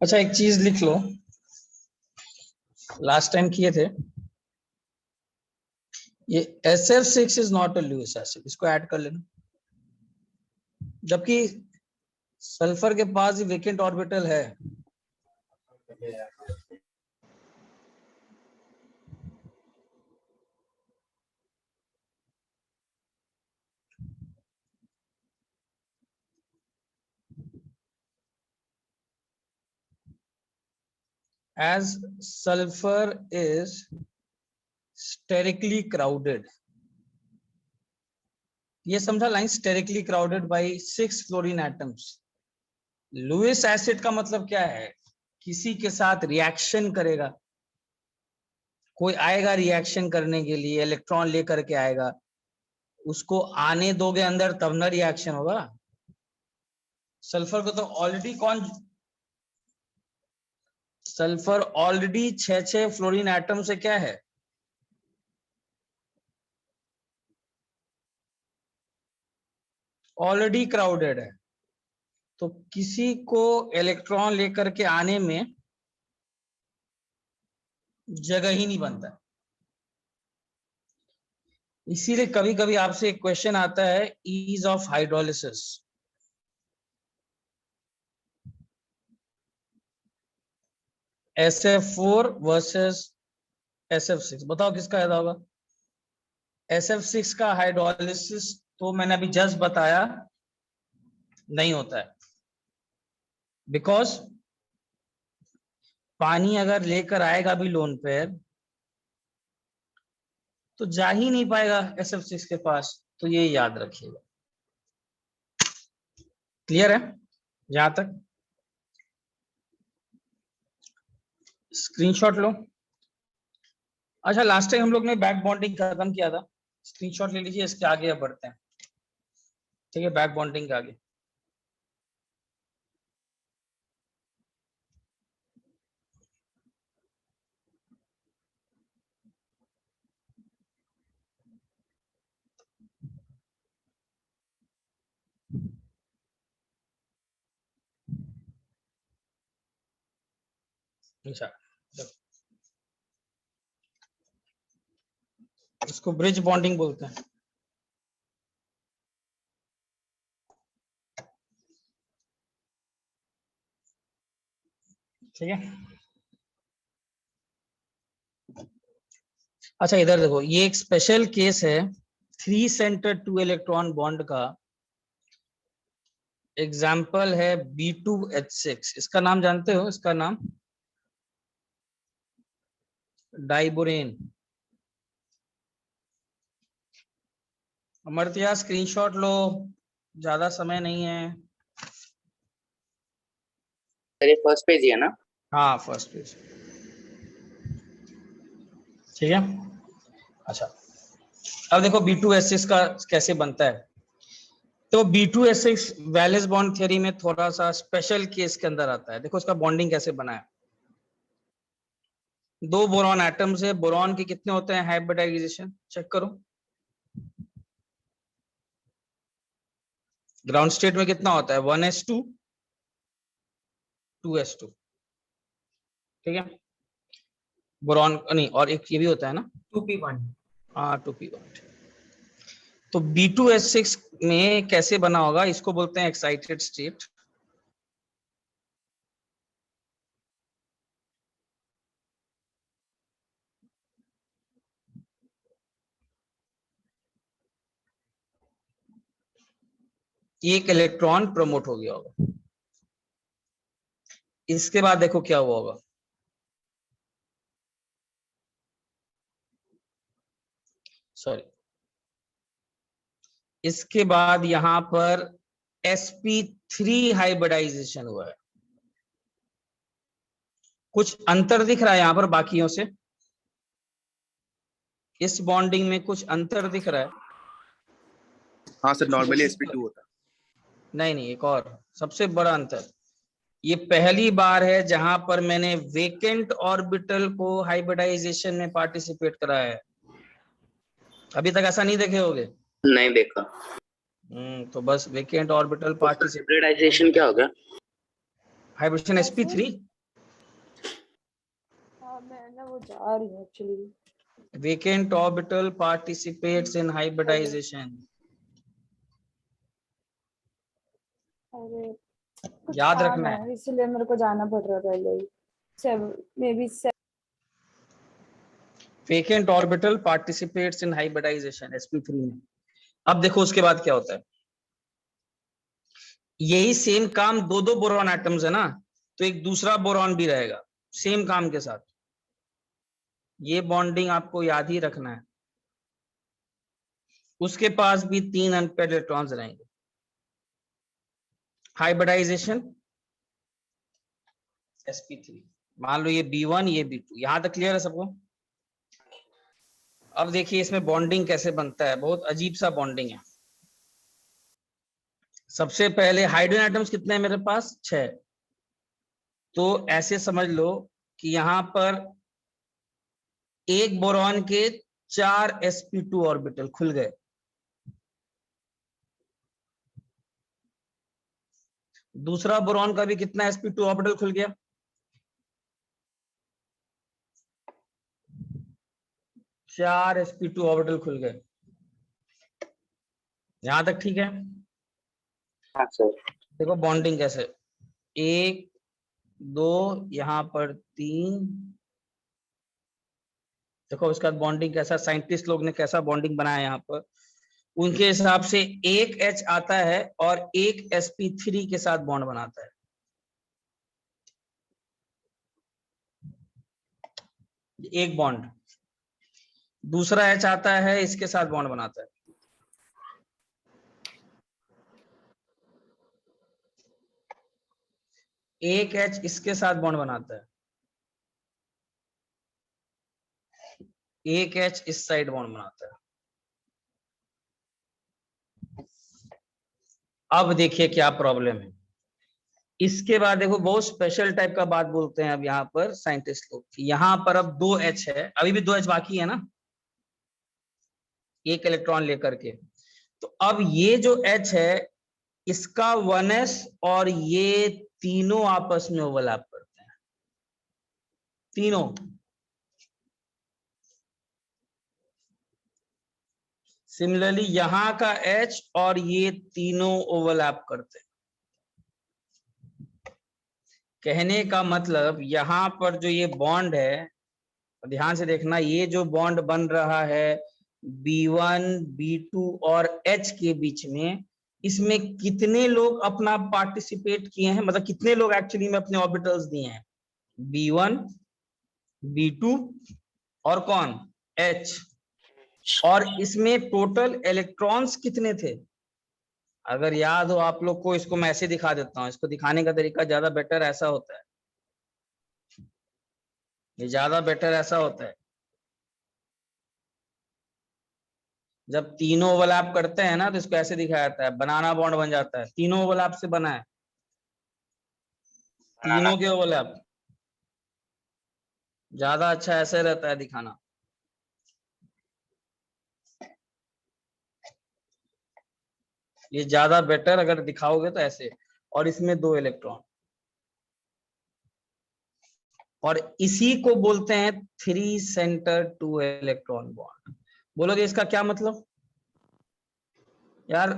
अच्छा, एक चीज लिख लो, लास्ट टाइम किए थे, ये SF6 is not a Lewis acid, इसको ऐड कर लेना। जबकि सल्फर के पास वेकेंट ऑर्बिटल है। As sulfur is sterically crowded, ये समझा line, sterically crowded by 6 fluorine atoms. Lewis acid का मतलब क्या है? किसी के साथ रिएक्शन करेगा, कोई आएगा रिएक्शन करने के लिए, इलेक्ट्रॉन लेकर के आएगा, उसको आने दोगे अंदर तब ना रिएक्शन होगा। सल्फर को तो already sulphur already 6 fluorine atom से क्या है, ऑलरेडी क्राउडेड है, तो किसी को इलेक्ट्रॉन लेकर के आने में जगह ही नहीं बनता। इसीलिए कभी कभी आपसे एक क्वेश्चन आता है, ease of hydrolysis. SF4 versus SF6, बताओ किसका ज्यादा होगा? SF6 का हाइड्रोलिसिस तो मैंने अभी जस्ट बताया नहीं होता है, बिकॉज पानी अगर लेकर आएगा भी लोन पेयर तो जा ही नहीं पाएगा SF6 के पास, तो ये याद रखिएगा। क्लियर है जहां तक? स्क्रीनशॉट लो। अच्छा, लास्ट टाइम हम लोग ने बैक बॉन्डिंग खत्म किया था, स्क्रीनशॉट ले लीजिए, इसके आगे अब बढ़ते हैं। ठीक है, बैक बॉन्डिंग के आगे। अच्छा, इसको ब्रिज बॉन्डिंग बोलते हैं। ठीक है, अच्छा इधर देखो, ये एक स्पेशल केस है 3 सेंटर 2 इलेक्ट्रॉन बॉन्ड का। एग्जाम्पल है B2H6, इसका नाम जानते हो? इसका नाम डाइबोरेन। अमर्त्या स्क्रीनशॉट लो, ज्यादा समय नहीं है। अरे फर्स्ट पेज ही है ना? हाँ, फर्स्ट पेज। ठीक है, अच्छा अब देखो B2H6 का कैसे बनता है। तो B2H6 वैलेंस बॉन्ड थ्योरी में थोड़ा सा स्पेशल केस के अंदर आता है। देखो इसका बॉन्डिंग कैसे बना है। 2 बोरॉन एटम्स है, बोरॉन के कितने होते हैं हाइब्रिडाइजेशन, चेक करो। ग्राउंड स्टेट में कितना होता है? 1s2 2s2। ठीक है, बोरॉन नहीं, और एक ये भी होता है ना 2p1। हाँ 2p1। तो B2H6 में कैसे बना होगा, इसको बोलते हैं एक्साइटेड स्टेट। एक इलेक्ट्रॉन प्रमोट हो गया होगा। इसके बाद देखो क्या हुआ होगा, सॉरी, इसके बाद यहां पर sp3 हाइब्रिडाइजेशन हुआ है। कुछ अंतर दिख रहा है यहां पर बाकियों से? इस बॉन्डिंग में कुछ अंतर दिख रहा है? हाँ सर, नॉर्मली sp2 होता है। नहीं नहीं, एक और सबसे बड़ा अंतर, ये पहली बार है जहां पर मैंने वेकेंट ऑर्बिटल को हाइब्रिडाइजेशन में पार्टिसिपेट कराया है। अभी तक ऐसा नहीं देखे होगे? नहीं देखा। तो बस वेकेंट ऑर्बिटल पार्टिसिपेट। हाइब्रिडाइजेशन क्या हो गया? Hybridisation sp3। मैं ना वो जा रही हूँ actually. Vacant orbital participates in hybridization. अरे कुछ याद काम रखना है इसलिए मेरे को जाना पड़ रहा है पहले ही। Maybe Vacant orbital participates in hybridization sp3 में। अब देखो उसके बाद क्या होता है, यही सेम काम दो दो बोरॉन एटम्स है ना, तो एक दूसरा बोरॉन भी रहेगा सेम काम के साथ। ये बॉन्डिंग आपको याद ही रखना है। उसके पास भी 3 अनपेयर्ड इलेक्ट्रॉन्स रहेंगे। हाइब्रिडाइजेशन sp3, मान लो ये b1 ये b2, यहां तक क्लियर है सबको। अब देखिए इसमें बॉन्डिंग कैसे बनता है, बहुत अजीब सा बॉन्डिंग है। सबसे पहले हाइड्रोजन एटम्स कितने हैं मेरे पास, 6। तो ऐसे समझ लो कि यहां पर एक बोरॉन के 4 sp2 ऑर्बिटल खुल गए। दूसरा बोरॉन का भी कितना sp2 ऑर्बिटल खुल गया, 4 sp2 ऑर्बिटल खुल गए। यहां तक ठीक है। हाँ सर। देखो बॉन्डिंग कैसे, 1 2 यहाँ पर 3। देखो उसका बॉन्डिंग कैसा, साइंटिस्ट लोग ने कैसा बॉन्डिंग बनाया यहाँ पर। उनके हिसाब से एक H आता है और एक sp3 के साथ बॉन्ड बनाता है। एक बॉन्ड, दूसरा H आता है इसके साथ बॉन्ड बनाता है। एक H इसके साथ बॉन्ड बनाता है, एक H इस साइड बॉन्ड बनाता है। अब देखिए क्या प्रॉब्लम है। इसके बाद देखो बहुत स्पेशल टाइप का बात बोलते हैं अब यहाँ पर साइंटिस्ट लोग, यहाँ पर अब 2 H है, अभी भी 2 H बाकी है ना, एक इलेक्ट्रॉन लेकर के। तो अब ये जो H है इसका 1s और ये तीनों आपस में ओवरलैप करते हैं, तीनों। सिमिलरली यहां का H और ये तीनों ओवरलैप करते हैं। कहने का मतलब यहां पर जो ये बॉन्ड है, ध्यान से देखना, ये जो बॉन्ड बन रहा है B1 B2 और H के बीच में, इसमें कितने लोग अपना पार्टिसिपेट किए हैं, मतलब कितने लोग एक्चुअली में अपने ऑर्बिटल्स दिए हैं, B1 B2 और कौन, H। और इसमें टोटल इलेक्ट्रॉन्स कितने थे, अगर याद हो आप लोग को, इसको मैं ऐसे दिखा देता हूं, इसको दिखाने का तरीका ज्यादा बेटर ऐसा होता है, ये ज्यादा बेटर ऐसा होता है। जब तीनों ओवरलैप करते हैं ना तो इसको ऐसे दिखाया जाता है, बनाना बॉन्ड बन जाता है, तीनों ओवरलैप से बना है, तीनों के ओवरलैप। ज्यादा अच्छा ऐसे रहता है दिखाना। ये ज्यादा बेटर अगर दिखाओगे तो ऐसे, और इसमें 2 इलेक्ट्रॉन, और इसी को बोलते हैं 3 सेंटर 2 इलेक्ट्रॉन बॉन्ड। बोलोगे इसका क्या मतलब यार,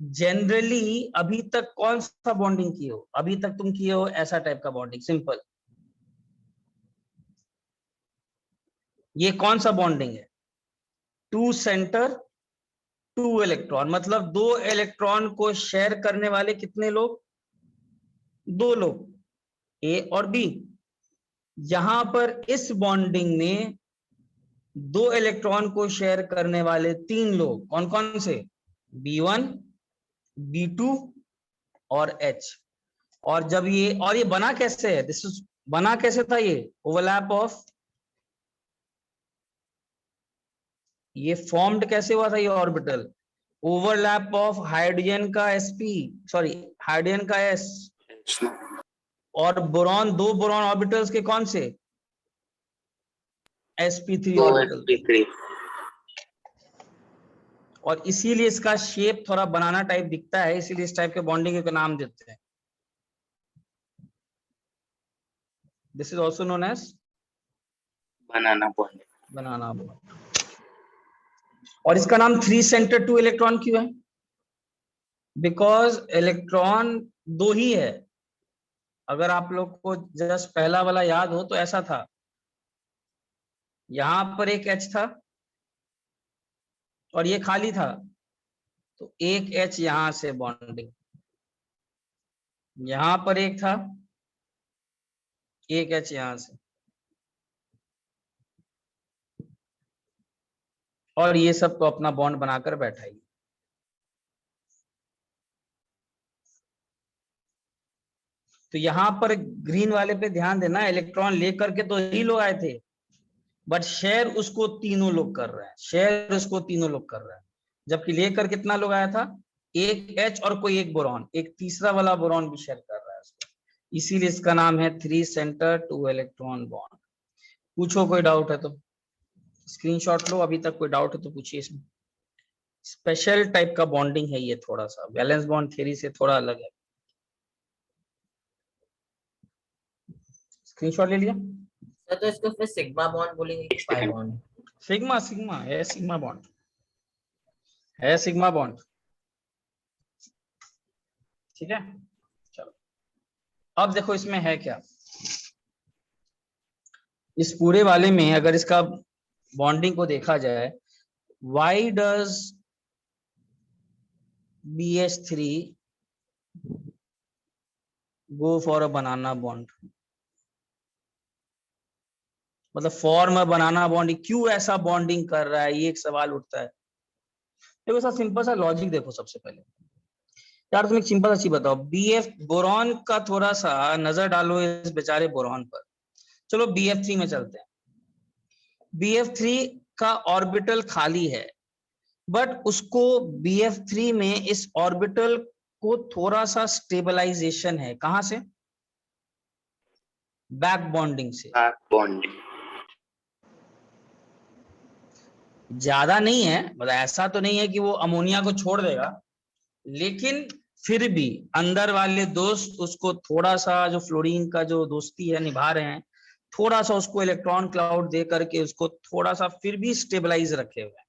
जनरली अभी तक कौन सा बॉन्डिंग किए हो, अभी तक तुम किए हो ऐसा टाइप का बॉन्डिंग, सिंपल। ये कौन सा बॉन्डिंग है, 2 सेंटर 2 इलेक्ट्रॉन, मतलब 2 इलेक्ट्रॉन को शेयर करने वाले कितने लोग, 2 लोग, ए और बी। यहां पर इस बॉन्डिंग में 2 इलेक्ट्रॉन को शेयर करने वाले 3 लोग, कौन कौन से, B1 B2 और H। और जब ये, और ये बना कैसे है, दिस इज बना कैसे था, ये ओवरलैप ऑफ, ये फॉर्म्ड कैसे हुआ था ये ऑर्बिटल, ओवरलैप ऑफ हाइड्रोजन का sp, सॉरी हाइड्रोजन का s, और बोरॉन, 2 बोरॉन ऑर्बिटल्स के कौन से, sp3 ऑर्बिटल। और इसीलिए इसका शेप थोड़ा बनाना टाइप दिखता है, इसीलिए इस टाइप के बॉन्डिंग का नाम देते हैं। This is also known as banana bond. Banana bond. और इसका नाम 3 सेंटर 2 इलेक्ट्रॉन क्यों है? बिकॉज इलेक्ट्रॉन दो ही है। अगर आप लोग को जस्ट पहला वाला याद हो तो ऐसा था, यहां पर एक H था और ये खाली था, तो एक H यहां से बॉन्डिंग, यहां पर एक था, एक H यहां से, और ये सब तो अपना बॉन्ड बनाकर बैठा ही। तो यहाँ पर ग्रीन वाले पे ध्यान देना, इलेक्ट्रॉन लेकर के तो ही लोग आए थे, बट शेयर उसको तीनों लोग कर रहे हैं, शेयर उसको तीनों लोग कर रहे हैं। जबकि लेकर कितना लोग आया था? एक H और कोई एक बोरॉन, एक तीसरा वाला बोरॉन भी शेयर कर रहा है उसको। इसीलिए इसका नाम है 3 सेंटर 2 इलेक्ट्रॉन बॉन्ड। पूछो कोई डाउट है तो, स्क्रीनशॉट लो, अभी तक कोई डाउट है तो पूछिए। इसमें स्पेशल टाइप का बॉन्डिंग है ये, थोड़ा सा वैलेंस बॉन्ड थ्योरी से थोड़ा अलग है। स्क्रीनशॉट ले लिया? सर तो इसको फिर सिग्मा बॉन्ड बोलेंगे कि पाई बॉन्ड? सिग्मा, सिग्मा है, सिग्मा बॉन्ड है, सिग्मा बॉन्ड। ठीक है, चलो अब देखो इसमें है क्या। इस पूरे वाले में अगर इसका बॉन्डिंग को देखा जाए, why does BH3 go for a banana bond? मतलब फॉर्म अ बनाना बॉन्ड, क्यों ऐसा बॉन्डिंग कर रहा है, ये एक सवाल उठता है। देखो सर, सिंपल सा लॉजिक देखो। सबसे पहले यार तुम एक सिंपल सा चीज बताओ, BF बोरॉन का थोड़ा सा नजर डालो इस बेचारे बोरॉन पर। चलो BF3 में चलते हैं। BF3 का ऑर्बिटल खाली है, बट उसको BF3 में इस ऑर्बिटल को थोड़ा सा स्टेबलाइजेशन है, कहां से? बैक बॉन्डिंग से। Back bond. ज्यादा नहीं है, मतलब ऐसा तो नहीं है कि वो अमोनिया को छोड़ देगा, लेकिन फिर भी अंदर वाले दोस्त उसको थोड़ा सा, जो फ्लोरीन का जो दोस्ती है निभा रहे हैं, थोड़ा सा उसको इलेक्ट्रॉन क्लाउड दे करके उसको थोड़ा सा फिर भी स्टेबलाइज रखे हुए हैं।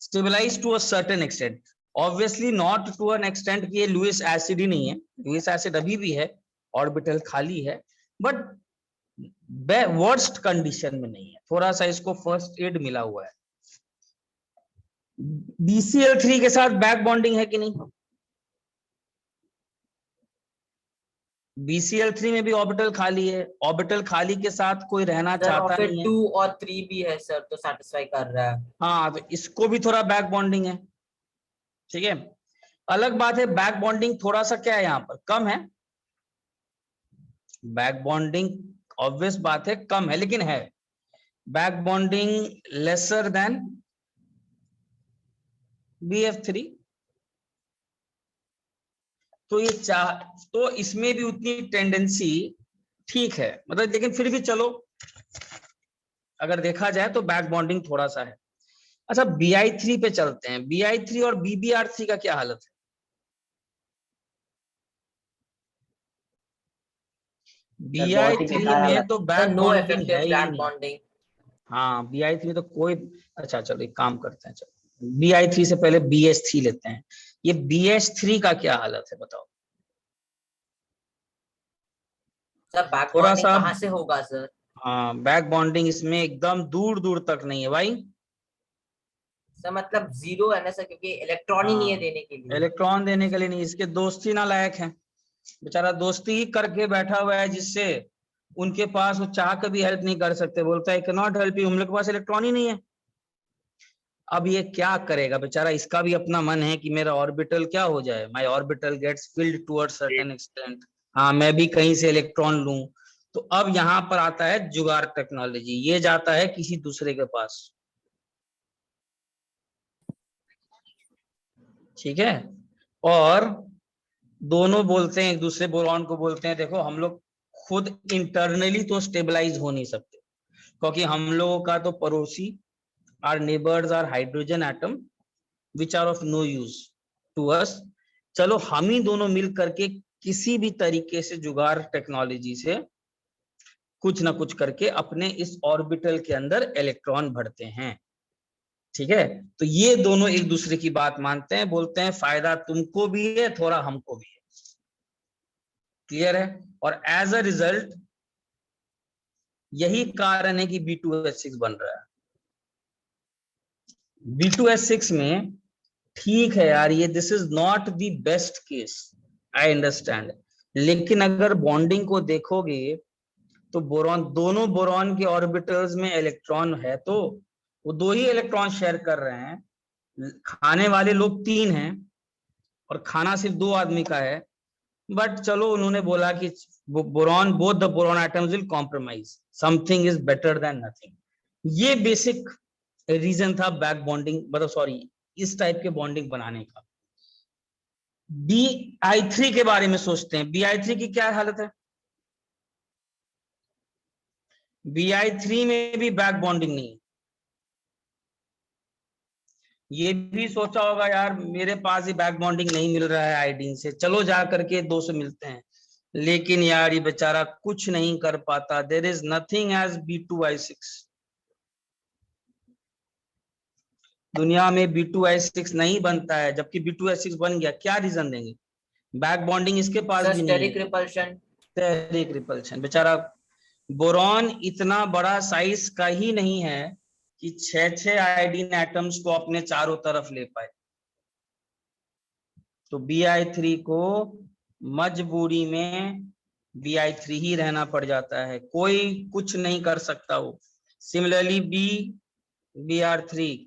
Stabilise to a certain extent, obviously not to an extent कि ये लुईस एसिड ही नहीं है। लुईस एसिड अभी भी है, ऑर्बिटल खाली है, बट वर्स्ट कंडीशन में नहीं है, थोड़ा सा इसको फर्स्ट एड मिला हुआ है। BCl3 के साथ बैक बॉन्डिंग है कि नहीं? BCl3 में भी ऑर्बिटल खाली है, ऑर्बिटल खाली के साथ कोई रहना सर चाहता और फिर नहीं है। 2 और 3 भी है सर, तो सेटिस्फाई कर रहा है। हाँ, तो इसको भी थोड़ा बैक बॉन्डिंग है। ठीक है, अलग बात है बैक बॉन्डिंग थोड़ा सा क्या है, यहाँ पर कम है। बैक बॉन्डिंग ऑब्वियस बात है कम है, लेकिन है back bonding lesser than BF3। तो ये तो इसमें भी उतनी टेंडेंसी ठीक है, मतलब, लेकिन फिर भी चलो अगर देखा जाए तो बैक बॉन्डिंग थोड़ा सा है। अच्छा, BI3 पे चलते हैं। BI3 और BBr3 का क्या हालत है? BI3 में तो sir back no bonding effective है ही बैक नहीं। बॉन्डिंग। हाँ, BI3 में तो कोई, अच्छा चलो एक काम करते हैं, चलो BI3 से पहले BH3 लेते हैं। ये BH3 का क्या हालत है बताओ? सर बैक थोड़ा बॉन्डिंग सा, कहाँ से होगा सर? हाँ बैक बॉन्डिंग इसमें एकदम दूर दूर तक नहीं है भाई। सर मतलब जीरो है ना सर, क्योंकि इलेक्ट्रॉन ही नहीं है हाँ, देने के लिए। इलेक्ट्रॉन देने के लिए नहीं, इसके दोस्ती ना लायक है, बेचारा दोस्ती ही करके बैठा हुआ है, जिससे उनके पास वो चाह कर भी हेल्प नहीं कर सकते, बोलता है कैन नॉट हेल्प यू, हम लोग के पास इलेक्ट्रॉन ही नहीं है। अब ये क्या करेगा बेचारा, इसका भी अपना मन है कि मेरा ऑर्बिटल क्या हो जाए, my orbital gets filled to a certain extent, हाँ मैं भी कहीं से इलेक्ट्रॉन लूं। तो अब यहाँ पर आता है जुगाड़ टेक्नोलॉजी, ये जाता है किसी दूसरे के पास। ठीक है, और दोनों बोलते हैं एक दूसरे बोरॉन को, बोलते हैं देखो हम लोग खुद इंटरनली तो स्टेबलाइज हो नहीं सकते, क्योंकि हम लोगों का तो पड़ोसी, or neighbours are hydrogen atom which are of no use to us. चलो हम ही दोनों मिल करके किसी भी तरीके से जुगाड़ टेक्नोलॉजी से कुछ ना कुछ करके अपने इस ऑर्बिटल के अंदर इलेक्ट्रॉन भरते हैं। ठीक है, तो ये दोनों एक दूसरे की बात मानते हैं, बोलते हैं फायदा तुमको भी है थोड़ा हमको भी है। क्लियर है? और एज अ रिजल्ट यही कारण है कि B2H6 बन रहा है। B2H6 में ठीक है यार, ये this is not the best case, I understand, लेकिन अगर बॉन्डिंग को देखोगे तो बोरॉन, दोनों बोरॉन के ऑर्बिटल्स में इलेक्ट्रॉन है, तो वो दो ही इलेक्ट्रॉन शेयर कर रहे हैं। खाने वाले लोग 3 हैं और खाना सिर्फ 2 आदमी का है, बट चलो उन्होंने बोला कि boron, both the boron atoms will compromise, something is better than nothing. ये बेसिक रीजन था बैक बॉन्डिंग, मतलब सॉरी, इस टाइप के बॉन्डिंग बनाने का। Bi3 के बारे में सोचते हैं। Bi3 की क्या हालत है? Bi3 में भी बैक बॉन्डिंग नहीं है। ये भी सोचा होगा यार मेरे पास ही बैक बॉन्डिंग नहीं मिल रहा है आयोडीन से, चलो जा करके 2 से मिलते हैं, लेकिन यार ये बेचारा कुछ नहीं कर पाता। There is nothing as B2I6। दुनिया में B2I6 नहीं बनता है, जबकि B2I6 बन गया। क्या रीजन देंगे? बैक बॉन्डिंग इसके पास सर भी नहीं स्टेरिक है। रिपल्शन। Steric repulsion. बेचारा बोरॉन इतना बड़ा साइज का ही नहीं है कि 6 आयोडीन एटम्स को अपने चारों तरफ ले पाए। तो Bi3 को मजबूरी में Bi3 ही रहना पड़ जाता है, कोई कुछ नहीं कर सकता वो। सिमिलरली Br3,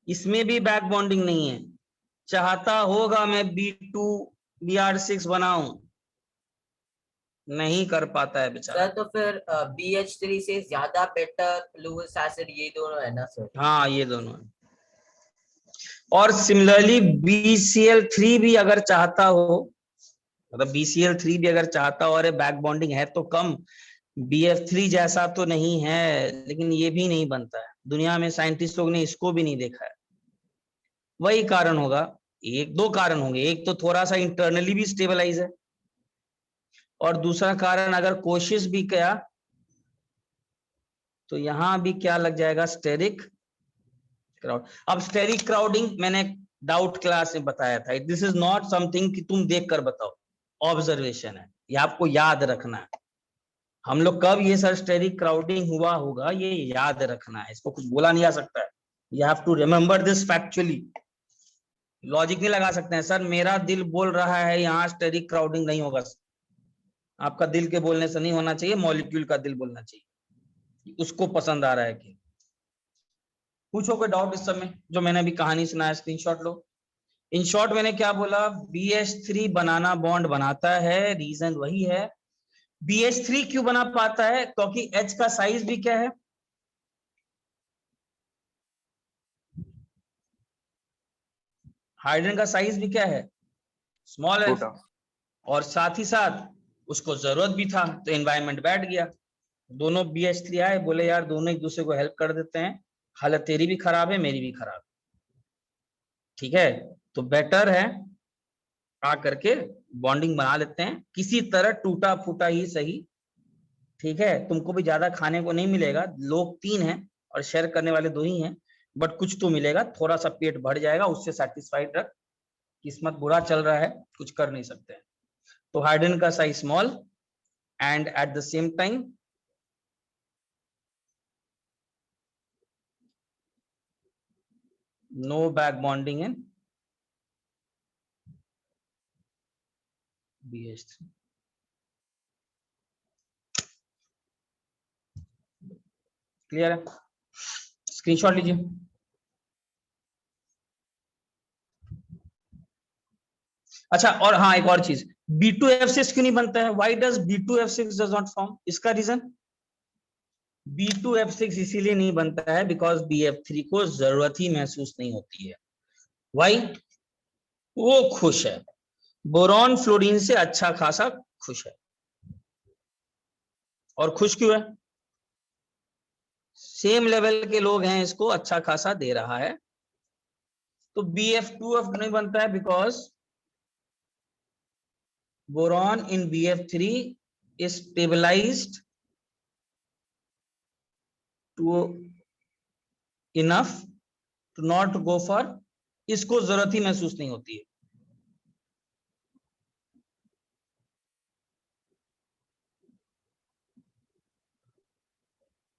इसमें भी बैक बॉन्डिंग नहीं है। चाहता होगा मैं Br6 बनाऊं, नहीं कर पाता है बेचारा। सर तो फिर BH3 से ज्यादा बेटर लुईस एसिड ये दोनों है ना सर? हाँ, ये दोनों है। और सिमिलरली BCl3 भी अगर चाहता हो, मतलब BCl3 भी अगर चाहता हो, अरे बैक बॉन्डिंग है तो कम, BF3 जैसा तो नहीं है, लेकिन ये भी नहीं बनता है। दुनिया में साइंटिस्ट लोग ने इसको भी नहीं देखा है। वही कारण होगा, एक दो कारण होंगे। एक तो थोड़ा सा इंटरनली भी स्टेबलाइज है, और दूसरा कारण अगर कोशिश भी किया तो यहां भी क्या लग जाएगा, स्टेरिक क्राउड। अब स्टेरिक क्राउडिंग मैंने डाउट क्लास में बताया था, दिस इज नॉट समथिंग कि तुम देख कर बताओ, ऑब्जर्वेशन है, ये आपको याद रखना है। हम लोग कब ये सर स्टेरिक क्राउडिंग हुआ होगा ये याद रखना है, इसको कुछ बोला नहीं जा सकता है। You have to remember this factually. Logic नहीं लगा सकते हैं सर मेरा दिल बोल रहा है यहाँ स्टेरिक क्राउडिंग नहीं होगा। आपका दिल के बोलने से नहीं होना चाहिए, मॉलिक्यूल का दिल बोलना चाहिए, उसको पसंद आ रहा है कि। पूछो कोई डाउट इस समय, जो मैंने अभी कहानी सुनाया स्क्रीनशॉट लो। इन शॉर्ट मैंने क्या बोला, BH3 बनाना बॉन्ड बनाता है, रीजन वही है। BH3 क्यों बना पाता है? क्योंकि H का साइज भी क्या है, हाइड्रोजन का साइज भी क्या है, स्मॉल है। छोटा। और साथ ही साथ उसको जरूरत भी था, तो एनवायरनमेंट बैठ गया। दोनों BH3 आए, बोले यार दोनों एक दूसरे को हेल्प कर देते हैं, हालत तेरी भी खराब है मेरी भी खराब है, ठीक है, तो बेटर है आ करके बॉन्डिंग बना लेते हैं, किसी तरह टूटा फूटा ही सही। ठीक है, तुमको भी ज्यादा खाने को नहीं मिलेगा, लोग 3 हैं और शेयर करने वाले 2 ही हैं, बट कुछ तो मिलेगा, थोड़ा सा पेट भर जाएगा, उससे सेटिस्फाइड रख। किस्मत बुरा चल रहा है, कुछ कर नहीं सकते हैं। तो हाइड्रोजन का size small and at the same time no back bonding in BH3। Clear है? स्क्रीनशॉट लीजिए। अच्छा, और हाँ एक और चीज, B2F6 क्यों नहीं बनता है? Why does B2F6 does not form? इसका रीजन, B2F6 इसीलिए नहीं बनता है बिकॉज BF3 को जरूरत ही महसूस नहीं होती है। व्हाई? वो खुश है, बोरॉन फ्लोरीन से अच्छा खासा खुश है। और खुश क्यों है? सेम लेवल के लोग हैं, इसको अच्छा खासा दे रहा है। तो BF2F नहीं बनता है because boron in BF3 stabilised to enough to not go for, इसको जरूरत ही महसूस नहीं होती है।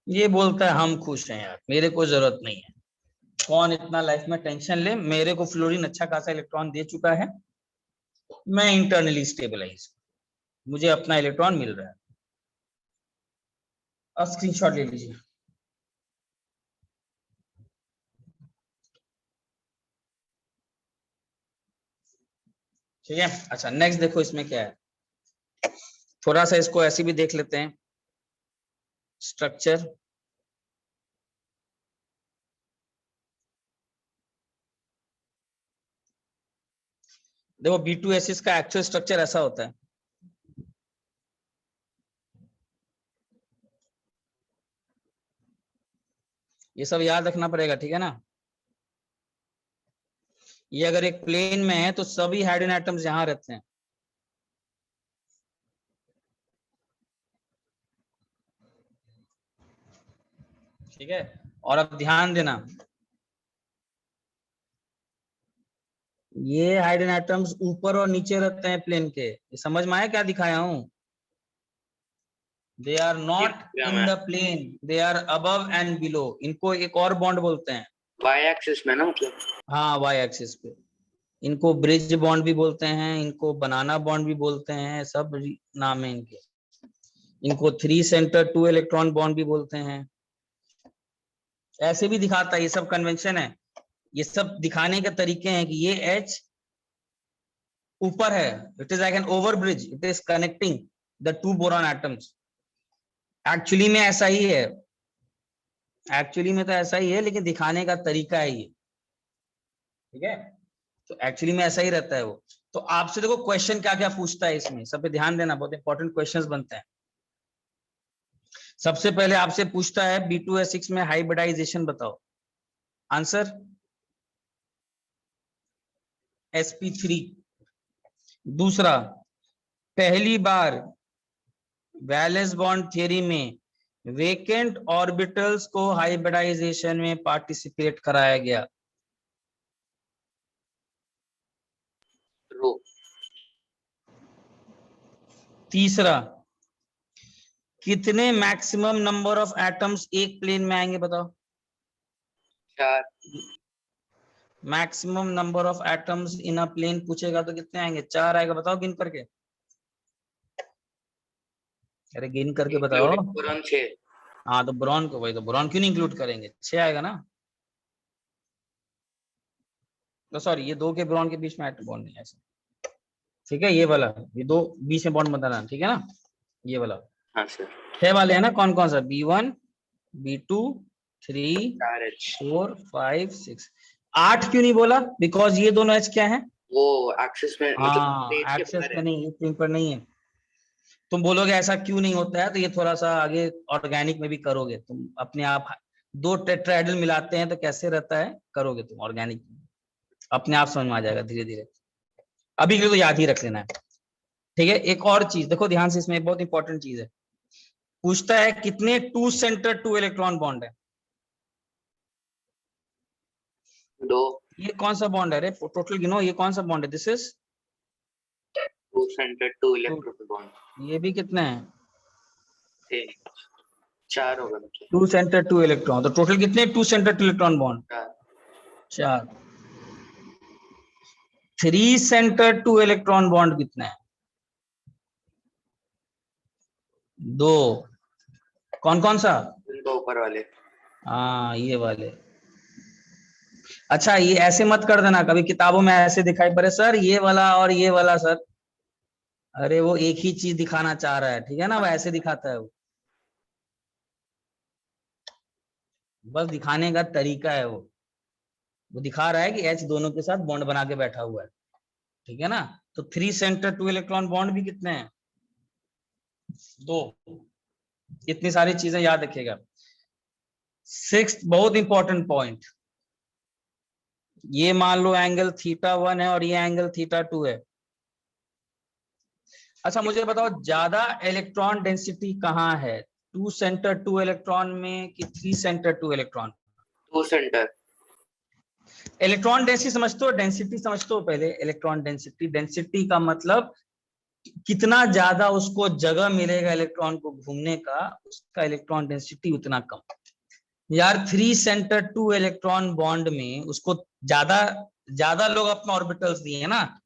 ये बोलता है हम खुश हैं यार, मेरे को जरूरत नहीं है। कौन इतना लाइफ में टेंशन ले, मेरे को फ्लोरीन अच्छा खासा इलेक्ट्रॉन दे चुका है, मैं इंटरनली स्टेबलाइज, मुझे अपना इलेक्ट्रॉन मिल रहा है। अब स्क्रीनशॉट ले लीजिए। ठीक है, अच्छा नेक्स्ट देखो इसमें क्या है, थोड़ा सा इसको ऐसे भी देख लेते हैं स्ट्रक्चर। देखो B2S का एक्चुअल स्ट्रक्चर ऐसा होता है। ये सब याद रखना पड़ेगा, ठीक है ना। ये अगर एक प्लेन में है तो सभी हाइड्रोजन एटम्स यहां रहते हैं, ठीक है। और अब ध्यान देना, ये हाइड्रोजन एटम्स ऊपर और नीचे रहते हैं प्लेन के। ये समझ में आया क्या दिखाया हूं? They are not in the plane, they are above and below. इनको एक और बॉन्ड बोलते हैं, वाई एक्सिस में ना, मतलब हाँ वाई एक्सिस पे। इनको ब्रिज बॉन्ड भी बोलते हैं, इनको बनाना बॉन्ड भी बोलते हैं, सब नाम है इनके। इनको 3 सेंटर 2 इलेक्ट्रॉन बॉन्ड भी बोलते हैं। ऐसे भी दिखाता है, ये सब कन्वेंशन है, ये सब दिखाने के तरीके हैं कि ये H ऊपर है, it is like an over bridge, it is connecting the 2 boron atoms. Actually में ऐसा ही है, एक्चुअली में तो ऐसा ही है, लेकिन दिखाने का तरीका है ये, ठीक है। तो एक्चुअली में ऐसा ही रहता है वो। तो आपसे देखो क्वेश्चन क्या क्या पूछता है इसमें, सब पे ध्यान देना, बहुत इंपॉर्टेंट क्वेश्चंस बनते हैं। सबसे पहले आपसे पूछता है B2S6 में हाइब्रिडाइजेशन बताओ, आंसर sp3। दूसरा, पहली बार वैलेंस बॉन्ड थ्योरी में वेकेंट ऑर्बिटल्स को हाइब्रिडाइजेशन में पार्टिसिपेट कराया गया, रो। तीसरा, कितने मैक्सिमम नंबर ऑफ एटम्स एक प्लेन में आएंगे बताओ, 4। Maximum number of atoms in a plane पूछेगा तो कितने आएंगे? 4 आएगा, बताओ गिन करके, अरे गिन करके बताओ। बोरॉन 6। हाँ तो बोरॉन को, वही तो, बोरॉन क्यों नहीं इंक्लूड करेंगे, 6 आएगा ना। तो सॉरी, ये 2 के बोरॉन के बीच में एटम बॉन्ड नहीं है ऐसा, ठीक है। ये वाला, ये 2 बीच में बॉन्ड बताना, ठीक है ना, ये वाला। हाँ सर। 6 वाले है ना, कौन कौन सा? B1 B2 3 4H। 4 5 6। 8 क्यों नहीं बोला? बिकॉज ये दोनों H क्या है, वो एक्सिस में, मतलब हाँ प्लेट के एक्सेस बाहर पे है। नहीं है, प्लेन पर नहीं है। तुम बोलोगे ऐसा क्यों नहीं होता है, तो ये थोड़ा सा आगे ऑर्गेनिक में भी करोगे तुम अपने आप। 2 टेट्राहेड्रल मिलाते हैं तो कैसे रहता है, करोगे तुम ऑर्गेनिक, अपने आप समझ में आ जाएगा धीरे धीरे। अभी के लिए तो याद ही रख लेना है, ठीक है। एक और चीज देखो ध्यान से, इसमें बहुत इंपॉर्टेंट चीज है, पूछता है कितने 2 सेंटर 2 इलेक्ट्रॉन बॉन्ड है। 2। ये कौन सा बॉन्ड है रे, टोटल गिनो, ये कौन सा बॉन्ड है? This is 2 centre 2 electron bond. ये भी कितने हैं? 4 होगा मतलब। 2 सेंटर 2 इलेक्ट्रॉन, तो टोटल कितने 2 centre 2 electron bond? 4। 3 centre 2 electron bond कितने हैं? 2। कौन कौन सा? इनको ऊपर वाले। हाँ ये वाले। अच्छा ये ऐसे मत कर देना, कभी किताबों में ऐसे दिखाई पड़े सर ये वाला और ये वाला सर, अरे वो एक ही चीज दिखाना चाह रहा है, ठीक है ना, वो ऐसे दिखाता है, बस दिखाने का तरीका है वो दिखा रहा है कि H दोनों के साथ बॉन्ड बना के बैठा हुआ है, ठीक है ना। तो 3 सेंटर 2 इलेक्ट्रॉन बॉन्ड भी कितने हैं? 2। इतनी सारी चीजें याद रखिएगा। 6th बहुत इंपॉर्टेंट पॉइंट, ये मान लो एंगल θ1 है और ये एंगल θ2 है, अच्छा मुझे बताओ ज्यादा इलेक्ट्रॉन डेंसिटी कहाँ है, 2 सेंटर 2 इलेक्ट्रॉन में कि 3 centre 2 electron? 2 centre. Electron density समझते हो, डेंसिटी समझते हो पहले? इलेक्ट्रॉन डेंसिटी, डेंसिटी का मतलब कितना ज्यादा उसको जगह मिलेगा इलेक्ट्रॉन को घूमने का, उसका इलेक्ट्रॉन डेंसिटी उतना कम। यार 3 सेंटर 2 इलेक्ट्रॉन बॉन्ड में उसको ज्यादा ज्यादा लोग अपना ऑर्बिटल्स दिए ना,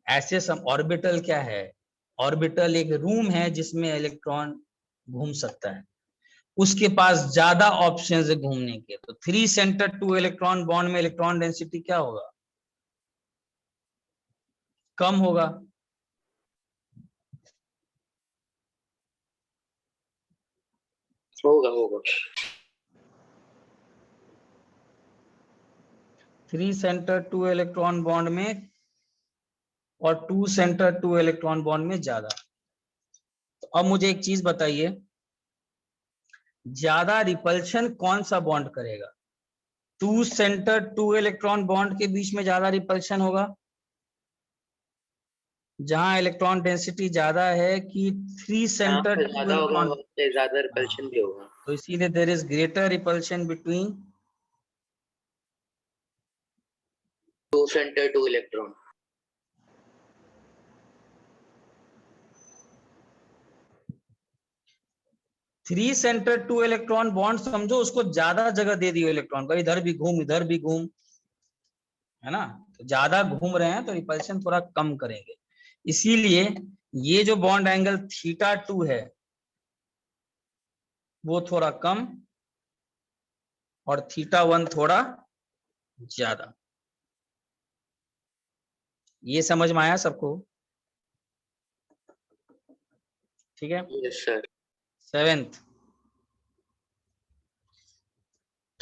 ऐसे सब ऑर्बिटल क्या है, ऑर्बिटल एक रूम है जिसमें इलेक्ट्रॉन घूम सकता है, उसके पास ज्यादा ऑप्शंस है घूमने के। तो 3 सेंटर 2 इलेक्ट्रॉन बॉन्ड में इलेक्ट्रॉन डेंसिटी क्या होगा, कम होगा। होगा होगा। 3 सेंटर 2 इलेक्ट्रॉन बॉन्ड में और 2 सेंटर 2 इलेक्ट्रॉन बॉन्ड में ज्यादा। तो अब मुझे एक चीज बताइए, ज्यादा रिपल्शन कौन सा बॉन्ड करेगा? 2 सेंटर 2 इलेक्ट्रॉन बॉन्ड के बीच में ज्यादा रिपल्शन होगा जहां इलेक्ट्रॉन डेंसिटी ज्यादा है, कि 3 जहाँ सेंटर पे 2 ज्यादा होगा इलेक्ट्रॉन? वहाँ पे ज्यादा रिपल्शन भी होगा। तो इसीलिए there is greater repulsion between 2 centre 2 electron. Three centre 2 electron bond समझो, उसको ज्यादा जगह दे दियो इलेक्ट्रॉन का, इधर भी घूम इधर भी घूम, है ना? तो ज्यादा घूम रहे हैं तो रिपल्शन थोड़ा कम करेंगे। इसीलिए ये जो बॉन्ड एंगल θ2 है वो थोड़ा कम और θ1 थोड़ा ज्यादा। ये समझ में आया सबको? ठीक है। Yes sir. 7th,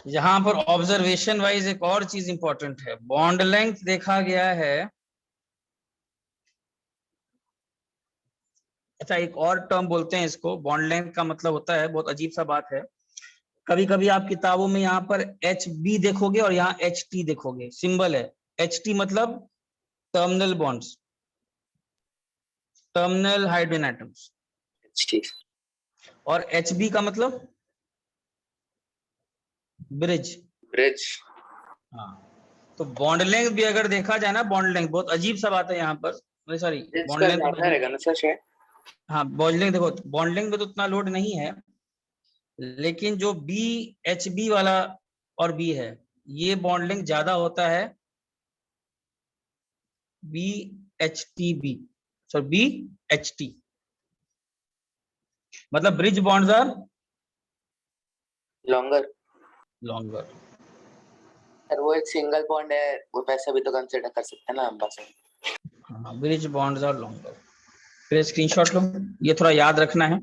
यहां पर ऑब्जर्वेशन वाइज एक और चीज इंपॉर्टेंट है, बॉन्ड लेंथ देखा गया है। अच्छा एक और टर्म बोलते हैं इसको, बॉन्ड लेंथ का मतलब होता है, बहुत अजीब सा बात है, कभी कभी आप किताबों में यहाँ पर HB देखोगे और यहाँ HT देखोगे, सिंबल है HT, मतलब terminal bonds, terminal hydrogen atoms, ठीक। और HB का मतलब ब्रिज। ब्रिज। हाँ, तो बॉन्ड लेंथ भी अगर देखा जाए ना, बॉन्ड लेंथ बहुत अजीब सा बात है यहाँ पर, सॉरी ब्रिज बॉन्ड का लेंथ ज्यादा रहेगा ना सर शायद। हाँ बॉन्ड लेंथ देखो, बॉन्ड लेंथ में तो उतना लोड नहीं है, लेकिन जो BHB वाला और B है, ये बॉन्ड लेंथ ज्यादा होता है, BHTB, सॉरी BHT, मतलब bridge bonds are longer. Longer. Sir वो एक सिंगल बॉन्ड है, वो वैसा भी तो कंसीडर कर सकते हैं ना हम बस। हाँ ब्रिज बॉन्ड्स आर लॉन्गर। फिर स्क्रीनशॉट लो, ये थोड़ा याद रखना है।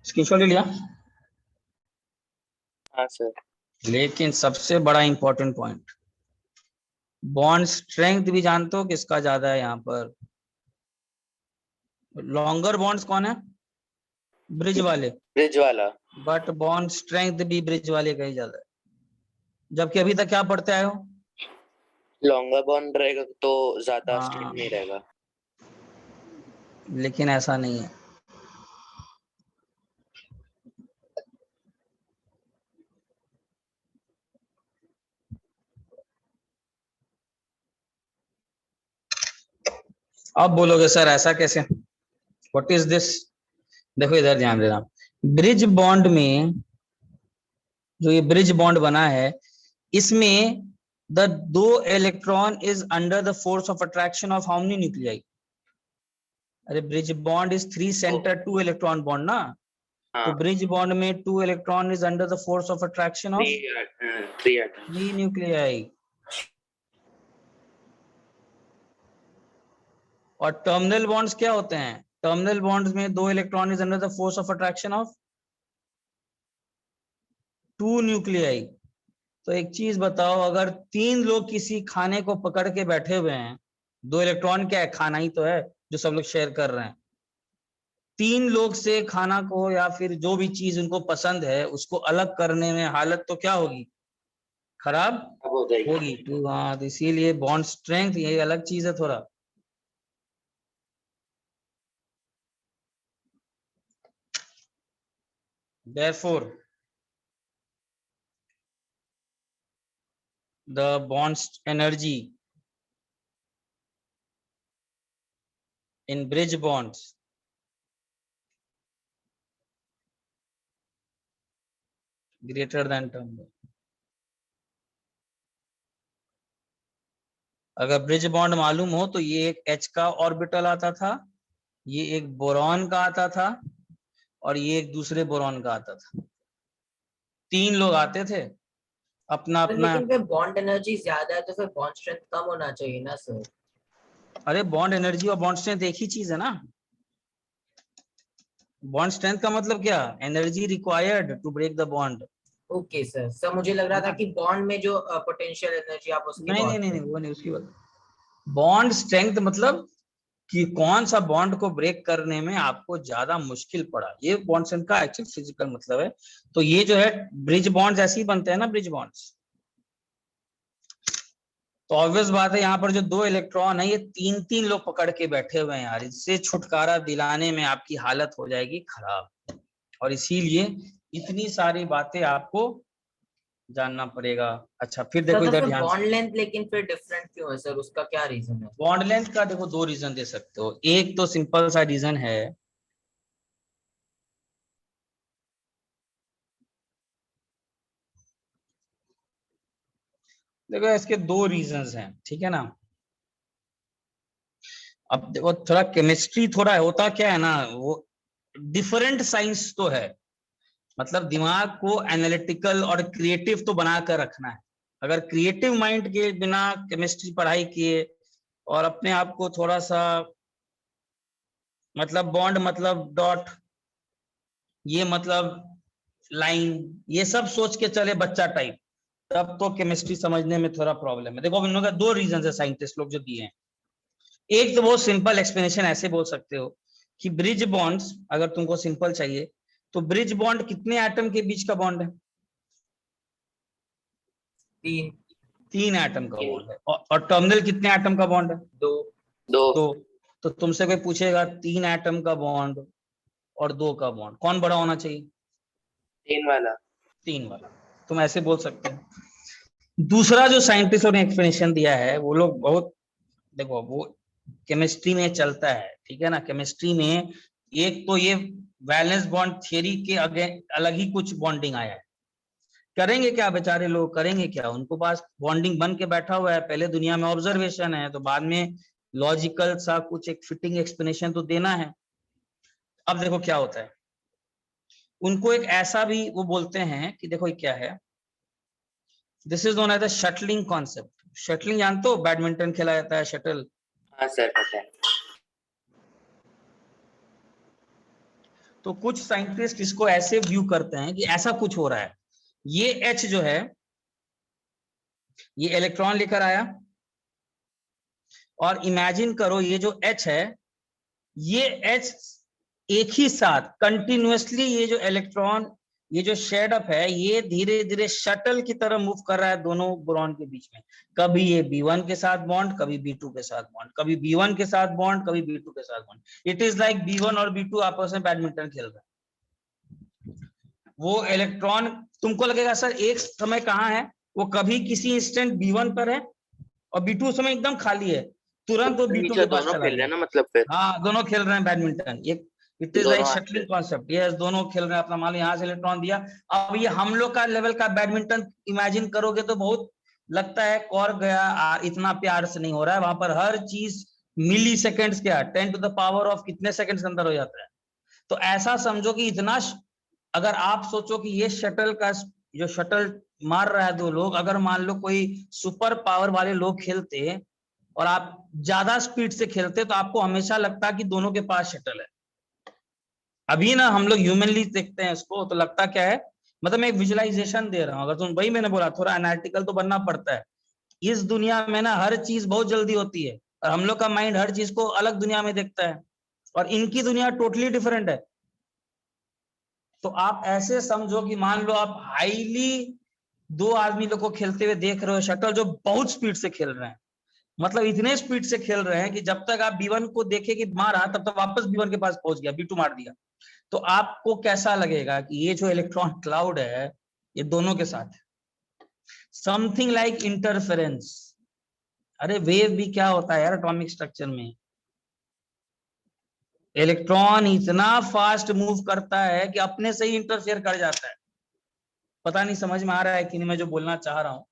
स्क्रीनशॉट ले लिया? हाँ सर। लेकिन सबसे बड़ा इंपॉर्टेंट पॉइंट, बॉन्ड स्ट्रेंथ भी जानते हो किसका ज्यादा है यहाँ पर? लॉन्गर बॉन्ड्स कौन है? ब्रिज वाले। ब्रिज वाला। बट बॉन्ड स्ट्रेंथ भी ब्रिज वाले का ही ज्यादा है, जबकि अभी तक क्या पढ़ते आए हो? लॉन्गर बॉन्ड रहेगा तो ज्यादा स्ट्रेंथ हाँ नहीं रहेगा। लेकिन ऐसा नहीं है। अब बोलोगे सर ऐसा कैसे, व्हाट इज दिस? देखो इधर ध्यान देना, ब्रिज बॉन्ड में जो ये ब्रिज बॉन्ड बना है, इसमें द दो electron is under the force of attraction of how many nuclei? अरे bridge bond is 3 centre 2 electron bond ना, तो हाँ। ब्रिज बॉन्ड में 2 electron is under the force of attraction of 3 atom. 3 nuclei. और टर्मिनल बॉन्ड्स क्या होते हैं? Terminal bonds में 2 electron is under the force of attraction of 2 nuclei. तो एक चीज बताओ, अगर 3 लोग किसी खाने को पकड़ के बैठे हुए हैं, 2 इलेक्ट्रॉन क्या है, खाना ही तो है जो सब लोग शेयर कर रहे हैं, तीन लोग से खाना को या फिर जो भी चीज उनको पसंद है उसको अलग करने में हालत तो क्या होगी, खराब अब हो जाएगी। होगी। तो हाँ, तो इसीलिए बॉन्ड स्ट्रेंथ ये अलग चीज है थोड़ा। Therefore, the bond's energy in bridge bonds greater than term bond. अगर ब्रिज बॉन्ड मालूम हो तो ये एक H का ऑर्बिटल आता था, ये एक बोरॉन का आता था, और ये एक दूसरे बोरॉन का आता था। तीन लोग आते थे अपना सर, अपना। लेकिन फिर बॉन्ड एनर्जी ज्यादा है तो फिर बॉन्ड स्ट्रेंथ कम होना चाहिए ना सर। अरे बॉन्ड एनर्जी और बॉन्ड स्ट्रेंथ एक ही चीज है ना। बॉन्ड स्ट्रेंथ का मतलब क्या, energy required to break the bond. Okay sir. Sir मुझे लग रहा था कि बॉन्ड में जो पोटेंशियल एनर्जी आप उसकी नहीं बात नहीं नहीं कर नहीं, वो नहीं, उसकी बात। बॉन्ड स्ट्रेंथ मतलब कि कौन सा बॉन्ड को ब्रेक करने में आपको ज्यादा मुश्किल पड़ा, ये बॉन्ड स्ट्रेंथ का एक्चुअल फिजिकल मतलब है। तो ये जो है ब्रिज बॉन्ड्स ऐसे ही बनते हैं ना, ब्रिज बॉन्ड्स। तो ऑब्वियस बात है यहाँ पर जो दो इलेक्ट्रॉन है ये तीन तीन लोग पकड़ के बैठे हुए हैं यार, इससे छुटकारा दिलाने में आपकी हालत हो जाएगी खराब। और इसीलिए इतनी सारी बातें आपको जानना पड़ेगा। अच्छा फिर देखो सर, तो इधर फिर ध्यान से, बॉन्ड लेंथ लेकिन फिर डिफरेंट क्यों है सर, उसका क्या रीजन है? बॉन्ड लेंथ का देखो दो रीजन दे सकते हो। एक तो सिंपल सा रीजन है, देखो इसके दो रीजंस हैं, ठीक है ना। अब देखो थोड़ा केमिस्ट्री थोड़ा होता क्या है ना, वो डिफरेंट साइंस तो है, मतलब दिमाग को एनालिटिकल और क्रिएटिव तो बना कर रखना है। अगर क्रिएटिव माइंड के बिना केमिस्ट्री पढ़ाई किए और अपने आप को थोड़ा सा मतलब बॉन्ड मतलब डॉट, ये मतलब लाइन, ये सब सोच के चले बच्चा टाइप, तब तो केमिस्ट्री समझने में थोड़ा प्रॉब्लम है। देखो अब इन लोगों का दो रीजन है साइंटिस्ट लोग जो दिए हैं। एक तो बहुत सिंपल एक्सप्लेनेशन ऐसे बोल सकते हो कि ब्रिज बॉन्ड्स, अगर तुमको सिंपल चाहिए तो ब्रिज बॉन्ड कितने एटम के बीच का बॉन्ड है, तीन। तीन एटम का बॉन्ड है। और टर्मिनल कितने एटम का बॉन्ड है, दो। दो। दो। तो तुमसे कोई पूछेगा तीन एटम का बॉन्ड और दो का बॉन्ड कौन बड़ा होना चाहिए, तीन वाला। तीन वाला। तुम ऐसे बोल सकते हो। दूसरा जो साइंटिस्टों ने एक्सप्लेनेशन दिया है, वो लोग बहुत, देखो वो केमिस्ट्री में चलता है, ठीक है ना। केमिस्ट्री में एक तो ये वैलेंस बॉन्ड थियरी के अलग ही कुछ बॉन्डिंग आया है। करेंगे क्या बेचारे लोग, करेंगे क्या, उनको पास बॉन्डिंग बन के बैठा हुआ है, पहले दुनिया में ऑब्जर्वेशन है, तो बाद में लॉजिकल सा कुछ एक फिटिंग एक्सप्लेनेशन तो देना है। अब देखो क्या होता है, उनको एक ऐसा भी वो बोलते हैं कि देखो ये क्या है, this is known as the shuttling concept. Shuttling जानते हो, बैडमिंटन खेला जाता है शटल। हाँ सर पता है। तो कुछ साइंटिस्ट इसको ऐसे व्यू करते हैं कि ऐसा कुछ हो रहा है, ये H जो है ये इलेक्ट्रॉन लेकर आया, और इमेजिन करो ये जो H है, ये H एक ही साथ कंटिन्यूअसली, ये जो इलेक्ट्रॉन, ये जो शेड अप है, ये धीरे धीरे शटल की तरह मूव कर रहा है दोनों बोरॉन के बीच में। कभी ये B1 के साथ बॉन्ड, कभी B2 के साथ बॉन्ड, कभी B1 के साथ बॉन्ड, कभी B2 के साथ bond. It is like B1 और B2 आपस में बैडमिंटन खेल रहे हैं। वो इलेक्ट्रॉन, तुमको लगेगा सर एक समय कहाँ है, वो कभी किसी इंस्टेंट B1 पर है और B2 उस समय एकदम खाली है, तुरंत वो B2 नीचे के पास दोनों चला खेल रहे गया। हैं ना, मतलब फिर हाँ दोनों खेल रहे हैं बैडमिंटन, ये इट इज लाइक दोनों हाथ शटलिंग से। कॉन्सेप्ट। यस, दोनों खेल रहे हैं अपना, मान लो यहाँ से इलेक्ट्रॉन दिया। अब ये हम लोग का लेवल का बैडमिंटन इमेजिन करोगे तो बहुत लगता है कौर गया, इतना प्यार से नहीं हो रहा है। वहां पर हर चीज मिली सेकेंड्स, क्या 10 टू द पावर ऑफ कितने सेकंड्स के अंदर हो जाता है। तो ऐसा समझो कि इतना, अगर आप सोचो कि ये शटल का जो शटल मार रहा है दो लोग, अगर मान लो कोई सुपर पावर वाले लोग खेलते और आप ज्यादा स्पीड से खेलते तो आपको हमेशा लगता कि दोनों के पास शटल है। अभी ना हम लोग ह्यूमनली देखते हैं इसको तो लगता क्या है, मतलब मैं एक विजुअलाइजेशन दे रहा हूँ। अगर तुम, वही मैंने बोला थोड़ा एनालिटिकल तो बनना पड़ता है। इस दुनिया में ना हर चीज बहुत जल्दी होती है और हम लोग का माइंड हर चीज को अलग दुनिया में देखता है। और इनकी दुनिया टोटली डिफरेंट है। तो आप ऐसे समझो कि मान लो आप हाईली दो आदमी लोग को खेलते हुए देख रहे हो शटल, जो बहुत स्पीड से खेल रहे हैं, मतलब इतने स्पीड से खेल रहे हैं कि जब तक आप B1 को देखे कि मारा तब तक वापस B1 के पास पहुंच गया, B2 मार दिया। तो आपको कैसा लगेगा कि ये जो इलेक्ट्रॉन क्लाउड है ये दोनों के साथ समथिंग लाइक इंटरफेरेंस। अरे वेव भी क्या होता है यार एटॉमिक स्ट्रक्चर में, इलेक्ट्रॉन इतना फास्ट मूव करता है कि अपने से ही इंटरफेयर कर जाता है। पता नहीं समझ में आ रहा है कि नहीं मैं जो बोलना चाह रहा हूं।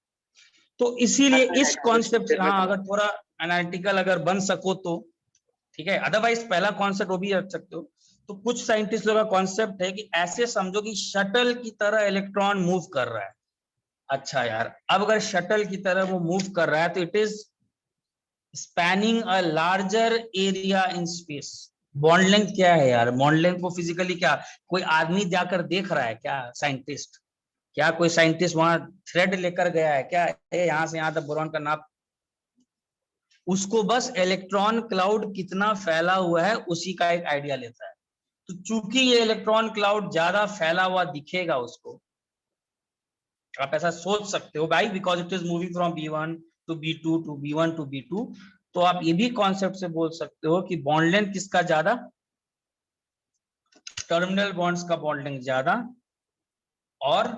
तो इसीलिए इस कॉन्सेप्ट से, हाँ अगर थोड़ा एनालिटिकल अगर बन सको तो ठीक है, अदरवाइज पहला कॉन्सेप्ट वो भी रख सकते हो। तो कुछ साइंटिस्ट लोगों का कॉन्सेप्ट है कि ऐसे समझो कि शटल की तरह इलेक्ट्रॉन मूव कर रहा है। अच्छा यार, अब अगर शटल की तरह वो मूव कर रहा है तो it is spanning a larger area in space. Bond length क्या है यार? बॉन्ड लेंथ को फिजिकली क्या कोई आदमी जाकर देख रहा है क्या? साइंटिस्ट, क्या कोई साइंटिस्ट वहां थ्रेड लेकर गया है क्या? यहां से यहां तक बोरॉन का नाप, उसको बस इलेक्ट्रॉन क्लाउड कितना फैला हुआ है उसी का एक आइडिया लेता है। तो चूंकि ये इलेक्ट्रॉन क्लाउड ज्यादा फैला हुआ दिखेगा उसको, आप ऐसा सोच सकते हो भाई, because it is moving from B1 to B2 to B1 to B2। तो आप ये भी कॉन्सेप्ट से बोल सकते हो कि बॉन्ड लेंथ किसका ज्यादा? टर्मिनल बॉन्ड्स का बॉन्ड लेंथ ज्यादा, और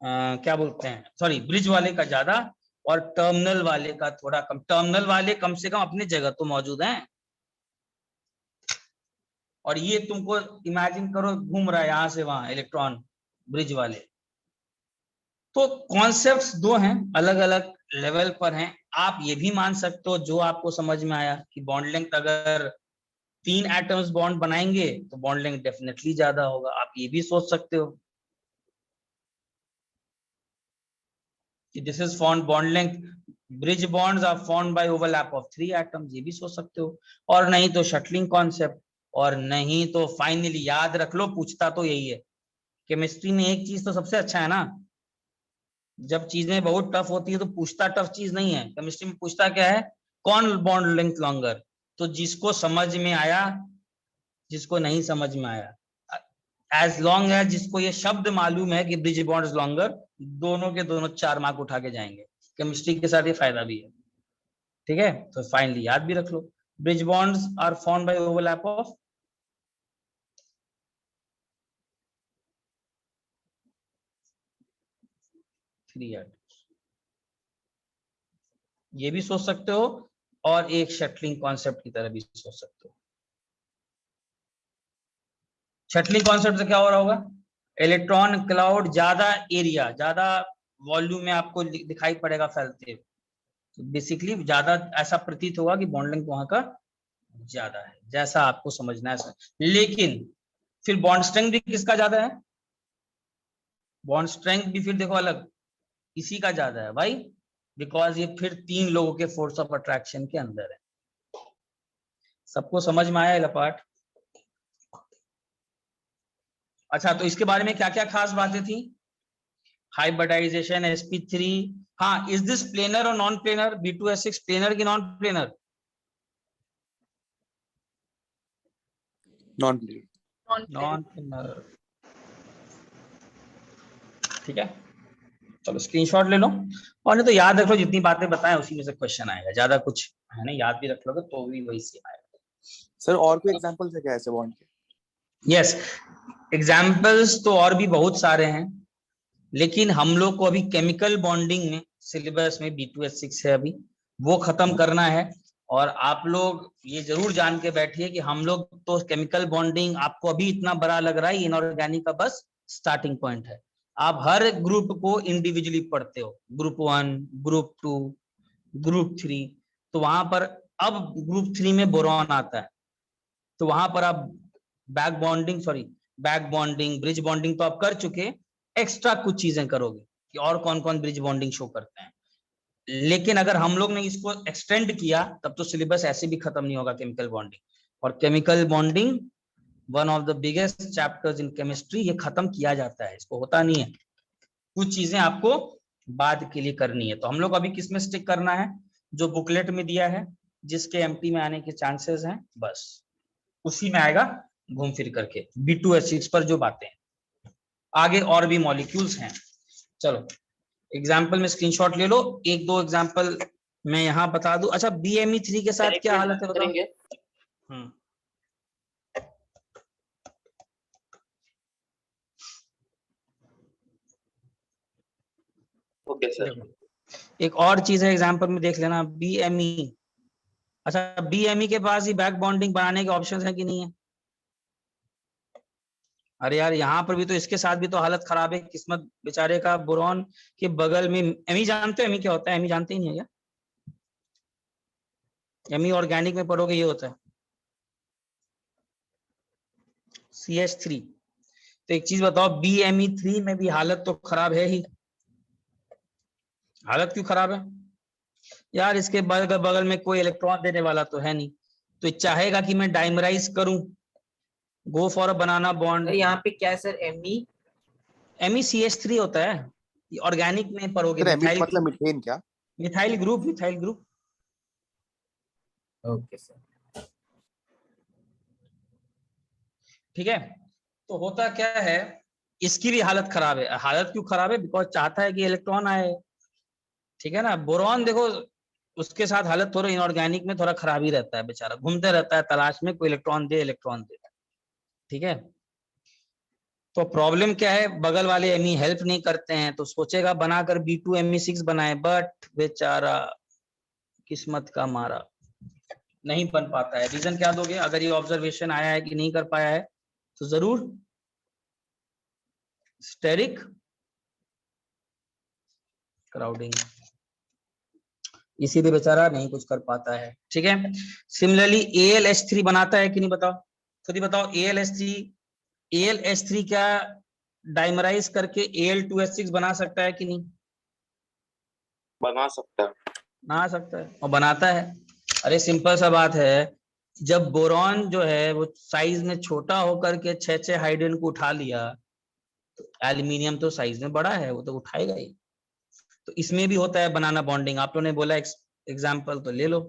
क्या बोलते हैं, सॉरी, ब्रिज वाले का ज्यादा और टर्मिनल वाले का थोड़ा कम। टर्मिनल वाले कम से कम अपनी जगह तो मौजूद हैं, और ये तुमको इमेजिन करो घूम रहा है यहां से वहां इलेक्ट्रॉन, ब्रिज वाले। तो कॉन्सेप्ट्स दो हैं, अलग अलग लेवल पर हैं। आप ये भी मान सकते हो जो आपको समझ में आया कि बॉन्ड लेंथ अगर 3 एटम्स बॉन्ड बनाएंगे तो बॉन्ड लेंथ डेफिनेटली ज्यादा होगा। आप ये भी सोच सकते हो कि this is formed bond length, bridge bonds are formed by overlap of 3 atoms, ये भी सोच सकते हो। और नहीं तो शटलिंग कॉन्सेप्ट, और नहीं तो फाइनली याद रख लो, पूछता तो यही है। केमिस्ट्री में एक चीज तो सबसे अच्छा है ना, जब चीजें बहुत टफ होती है तो पूछता टफ चीज नहीं है, केमिस्ट्री में पूछता क्या है, कौन बॉन्ड लेंथ लॉन्गर। तो जिसको समझ में आया, जिसको नहीं समझ में आया, एज लॉन्ग एज जिसको ये शब्द मालूम है कि ब्रिज बॉन्ड्स लॉन्गर, दोनों के दोनों 4 मार्क उठा के जाएंगे। केमिस्ट्री के साथ ये फायदा भी है, ठीक है। तो फाइनली याद भी रख लो, bridge bonds are formed by overlap of 3 atoms, ये भी सोच सकते हो। और एक शटलिंग कॉन्सेप्ट की तरह भी सोच सकते हो। शटलिंग कॉन्सेप्ट से क्या हो रहा होगा, इलेक्ट्रॉन क्लाउड ज्यादा एरिया, ज्यादा वॉल्यूम में आपको दिखाई पड़ेगा फैलते हुए। तो बेसिकली ज्यादा ऐसा प्रतीत होगा कि बॉन्ड लेंथ वहां का ज्यादा है, जैसा आपको समझना है। लेकिन फिर बॉन्ड स्ट्रेंथ भी किसका ज्यादा है? बॉन्ड स्ट्रेंथ भी फिर देखो अलग, इसी का ज्यादा है भाई, बिकॉज ये फिर 3 लोगों के फोर्स ऑफ अट्रैक्शन के अंदर है। सबको समझ में आया लपाट? अच्छा, तो इसके बारे में क्या क्या खास बातें थी? हाइब्रिडाइजेशन, sp3, हाँ, इज दिस प्लेनर और नॉन प्लेनर? B2S6 प्लेनर की non planar? Non planar. Non planar, ठीक है। चलो स्क्रीनशॉट ले लो, और नहीं तो याद रख लो, जितनी बातें बताएं उसी में से क्वेश्चन आएगा, ज्यादा कुछ है ना, याद भी रख लोगे तो भी वही सेम आएगा। सर और कोई एग्जांपल्स है क्या ऐसे बॉन्ड के? यस, एग्जाम्पल्स तो और भी बहुत सारे हैं, लेकिन हम लोग को अभी केमिकल बॉन्डिंग में सिलेबस में B2S6 है अभी, वो खत्म करना है। और आप लोग ये जरूर जान के बैठिए कि हम लोग तो केमिकल बॉन्डिंग आपको अभी इतना बड़ा लग रहा है, इनऑर्गेनिक का बस स्टार्टिंग पॉइंट है। आप हर ग्रुप को इंडिविजुअली पढ़ते हो, ग्रुप 1, ग्रुप 2, ग्रुप 3। तो वहां पर अब ग्रुप 3 में बोरॉन आता है, तो वहां पर आप बैक बॉन्डिंग, ब्रिज बॉन्डिंग तो आप कर चुके, एक्स्ट्रा कुछ चीजें करोगे कि और कौन कौन ब्रिज बॉन्डिंग शो करते हैं। लेकिन अगर हम लोग ने इसको एक्सटेंड किया तब तो सिलेबस ऐसे भी खत्म नहीं होगा केमिकल बॉन्डिंग। और chemical bonding one of the biggest chapters in chemistry, ये खत्म किया जाता है, इसको होता नहीं है, कुछ चीजें आपको बाद के लिए करनी है। तो हम लोग अभी किस में स्टिक करना है, जो बुकलेट में दिया है, जिसके एमटी में आने के चांसेस हैं, बस उसी में आएगा घूम फिर करके B2H6 पर जो बातें हैं। आगे और भी मॉलिक्यूल्स हैं, चलो एग्जाम्पल में स्क्रीनशॉट ले लो, एक दो एग्जाम्पल मैं यहाँ बता दूं। अच्छा BME3 के साथ क्या हालत है बताओ? करेंगे। Okay sir. देखो एक और चीज है एग्जाम्पल में देख लेना, BME। अच्छा BME के पास ही बैक बॉन्डिंग बनाने के ऑप्शन है कि नहीं है? अरे यार यहाँ पर भी तो इसके साथ भी तो हालत खराब है, किस्मत बेचारे का। बोरॉन के बगल में एमी, जानते हो एमी क्या होता है? एमी जानते ही नहीं है क्या? एमी ऑर्गेनिक में पढ़ोगे, ये होता है CH3। तो एक चीज बताओ, BME3 में भी हालत तो खराब है ही। हालत क्यों खराब है यार? इसके बगल में कोई इलेक्ट्रॉन देने वाला तो है नहीं, तो चाहेगा कि मैं डाइमराइज करूं, go for a banana bond. यहाँ पे क्या है सर? MECH3 होता है, ऑर्गेनिक में पढ़ोगे। सर एमिक मिथाइल, मतलब मीथेन क्या? Methyl group, methyl group. Okay sir. ठीक है, तो होता क्या है, इसकी भी हालत खराब है। हालत क्यों खराब है? बिकॉज चाहता है कि इलेक्ट्रॉन आए, ठीक है ना। बोरॉन देखो उसके साथ हालत थोड़ा इनऑर्गेनिक में थोड़ा खराब ही रहता है, बेचारा घूमते रहता है तलाश में कोई इलेक्ट्रॉन दे, इलेक्ट्रॉन दे। ठीक है, तो प्रॉब्लम क्या है, बगल वाले एमी हेल्प नहीं करते हैं, तो सोचेगा बनाकर B2Me6 बनाए, बट बेचारा किस्मत का मारा नहीं बन पाता है। रीजन क्या दोगे अगर ये ऑब्जर्वेशन आया है कि नहीं कर पाया है? तो जरूर स्टेरिक क्राउडिंग, इसीलिए बेचारा नहीं कुछ कर पाता है। ठीक है, सिमिलरली AlH3 बनाता है कि नहीं बताओ, खुद ही बताओ। AlH3 क्या डाइमराइज करके Al2H6 बना सकता है कि नहीं? बना सकता है। बना सकता है, और बनाता है। अरे सिंपल सा बात है, जब बोरॉन जो है वो साइज में छोटा होकर के 6 हाइड्रोजन को उठा लिया, तो एल्यूमिनियम तो साइज में बड़ा है, वो तो उठाएगा ही। तो इसमें भी होता है बनाना बॉन्डिंग। आप लोगों ने बोला एग्जाम्पल तो ले लो।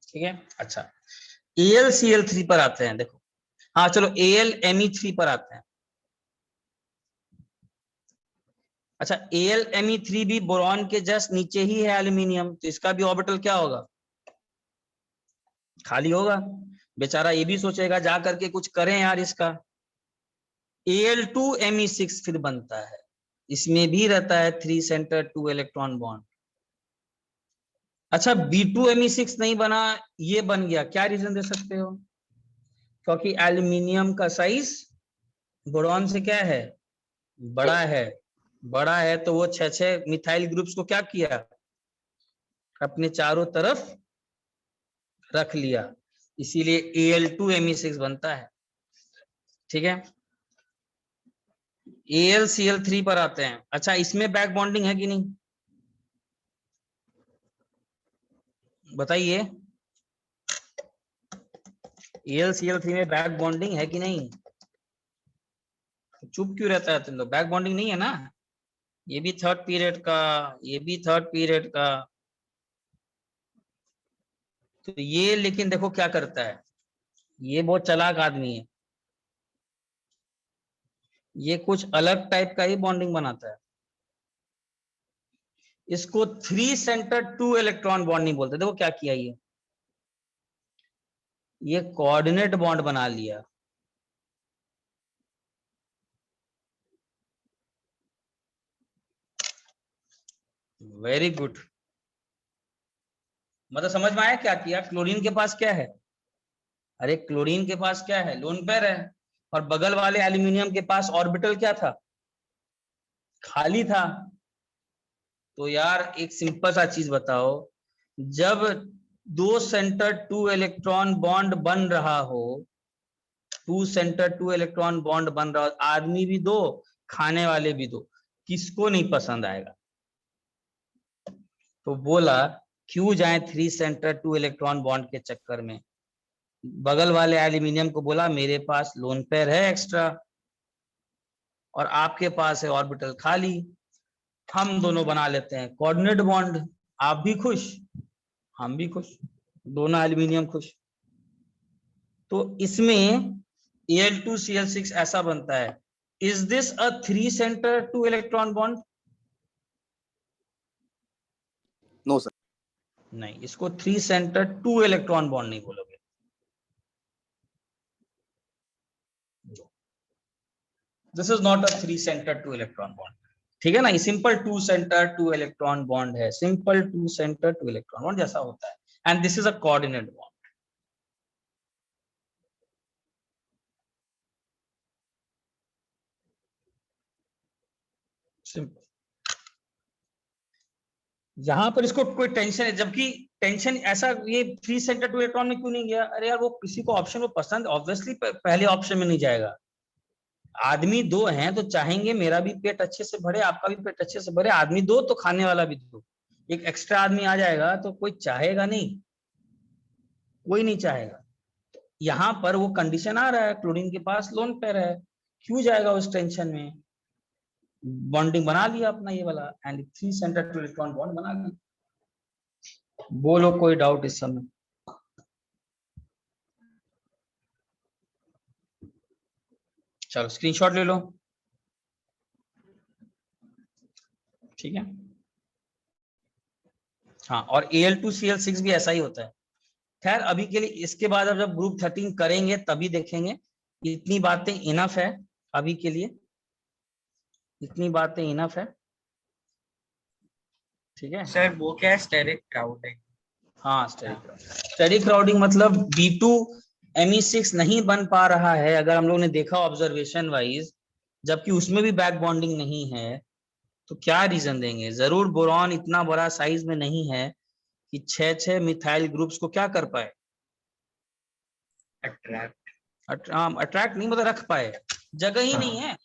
ठीक है, अच्छा AlCl3 पर आते हैं। देखो हाँ चलो AlMe3 पर आते हैं। अच्छा AlMe3 भी बोरॉन के जस्ट नीचे ही है एल्यूमिनियम, तो इसका भी ऑर्बिटल क्या होगा? खाली होगा। बेचारा ये भी सोचेगा जा करके कुछ करें यार इसका। Al2Me6 फिर बनता है, इसमें भी रहता है 3 सेंटर 2 इलेक्ट्रॉन बॉन्ड। अच्छा B2Me6 नहीं बना, ये बन गया, क्या रीजन दे सकते हो? क्योंकि एल्यूमिनियम का साइज बोरॉन से क्या है? बड़ा है। बड़ा है तो वो 6 मिथाइल ग्रुप्स को क्या किया? अपने चारों तरफ रख लिया, इसीलिए Al2Me6 बनता है। ठीक है, AlCl3 पर आते हैं। अच्छा इसमें बैक बॉन्डिंग है कि नहीं बताइए? AlCl3 में बैक बॉन्डिंग है कि नहीं? चुप क्यों रहता है तुम लोग? बैक बॉन्डिंग नहीं है ना? ये भी थर्ड पीरियड का, ये भी थर्ड पीरियड का। तो ये लेकिन देखो क्या करता है, ये बहुत चालाक आदमी है, ये कुछ अलग टाइप का ही बॉन्डिंग बनाता है। इसको 3 सेंटर 2 इलेक्ट्रॉन बॉन्ड नहीं बोलते। देखो क्या किया, ये कोऑर्डिनेट बॉन्ड बना लिया। वेरी गुड, मतलब समझ में आया क्या किया? क्लोरीन के पास क्या है? अरे क्लोरीन के पास क्या है? लोन पेयर है, और बगल वाले एल्यूमिनियम के पास ऑर्बिटल क्या था? खाली था। तो यार एक सिंपल सा चीज बताओ, जब 2 सेंटर 2 इलेक्ट्रॉन बॉन्ड बन रहा हो, 2 सेंटर 2 इलेक्ट्रॉन बॉन्ड बन रहा हो, आदमी भी दो, खाने वाले भी दो, किसको नहीं पसंद आएगा? तो बोला क्यों जाए 3 सेंटर 2 इलेक्ट्रॉन बॉन्ड के चक्कर में। बगल वाले एल्यूमिनियम को बोला मेरे पास लोन पेयर है एक्स्ट्रा, और आपके पास है ऑर्बिटल खाली, हम दोनों बना लेते हैं कोऑर्डिनेट बॉन्ड। आप भी खुश, हम भी खुश। दोनों एल्यूमिनियम खुश। तो इसमें Al2Cl6 ऐसा बनता है। Is this a 3 centre 2 electron bond? No sir. नहीं, इसको 3 सेंटर 2 इलेक्ट्रॉन बॉन्ड नहीं बोलोगे। This is not a 3 centre 2 electron bond, ठीक है ना। ये सिंपल 2 सेंटर 2 इलेक्ट्रॉन बॉन्ड है, सिंपल 2 सेंटर 2 इलेक्ट्रॉन बॉन्ड जैसा होता है। And this is a coordinate bond. Simple. यहां पर इसको कोई टेंशन है, जबकि टेंशन ऐसा ये 3 सेंटर 2 इलेक्ट्रॉन में क्यों नहीं गया? अरे यार वो किसी को ऑप्शन वो पसंद, ऑब्वियसली पहले ऑप्शन में नहीं जाएगा। आदमी दो हैं तो चाहेंगे मेरा भी पेट अच्छे से भरे, आपका भी पेट अच्छे से भरे। आदमी दो तो खाने वाला भी दो। एक एक्स्ट्रा आदमी आ जाएगा तो कोई चाहेगा नहीं, कोई नहीं चाहेगा। यहाँ पर वो कंडीशन आ रहा है, क्लोरीन के पास लोन पेयर है, क्यों जाएगा उस टेंशन में? बॉन्डिंग बना लिया अपना ये वाला, एंड 3 सेंटर 2 इलेक्ट्रॉन बॉन्ड बना लिया। बोलो कोई डाउट इस समय? चलो स्क्रीनशॉट ले लो, ठीक है। हाँ, और Al2Cl6 भी ऐसा ही होता है। खैर अभी के लिए इसके बाद अब जब ग्रुप 13 करेंगे तभी देखेंगे। इतनी बातें इनफ है अभी के लिए, इतनी बातें इनफ है, ठीक है। सर वो क्या है स्टेरिक क्राउडिंग? हाँ, स्टेरिक क्राउडिंग मतलब B2Me6 नहीं बन पा रहा है, अगर हम लोग ने देखा ऑब्जर्वेशन वाइज, जबकि उसमें भी बैक बॉन्डिंग नहीं है, तो क्या रीजन देंगे? जरूर बोरॉन इतना बड़ा साइज में नहीं है कि 6 मिथाइल ग्रुप्स को क्या कर पाए, अट्रैक्ट नहीं मतलब रख पाए। जगह ही नहीं है,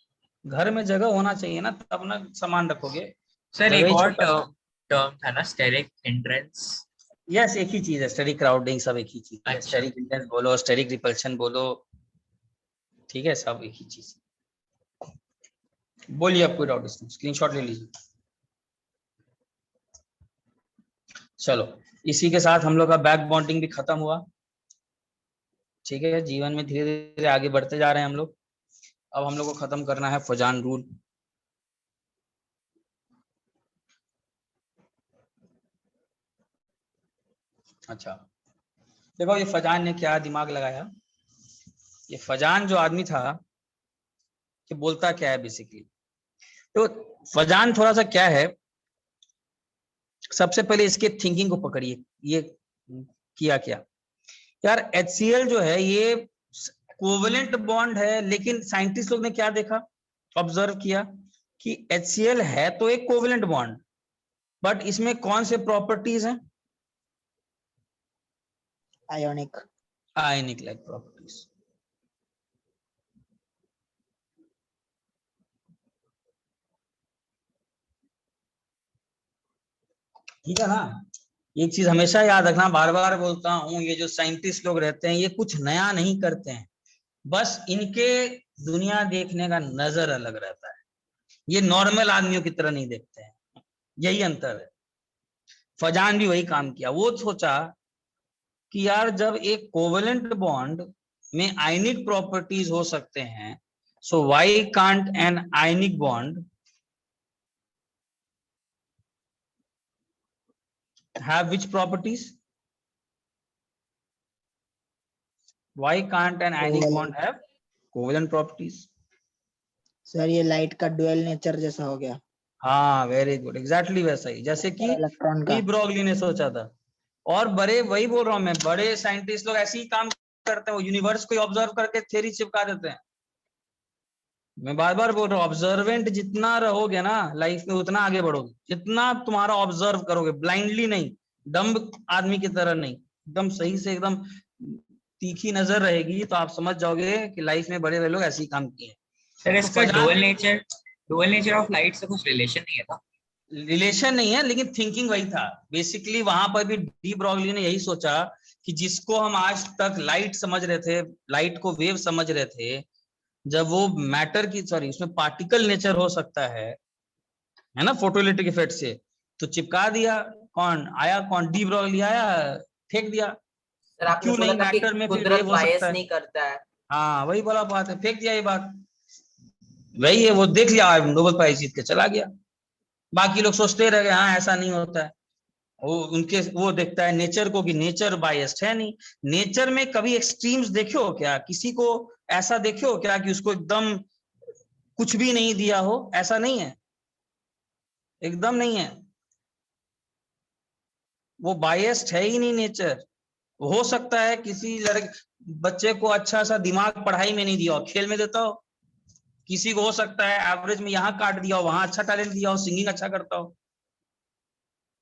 घर में जगह होना चाहिए ना, तब ना सामान रखोगे। सर जगह एक ही और छोटा है। टर्म था ना स्टेरिक हिंड्रेंस। यस, एक ही चीज है, स्टेरिक क्राउडिंग सब एक ही चीज है। अच्छा। स्टेरिक हिंड्रेंस बोलो, स्टेरिक रिपल्शन बोलो, ठीक है, सब एक ही चीज। बोलिए आप कोई डाउट इसमें? स्क्रीनशॉट ले लीजिए। चलो इसी के साथ हम लोग का बैक बॉन्डिंग भी खत्म हुआ, ठीक है। जीवन में धीरे धीरे आगे बढ़ते जा रहे हैं हम लोग। अब हम लोग को खत्म करना है फजान रूल। अच्छा देखो, ये फजान ने क्या दिमाग लगाया। ये फजान जो आदमी था, कि बोलता क्या है बेसिकली, तो फजान थोड़ा सा क्या है, सबसे पहले इसके थिंकिंग को पकड़िए। ये किया क्या यार, HCl जो है ये कोवेलेंट बॉन्ड है, लेकिन साइंटिस्ट लोग ने क्या देखा, ऑब्जर्व किया कि HCl है तो एक कोवेलेंट बॉन्ड, बट इसमें कौन से प्रॉपर्टीज हैं? आयोनिक आयनिक लाइक प्रॉपर्टीज। ठीक है ना। एक चीज हमेशा याद रखना, बार बार बोलता हूँ, ये जो साइंटिस्ट लोग रहते हैं ये कुछ नया नहीं करते हैं, बस इनके दुनिया देखने का नजर अलग रहता है। ये नॉर्मल आदमियों की तरह नहीं देखते हैं, यही अंतर है। फजान भी वही काम किया। वो सोचा कि यार जब एक कोवेलेंट बॉन्ड में आयनिक प्रॉपर्टीज हो सकते हैं, so why can't an ionic bond have which properties? Why can't an ionic bond have covalent properties? Sir ये लाइट का ड्यूअल नेचर जैसा हो गया। हाँ, वेरी गुड, एग्जैक्टली वैसा ही जैसे कि इलेक्ट्रॉन का। डी ब्रॉगली ने सोचा था। और बड़े, वही बोल रहा हूं मैं, बड़े साइंटिस्ट लोग ऐसे ही काम करते हैं, वो यूनिवर्स को ऑब्जर्व करके थ्योरी चिपका देते हैं। मैं बार बार बोल रहा हूँ, ऑब्जर्वेंट जितना रहोगे ना लाइफ में उतना आगे बढ़ोगे, जितना तुम्हारा ऑब्जर्व करोगे, ब्लाइंडली नहीं, डम्ब आदमी की तरह नहीं, एकदम सही से, एकदम तीखी नजर रहेगी, तो आप समझ जाओगे कि लाइफ में बड़े बड़े लोग ऐसे ही काम किए। सर तो इसका डुअल नेचर ऑफ लाइट से कुछ रिलेशन नहीं है था? रिलेशन नहीं है, लेकिन थिंकिंग वही था बेसिकली। वहां पर भी डी ब्रॉगली ने यही सोचा कि जिसको हम आज तक लाइट समझ रहे थे, लाइट को वेव समझ रहे थे, जब वो मैटर की, सॉरी, उसमें पार्टिकल नेचर हो सकता है ना, फोटोइलेक्ट्रिक इफेक्ट से, तो चिपका दिया। कौन आया, कौन डी ब्रॉगली आया, फेंक दिया, सर आपने क्यों बोला नहीं, था कि मैटर में फिर कुदरत वेव हो बायस सकता है। नहीं करता है। हाँ वही बोला बात है, फेंक दिया ये बात, वही है, वो देख लिया नोबेल प्राइज जीत के चला गया, बाकी लोग सोचते रह गए हाँ ऐसा नहीं होता है। वो देखता है नेचर को कि नेचर बायस्ड है नहीं। नेचर में कभी एक्सट्रीम्स देखे हो क्या, किसी को ऐसा देखे हो क्या कि उसको एकदम कुछ भी नहीं दिया हो, ऐसा नहीं है, एकदम नहीं है, वो बायस्ड है ही नहीं नेचर। हो सकता है किसी बच्चे को अच्छा सा दिमाग पढ़ाई में नहीं दिया हो, खेल में देता हो, किसी को हो सकता है एवरेज में यहाँ काट दिया हो, वहां अच्छा टैलेंट दिया हो, सिंगिंग अच्छा करता हो।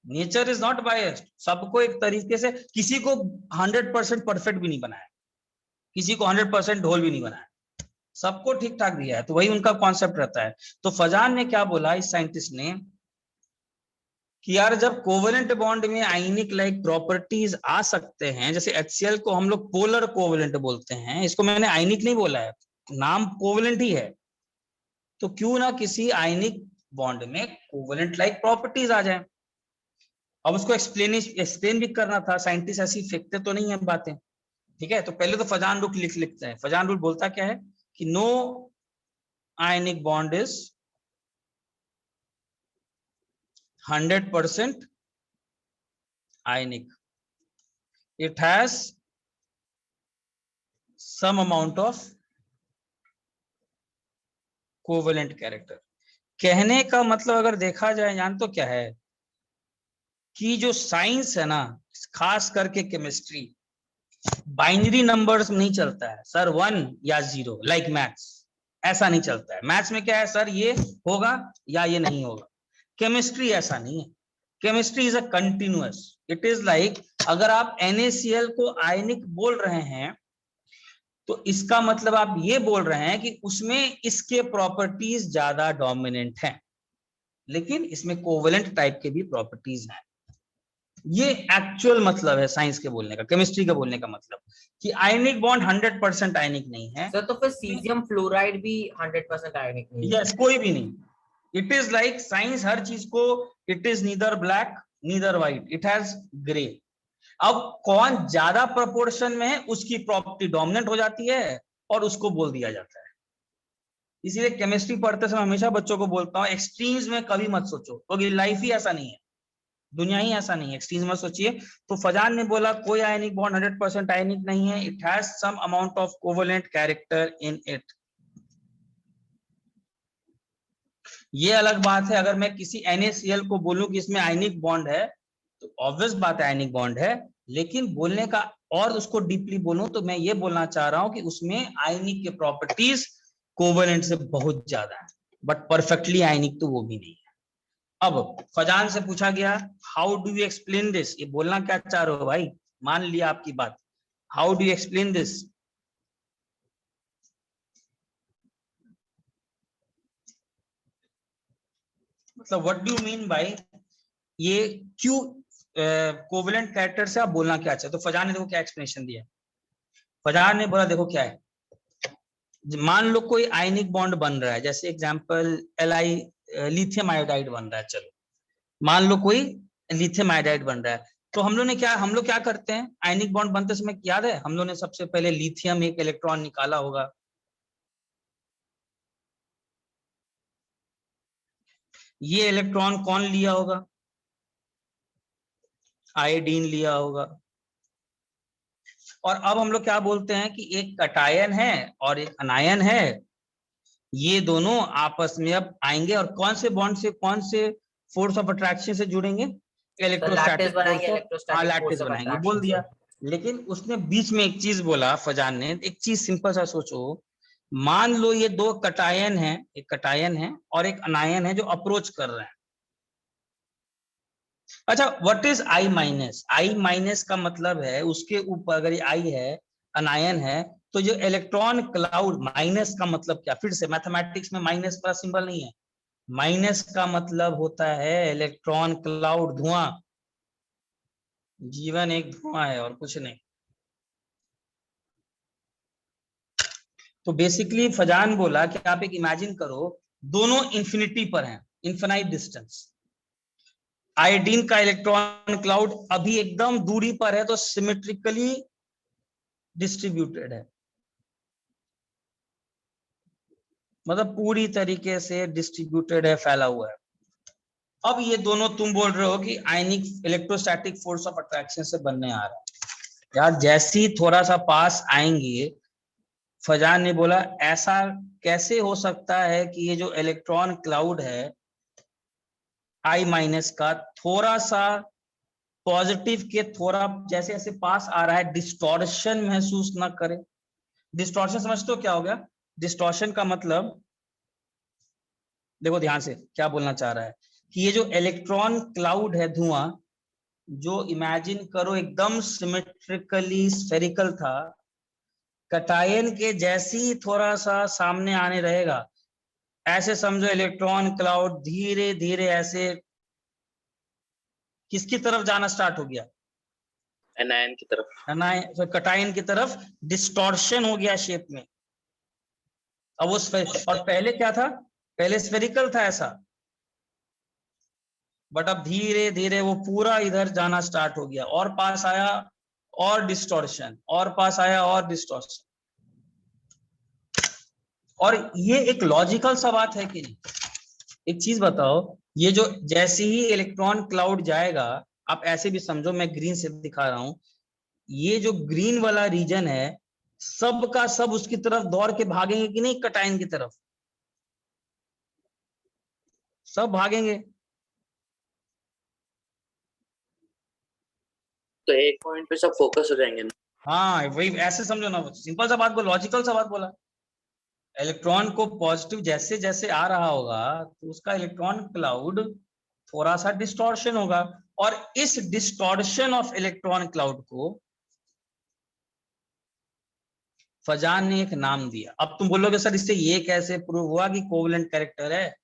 नेचर इज नॉट बायस्ड, सबको एक तरीके से, किसी को 100% परफेक्ट भी नहीं बनाया, किसी को 100% ढोल भी नहीं बनाया, सबको ठीक ठाक दिया है, तो वही उनका कॉन्सेप्ट रहता है। तो फजान ने क्या बोला इस साइंटिस्ट ने कि यार जब कोवेलेंट बॉन्ड में आयनिक लाइक प्रॉपर्टीज आ सकते हैं, जैसे HCl को हम लोग पोलर कोवेलेंट बोलते हैं, इसको मैंने आयनिक नहीं बोला है, नाम कोवेलेंट ही है, तो क्यों ना किसी आयनिक बॉन्ड में कोवेलेंट लाइक प्रॉपर्टीज आ जाए। अब उसको एक्सप्लेन भी करना था, साइंटिस्ट ऐसी फेंकते तो नहीं है बातें, ठीक है। तो पहले तो फजान रूल लिखते हैं। फजान रूल बोलता क्या है कि no ionic bond is 100% ionic, it has some amount of covalent character। कहने का मतलब अगर देखा जाए, जान तो क्या है कि जो साइंस है ना, खास करके केमिस्ट्री, बाइनरी नंबर्स में नहीं चलता है सर, 1 या 0 लाइक मैथ्स, ऐसा नहीं चलता है। मैथ्स में क्या है सर, ये होगा या ये नहीं होगा, केमिस्ट्री ऐसा नहीं है। Chemistry is a continuous, it is like अगर आप NaCl को आयनिक बोल रहे हैं तो इसका मतलब आप ये बोल रहे हैं कि उसमें इसके प्रॉपर्टीज ज्यादा डोमिनेंट हैं, लेकिन इसमें कोवेलेंट टाइप के भी प्रॉपर्टीज हैं। ये एक्चुअल मतलब है साइंस के बोलने का, केमिस्ट्री के बोलने का मतलब कि आयनिक बॉन्ड 100% आयनिक नहीं है। सर तो फिर सीजियम फ्लोराइड भी 100% आयनिक नहीं है। यस, कोई भी नहीं। इट इज लाइक साइंस हर चीज को, it is neither black neither white, it has grey. अब कौन ज्यादा प्रोपोर्शन में है उसकी प्रॉपर्टी डोमिनेंट हो जाती है और उसको बोल दिया जाता है। इसीलिए केमिस्ट्री पढ़ते समय हमेशा बच्चों को बोलता हूँ एक्सट्रीम्स में कभी मत सोचो, क्योंकि लाइफ ही ऐसा नहीं है, दुनिया ही ऐसा नहीं है, एक्सट्रीम्स मत सोचिए। तो फजान ने बोला कोई आयनिक बॉन्ड 100% आयनिक नहीं है, it has some amount of covalent character in it. ये अलग बात है, अगर मैं किसी NaCl को बोलूं कि इसमें आयनिक बॉन्ड है तो ऑब्वियस बात है आयनिक बॉन्ड है, लेकिन बोलने का और उसको डीपली बोलूं तो मैं ये बोलना चाह रहा हूं कि उसमें आयनिक के प्रॉपर्टीज कोवेलेंट से बहुत ज्यादा है, बट परफेक्टली आयनिक तो वो भी नहीं है। अब फजान से पूछा गया how do you explain this, ये बोलना क्या चाह रहे हो भाई, मान लिया आपकी बात, how do you explain this. मतलब what do you mean by ये, क्यों कोवेलेंट कैरेक्टर से आप बोलना क्या चाहते हो। तो फजान ने देखो क्या एक्सप्लेनेशन दिया। फजान ने बोला देखो क्या है, मान लो कोई आयनिक बॉन्ड बन रहा है, जैसे एग्जांपल लिथियम आयोडाइड बन रहा है, चलो मान लो कोई लिथियम आयोडाइड बन रहा है, तो हम लोग क्या करते हैं, आयनिक बॉन्ड बनते समय याद है हम लोग ने सबसे पहले लिथियम एक इलेक्ट्रॉन निकाला होगा, ये इलेक्ट्रॉन कौन लिया होगा, आयोडीन लिया होगा। और अब हम लोग क्या बोलते हैं कि एक कटायन है और एक अनायन है, ये दोनों आपस में अब आएंगे और कौन से बॉन्ड से, कौन से फोर्स ऑफ अट्रैक्शन से जुड़ेंगे, लैटिस इलेक्ट्रोस्टैटिक बनाएंगे, फोर्स ऑफ, हाँ इलेक्ट्रोस्टैटिक लैटिस फोर्स ऑफ बनाएंगे, बोल अट्रैक्शन दिया। से। लेकिन उसने बीच में एक चीज बोला फजान ने, एक चीज सिंपल सा सोचो, मान लो ये दो कटायन है, एक कटायन है और एक अनायन है जो अप्रोच कर रहे हैं। अच्छा what is I minus, I minus का मतलब है उसके ऊपर अगर ये I है, अनायन है, तो जो इलेक्ट्रॉन क्लाउड, माइनस का मतलब क्या, फिर से मैथमेटिक्स में माइनस का सिंबल नहीं है, माइनस का मतलब होता है इलेक्ट्रॉन क्लाउड, धुआं। जीवन एक धुआं है और कुछ नहीं। तो बेसिकली फजान बोला कि आप एक इमेजिन करो दोनों इंफिनिटी पर हैं, इनफिनाइट डिस्टेंस, आयोडीन का इलेक्ट्रॉन क्लाउड अभी एकदम दूरी पर है, तो सिमेट्रिकली डिस्ट्रीब्यूटेड है, मतलब पूरी तरीके से डिस्ट्रीब्यूटेड है, फैला हुआ है। अब ये दोनों तुम बोल रहे हो कि आयनिक इलेक्ट्रोस्टैटिक फोर्स ऑफ अट्रैक्शन से बनने आ रहा है। यार जैसे ही थोड़ा सा पास आएंगे, फजान ने बोला ऐसा कैसे हो सकता है कि ये जो इलेक्ट्रॉन क्लाउड है I माइनस का थोड़ा सा पॉजिटिव के थोड़ा जैसे जैसे पास आ रहा है डिस्टॉर्शन महसूस ना करे। डिस्टॉर्शन समझते हो क्या हो गया? डिस्टॉर्शन का मतलब देखो ध्यान से क्या बोलना चाह रहा है कि ये जो इलेक्ट्रॉन क्लाउड है, धुआं, जो इमेजिन करो एकदम सिमेट्रिकली स्फेरिकल था, कटायन के जैसे ही थोड़ा सा सामने आने रहेगा, ऐसे समझो इलेक्ट्रॉन क्लाउड धीरे धीरे ऐसे किसकी तरफ जाना स्टार्ट हो गया? एनायन की तरफ। तो कटायन की तरफ डिस्टॉर्शन हो गया शेप में। अब वो और पहले क्या था? पहले स्फेरिकल था ऐसा, बट अब धीरे धीरे वो पूरा इधर जाना स्टार्ट हो गया, और पास आया और डिस्टॉर्शन, और पास आया और डिस्टॉर्शन। और ये एक लॉजिकल सा बात है कि नहीं? एक चीज बताओ, ये जो जैसे ही इलेक्ट्रॉन क्लाउड जाएगा, आप ऐसे भी समझो, मैं ग्रीन से दिखा रहा हूं, ये जो ग्रीन वाला रीजन है सब का सब उसकी तरफ दौड़ के भागेंगे कि नहीं? कटायन की तरफ सब भागेंगे। तो एक पॉइंट पे सब फोकस हो जाएंगे ना। हाँ वही, ऐसे समझो ना, सिंपल सा बात बोला, लॉजिकल सा बात बोला। इलेक्ट्रॉन को पॉजिटिव जैसे जैसे आ रहा होगा तो उसका इलेक्ट्रॉन क्लाउड थोड़ा सा डिस्टॉर्शन होगा, और इस डिस्टॉर्शन ऑफ इलेक्ट्रॉन क्लाउड को फजान ने एक नाम दिया। अब तुम बोलोगे सर इससे ये कैसे प्रूव हुआ कि कोवेलेंट कैरेक्टर है?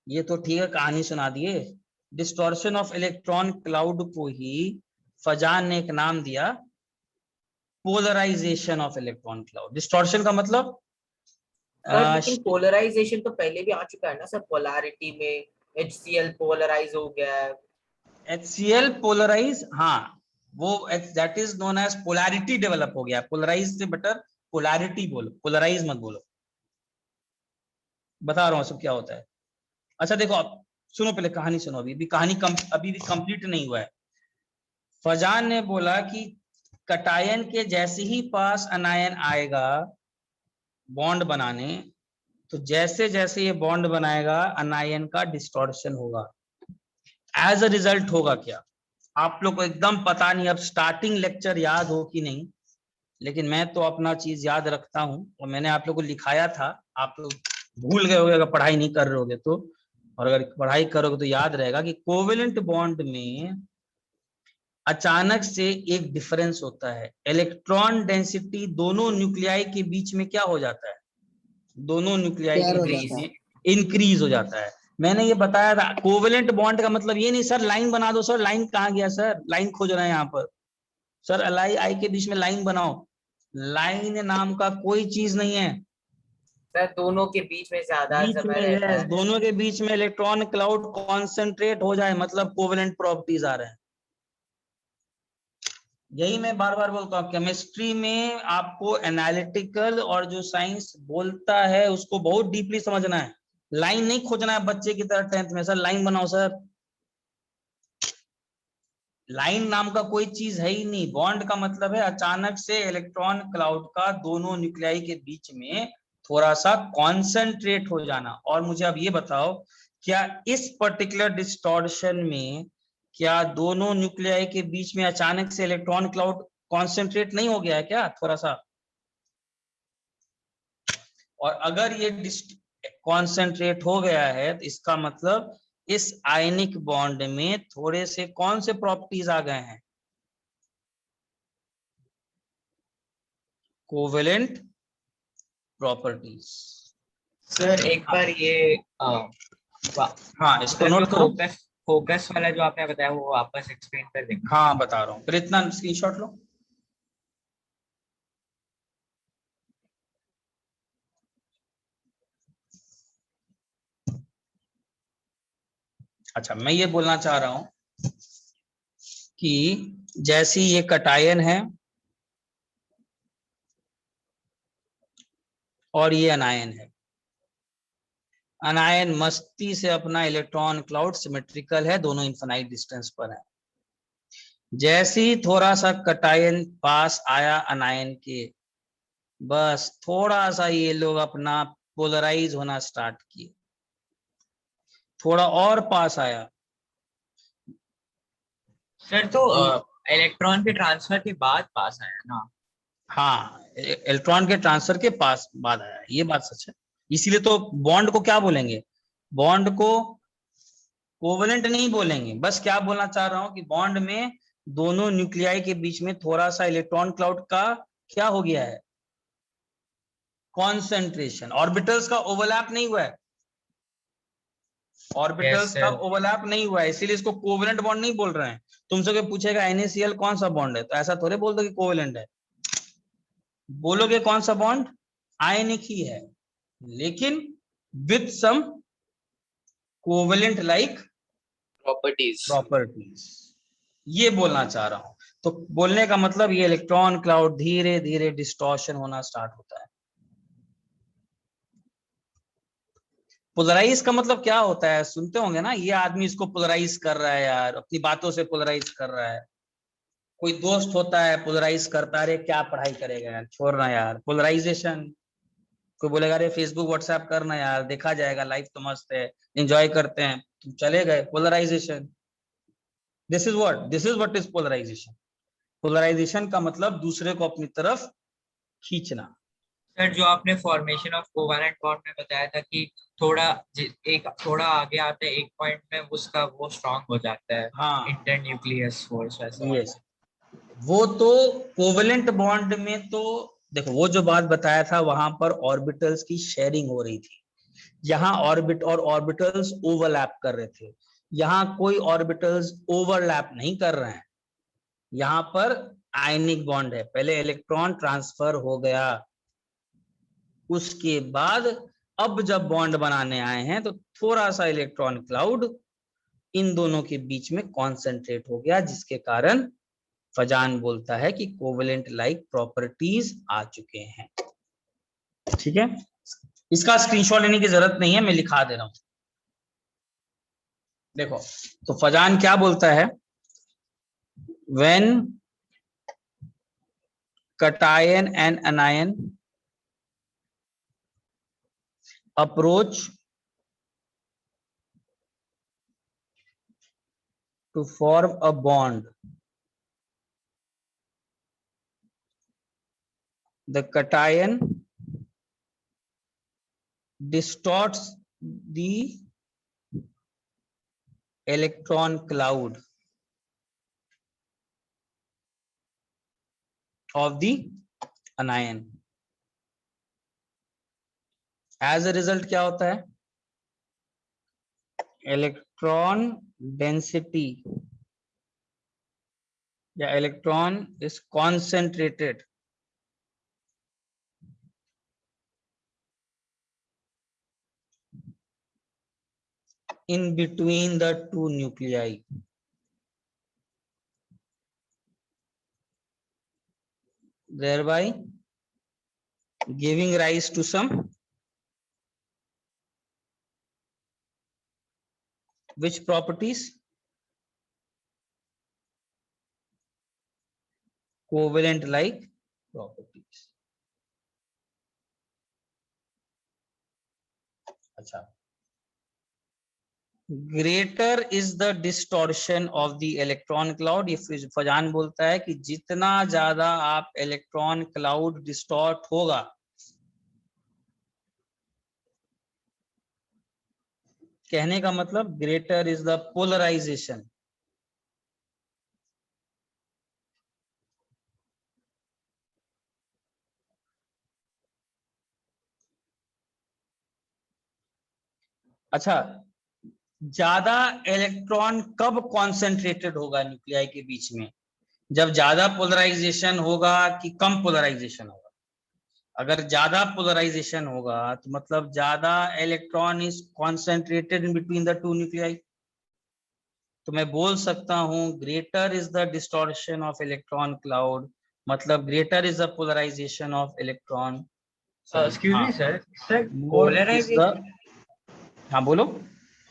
ये तो ठीक है, कहानी सुना दिए। डिस्टॉर्शन ऑफ इलेक्ट्रॉन क्लाउड को ही फजान ने एक नाम दिया, polarisation of electron cloud. Distortion का मतलब सर लेकिन पोलराइजेशन तो पहले भी आ चुका है ना सर, पोलैरिटी में HCl पोलराइज हो गया है। HCl पोलराइज, हाँ वो that is known as polarity develop हो गया। पोलराइज से बेटर पोलैरिटी बोलो, पोलराइज मत बोलो। बता रहा हूँ सब क्या होता है। अच्छा देखो, अब सुनो, पहले कहानी सुनो, अभी भी कहानी अभी भी कंप्लीट नहीं हुआ है। फजान ने बोला कि कटायन के जैसे ही पास अनायन आएगा बॉन्ड बनाने, तो जैसे जैसे ये बॉन्ड बनाएगा अनायन का डिस्टॉर्शन होगा। एज अ रिजल्ट होगा क्या? आप लोग को एकदम पता नहीं, अब स्टार्टिंग लेक्चर याद हो कि नहीं, लेकिन मैं तो अपना चीज याद रखता हूं, और मैंने आप लोग को लिखाया था। आप लोग भूल गए होगे अगर पढ़ाई नहीं कर रहे होगे तो, और अगर पढ़ाई करोगे तो याद रहेगा कि कोवेलेंट बॉन्ड में अचानक से एक डिफरेंस होता है। इलेक्ट्रॉन डेंसिटी दोनों न्यूक्लियाई के बीच में क्या हो जाता है? दोनों न्यूक्लियाई के बीच में इंक्रीज हो जाता है। मैंने ये बताया था, कोवेलेंट बॉन्ड का मतलब ये नहीं सर लाइन बना दो। सर लाइन कहाँ गया? सर लाइन खोज रहे हैं यहाँ पर। सर एल आई के बीच में लाइन बनाओ। लाइन नाम का कोई चीज नहीं है। सर दोनों के बीच में ज्यादा बीच समय में रहता है। दोनों के बीच में इलेक्ट्रॉन क्लाउड कॉन्सेंट्रेट हो जाए, मतलब कोवेलेंट प्रॉपर्टीज आ रहे हैं। यही मैं बार बार बोलता हूँ, केमिस्ट्री में आपको एनालिटिकल और जो साइंस बोलता है उसको बहुत डीपली समझना है। लाइन नहीं खोजना है बच्चे की तरह 10th में, सर लाइन बनाओ। सर लाइन नाम का कोई चीज है ही नहीं। बॉन्ड का मतलब है अचानक से इलेक्ट्रॉन क्लाउड का दोनों न्यूक्लियाई के बीच में थोड़ा सा कॉन्सेंट्रेट हो जाना। और मुझे अब ये बताओ, क्या इस पर्टिकुलर डिस्टॉर्शन में क्या दोनों न्यूक्लियाई के बीच में अचानक से इलेक्ट्रॉन क्लाउड कॉन्सेंट्रेट नहीं हो गया है क्या थोड़ा सा? और अगर ये कॉन्सेंट्रेट हो गया है तो इसका मतलब इस आयनिक बॉन्ड में थोड़े से कौन से प्रॉपर्टीज आ गए हैं? Covalent properties. सर एक बार ये हाँ इसको सर जो नोट करो। फोकस वाला जो आपने बताया वो वापस एक्सप्लेन कर देंगे। हाँ बता रहा हूँ, फिर इतना स्क्रीनशॉट लो। अच्छा मैं ये बोलना चाह रहा हूं कि जैसी ये कटायन है, और ये अनायन है। अनायन मस्ती से अपना इलेक्ट्रॉन क्लाउड सिमेट्रिकल है, दोनों इन्फिनाइट डिस्टेंस पर है। जैसे ही थोड़ा सा कटायन पास आया अनायन के, बस थोड़ा सा ये लोग अपना पोलराइज होना स्टार्ट किए। थोड़ा और पास आया, सर तो इलेक्ट्रॉन के ट्रांसफर के बाद पास आया ना? हाँ इलेक्ट्रॉन के ट्रांसफर के पास बाद आया, ये बात सच है। इसीलिए तो बॉन्ड को क्या बोलेंगे, बॉन्ड को कोवेलेंट नहीं बोलेंगे। बस क्या बोलना चाह रहा हूं कि बॉन्ड में दोनों न्यूक्लियाई के बीच में थोड़ा सा इलेक्ट्रॉन क्लाउड का क्या हो गया है, कॉन्सेंट्रेशन। ऑर्बिटल्स का ओवरलैप नहीं हुआ है, ऑर्बिटल्स का ओवरलैप नहीं हुआ है, इसीलिए इसको कोवेलेंट बॉन्ड नहीं बोल रहे हैं। तुमसे कोई पूछेगा NaCl कौन सा बॉन्ड है, तो ऐसा थोड़े बोल दो कि कोवेलेंट है। बोलोगे कौन सा बॉन्ड, आयनिक ही है, लेकिन with some covalent like properties, ये बोलना चाह रहा हूं। तो बोलने का मतलब ये इलेक्ट्रॉन क्लाउड धीरे धीरे डिस्टॉर्शन होना स्टार्ट होता है। पोलराइज का मतलब क्या होता है, सुनते होंगे ना, ये आदमी इसको पोलराइज कर रहा है यार, अपनी बातों से पोलराइज कर रहा है। कोई दोस्त होता है पोलराइज करता है, अरे क्या पढ़ाई करेगा यार, छोड़ना यार, पोलराइजेशन। कोई बोलेगा अरे फेसबुक व्हाट्सएप करना यार, देखा जाएगा, लाइफ तो मस्त है, एंजॉय करते हैं, तुम चले गए, polarization. This is what is polarization. Polarization का मतलब दूसरे को अपनी तरफ खींचना। सर जो आपने फॉर्मेशन ऑफ कोवेलेंट बॉन्ड में बताया था कि थोड़ा आगे आते हैं एक पॉइंट में उसका वो स्ट्रांग हो जाता है, हाँ इंटरन्यूक्लियस फोर्स वैसा। यस, वो तो कोवेलेंट बॉन्ड में तो देखो, वो जो बात बताया था वहां पर ऑर्बिटल्स की शेयरिंग हो रही थी, यहाँ ऑर्बिटल्स ओवरलैप कर रहे थे। यहाँ कोई ऑर्बिटल्स ओवरलैप नहीं कर रहे हैं, यहाँ पर आयनिक बॉन्ड है। पहले इलेक्ट्रॉन ट्रांसफर हो गया, उसके बाद अब जब बॉन्ड बनाने आए हैं तो थोड़ा सा इलेक्ट्रॉन क्लाउड इन दोनों के बीच में कॉन्सेंट्रेट हो गया, जिसके कारण फजान बोलता है कि कोवेलेंट लाइक प्रॉपर्टीज आ चुके हैं। ठीक है, इसका स्क्रीनशॉट लेने की जरूरत नहीं है, मैं लिखा दे रहा हूं। देखो तो फजान क्या बोलता है, when cation and anion approach to form a bond, the cation distorts the electron cloud of the anion. As a result क्या होता है, इलेक्ट्रॉन डेंसिटी या electron is concentrated in between the two nuclei, thereby giving rise to some which properties, covalent like properties. अच्छा, greater is the distortion of the electron cloud। ये फजान बोलता है कि जितना ज्यादा आप इलेक्ट्रॉन क्लाउड डिस्टॉर्ट होगा, कहने का मतलब ग्रेटर इज द पोलराइजेशन। अच्छा, ज्यादा इलेक्ट्रॉन कब कॉन्सेंट्रेटेड होगा न्यूक्लियाई के बीच में, जब ज्यादा पोलराइजेशन होगा कि कम पोलराइजेशन होगा। अगर ज्यादा पोलराइजेशन होगा तो मतलब ज्यादा electron is concentrated in between the two nuclei, तो मैं बोल सकता हूं greater is the distortion of electron cloud, मतलब greater is the polarization of electron. Excuse me हाँ, sir, sir more is the, polarization, हाँ बोलो।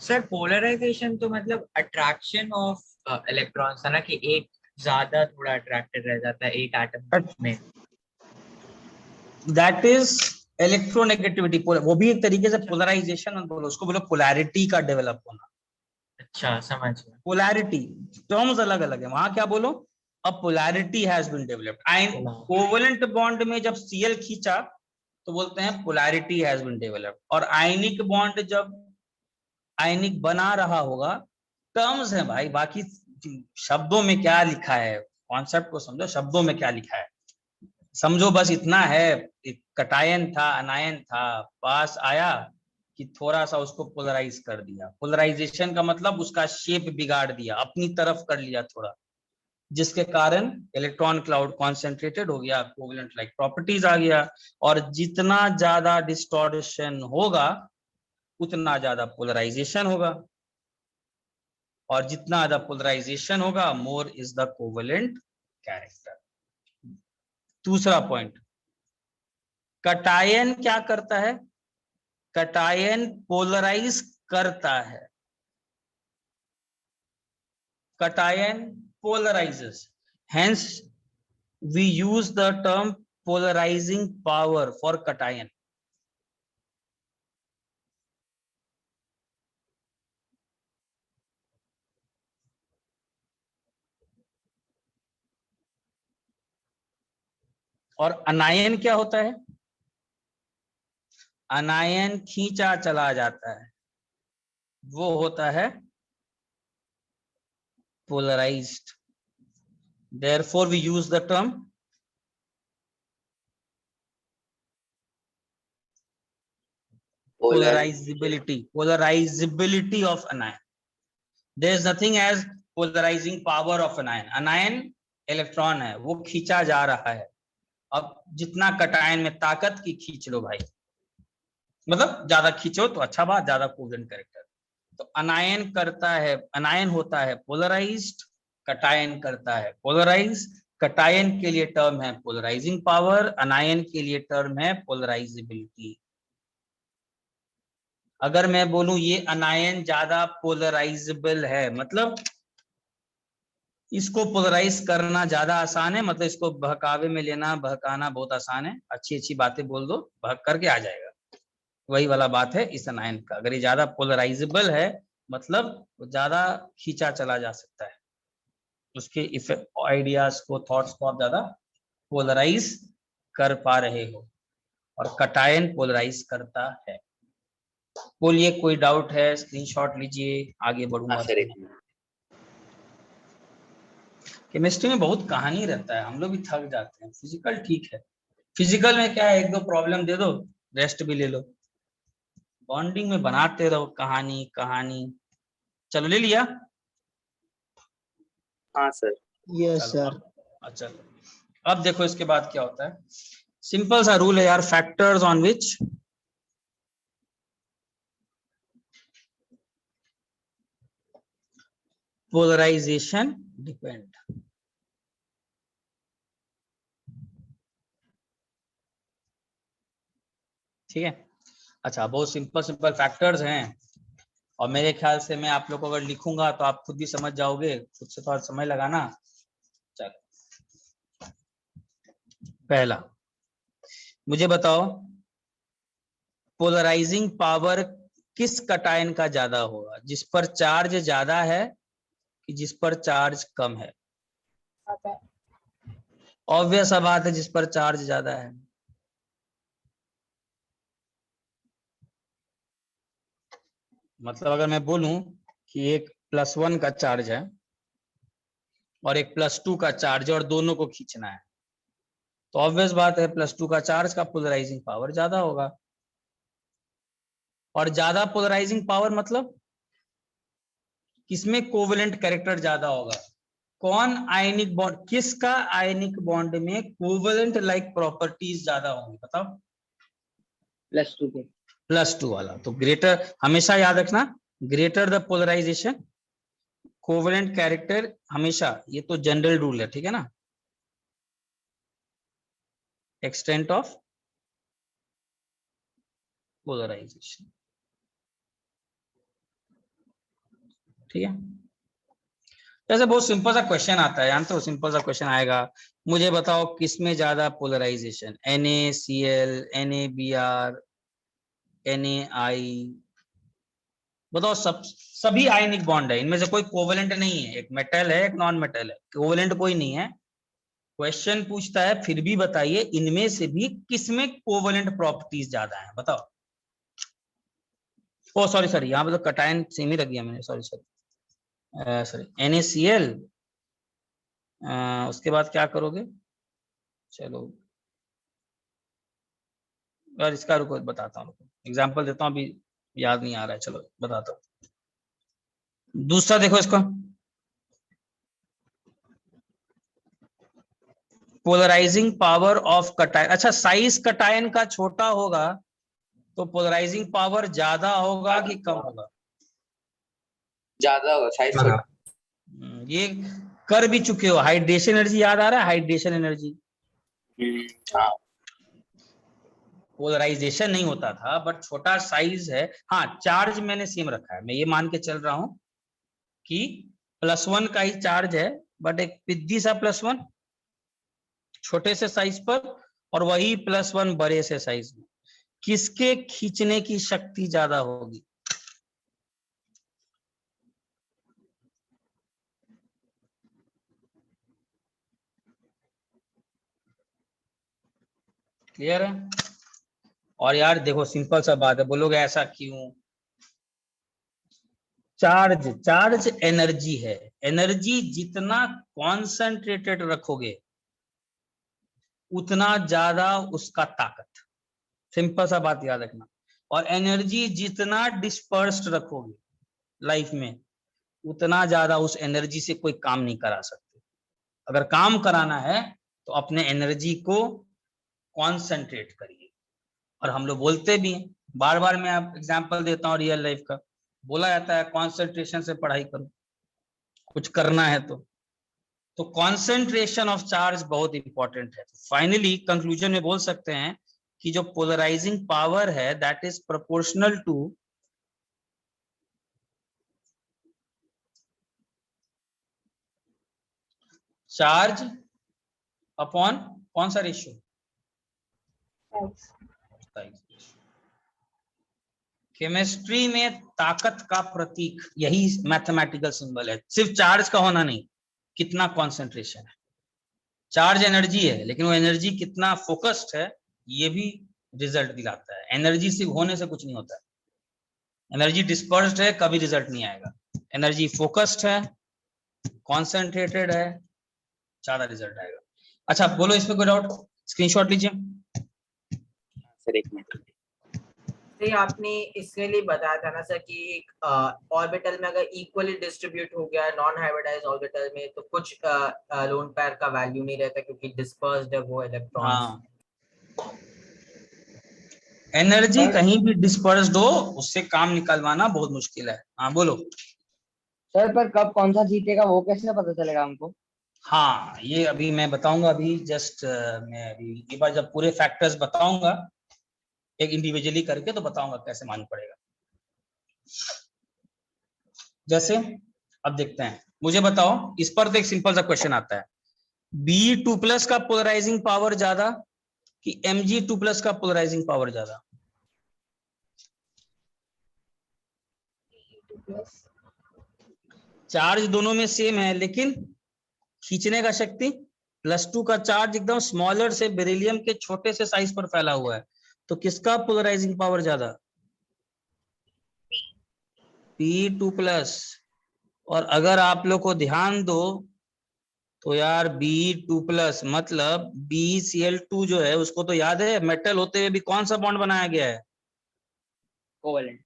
सर पोलराइजेशन तो मतलब अट्रैक्शन ऑफ इलेक्ट्रॉन्स है ना, कि एक ज्यादा थोड़ा अट्रैक्टेड रह जाता है एक एटम में। दैट इज इलेक्ट्रोनेगेटिविटी, वो भी एक तरीके से पोलराइजेशन बोलो, उसको बोलो पोलैरिटी का डेवलप होना। अच्छा समझ गया। पोलैरिटी टर्म्स अलग अलग है, वहां क्या बोलो, a polarity has been developed. Ion covalent bond में जब Cl खींचा तो बोलते हैं पोलैरिटी हैज बीन डेवलप्ड, और आयनिक बॉन्ड जब आयनिक बना रहा होगा, टर्म्स है भाई, बाकी शब्दों में क्या लिखा है, कॉन्सेप्ट को समझो, शब्दों में क्या लिखा है समझो, बस इतना है। कटायन था, अनायन था, पास आया कि थोड़ा सा उसको पोलराइज कर दिया। पोलराइजेशन का मतलब उसका शेप बिगाड़ दिया, अपनी तरफ कर लिया थोड़ा, जिसके कारण इलेक्ट्रॉन क्लाउड कॉन्सेंट्रेटेड हो गया, कोवेलेंट लाइक प्रॉपर्टीज आ गया। और जितना ज्यादा डिस्टॉर्शन होगा उतना ज्यादा पोलराइजेशन होगा, और जितना ज्यादा पोलराइजेशन होगा more is the covalent character. दूसरा पॉइंट, कटायन क्या करता है, कटायन पोलराइज करता है, cation पोलराइजेस, hence we use the term polarizing power for cation। और अनायन क्या होता है, अनायन खींचा चला जाता है, वो होता है polarized, therefore we use the term polarizability of anion। there is nothing as polarizing power of anion। anion electron है, वो खींचा जा रहा है। अब जितना कटायन में ताकत की खींच लो भाई, मतलब ज्यादा खींचो तो अच्छा बात, ज्यादा कोवेलेंट कैरेक्टर। तो अनायन करता है, अनायन होता है पोलराइज्ड, कटायन करता है पोलराइज। कटायन के लिए टर्म है पोलराइजिंग पावर, अनायन के लिए टर्म है पोलराइजेबिलिटी। अगर मैं बोलूं ये अनायन ज्यादा पोलराइजेबल है, मतलब इसको पोलराइज करना ज्यादा आसान है, मतलब इसको बहकावे में लेना, बहकाना बहुत आसान है, अच्छी अच्छी बातें बोल दो, बहक करके आ जाएगा। वही वाला बात है इस अनायन का, अगर ये ज्यादा पोलराइजेबल है मतलब ज्यादा खींचा चला जा सकता है, उसके इफेक्ट आइडियाज को, थॉट्स को आप ज्यादा पोलराइज कर पा रहे हो। और कटायन पोलराइज करता है। बोलिए कोई डाउट है, स्क्रीनशॉट लीजिए, आगे बढ़ूंगा। हाँ सर, एक मिनट। केमिस्ट्री में बहुत कहानी रहता है, हम लोग भी थक जाते हैं। फिजिकल ठीक है, फिजिकल में क्या है, एक दो प्रॉब्लम दे दो, रेस्ट भी ले लो। बॉन्डिंग में बनाते रहो कहानी कहानी। चलो ले लिया। हाँ सर। Yes sir. अच्छा, अब देखो इसके बाद क्या होता है। सिंपल सा रूल है यार, factors on which polarization depend. ठीक है, अच्छा, बहुत सिंपल सिंपल फैक्टर्स हैं, और मेरे ख्याल से मैं आप लोग को अगर लिखूंगा तो आप खुद भी समझ जाओगे, खुद से थोड़ा समय लगाना। चलो, पहला मुझे बताओ, पोलराइजिंग पावर किस कटायन का ज्यादा होगा, जिस पर चार्ज ज्यादा है कि जिस पर चार्ज कम है? ऑब्वियस बात है, जिस पर चार्ज ज्यादा है। मतलब अगर मैं बोलूं कि एक +1 का चार्ज है और एक +2 का चार्ज है और दोनों को खींचना है, तो ऑब्वियस बात है +2 का चार्ज का पोलराइजिंग पावर ज्यादा होगा। और ज्यादा पोलराइजिंग पावर मतलब किसमें कोवेलेंट कैरेक्टर ज्यादा होगा? कौन आयनिक बॉन्ड, किसका आयनिक बॉन्ड में कोवेलेंट लाइक प्रॉपर्टीज ज्यादा होंगी, बताओ? +2 के। +2 वाला। तो ग्रेटर, हमेशा याद रखना, greater the polarization covalent character, हमेशा, ये तो जनरल रूल है, ठीक है ना। Extent of polarization. ठीक है, जैसे बहुत सिंपल सा क्वेश्चन आता है, जानते हो सिंपल सा क्वेश्चन आएगा, मुझे बताओ किस में ज्यादा पोलराइजेशन, NaCl, NaBr, NaI, बताओ। सभी आयनिक बॉन्ड है, इनमें से कोई कोवेलेंट नहीं है, एक मेटल है एक नॉन मेटल है, कोवेलेंट कोई नहीं है। क्वेश्चन पूछता है फिर भी बताइए इनमें से भी किसमें कोवेलेंट प्रॉपर्टीज ज्यादा है, बताओ। ओ सॉरी, यहाँ पे तो कटायन सेम ही रख दिया मैंने, सॉरी NaCl, उसके बाद क्या करोगे, चलो यार इसका रुको बताता हूँ, एग्जाम्पल देता हूँ, अभी याद नहीं आ रहा है, चलो बताता हूँ। दूसरा देखो इसको, पोलराइजिंग पावर ऑफ कटायन, अच्छा साइज कटायन का छोटा होगा तो पोलराइजिंग पावर ज्यादा होगा कि कम होगा? ज्यादा होगा, साइज छोटा। ये कर भी चुके हो, हाइड्रेशन एनर्जी याद आ रहा है, हाइड्रेशन एनर्जी, हाँ पोलराइजेशन नहीं होता था बट छोटा साइज है। हाँ चार्ज मैंने सेम रखा है, मैं ये मान के चल रहा हूं कि +1 का ही चार्ज है, बट एक पिद्दी सा +1 छोटे से साइज पर और वही +1 बड़े से साइज में, किसके खींचने की शक्ति ज्यादा होगी? क्लियर है? और यार देखो सिंपल सा बात है, बोलोगे ऐसा क्यों? चार्ज एनर्जी है, एनर्जी जितना कॉन्सेंट्रेटेड रखोगे उतना ज्यादा उसका ताकत, सिंपल सा बात याद रखना। और एनर्जी जितना डिस्पर्स्ड रखोगे लाइफ में उतना ज्यादा उस एनर्जी से कोई काम नहीं करा सकते। अगर काम कराना है तो अपने एनर्जी को कॉन्सेंट्रेट करिए। और हम लोग बोलते भी हैं, बार बार मैं आप एग्जांपल देता हूँ रियल लाइफ का, बोला जाता है कॉन्सेंट्रेशन से पढ़ाई करो, कुछ करना है तो कॉन्सेंट्रेशन ऑफ चार्ज बहुत इंपॉर्टेंट है। फाइनली कंक्लूजन में बोल सकते हैं कि जो पोलराइजिंग पावर है that is proportional to charge upon कौन सा रेशियो? केमिस्ट्री में ताकत का प्रतीक यही मैथमेटिकल सिंबल है, सिर्फ चार्ज का होना नहीं, कितना कॉन्सेंट्रेशन है। चार्ज एनर्जी है लेकिन वो एनर्जी कितना फोकस्ड है ये भी रिजल्ट दिलाता है। एनर्जी सिर्फ होने से कुछ नहीं होता है, एनर्जी डिस्पर्स्ड है कभी रिजल्ट नहीं आएगा, एनर्जी फोकस्ड है कॉन्सेंट्रेटेड है ज्यादा रिजल्ट आएगा। अच्छा बोलो इस पे कोई डाउट? स्क्रीनशॉट लीजिए सर, एक मिनट। ये आपने इसके लिए बताया था ना सर कि एक ऑर्बिटल में अगर इक्वली डिस्ट्रीब्यूट हो गया नॉन हाइब्रिडाइज्ड ऑर्बिटल में तो कुछ लोन पेयर का वैल्यू नहीं रहता क्योंकि डिस्पर्स्ड है वो इलेक्ट्रॉन्स। हाँ एनर्जी कहीं भी डिस्पर्स्ड हो उससे काम निकलवाना बहुत मुश्किल है। हाँ बोलो सर, पर कब कौन सा जीतेगा वो कैसे पता चलेगा हमको? हाँ ये अभी मैं बताऊंगा, अभी जस्ट मैं अभी एक बार जब पूरे फैक्टर्स बताऊंगा एक इंडिविजुअली करके तो बताऊंगा कैसे मालूम पड़ेगा। जैसे अब देखते हैं, मुझे बताओ इस पर तो एक सिंपल सा क्वेश्चन आता है, Be2+ का पोलराइजिंग पावर ज्यादा कि Mg2+ का पोलराइजिंग पावर ज्यादा? चार्ज दोनों में सेम है लेकिन खींचने का शक्ति, +2 का चार्ज एकदम स्मॉलर से बेरिलियम के छोटे से साइज पर फैला हुआ है, तो किसका पोलराइजिंग पावर ज्यादा? P2+। और अगर आप लोग को ध्यान दो तो यार B2+ मतलब BCl2 जो है उसको तो याद है, मेटल होते हुए भी कौन सा बॉन्ड बनाया गया है? कोवेलेंट।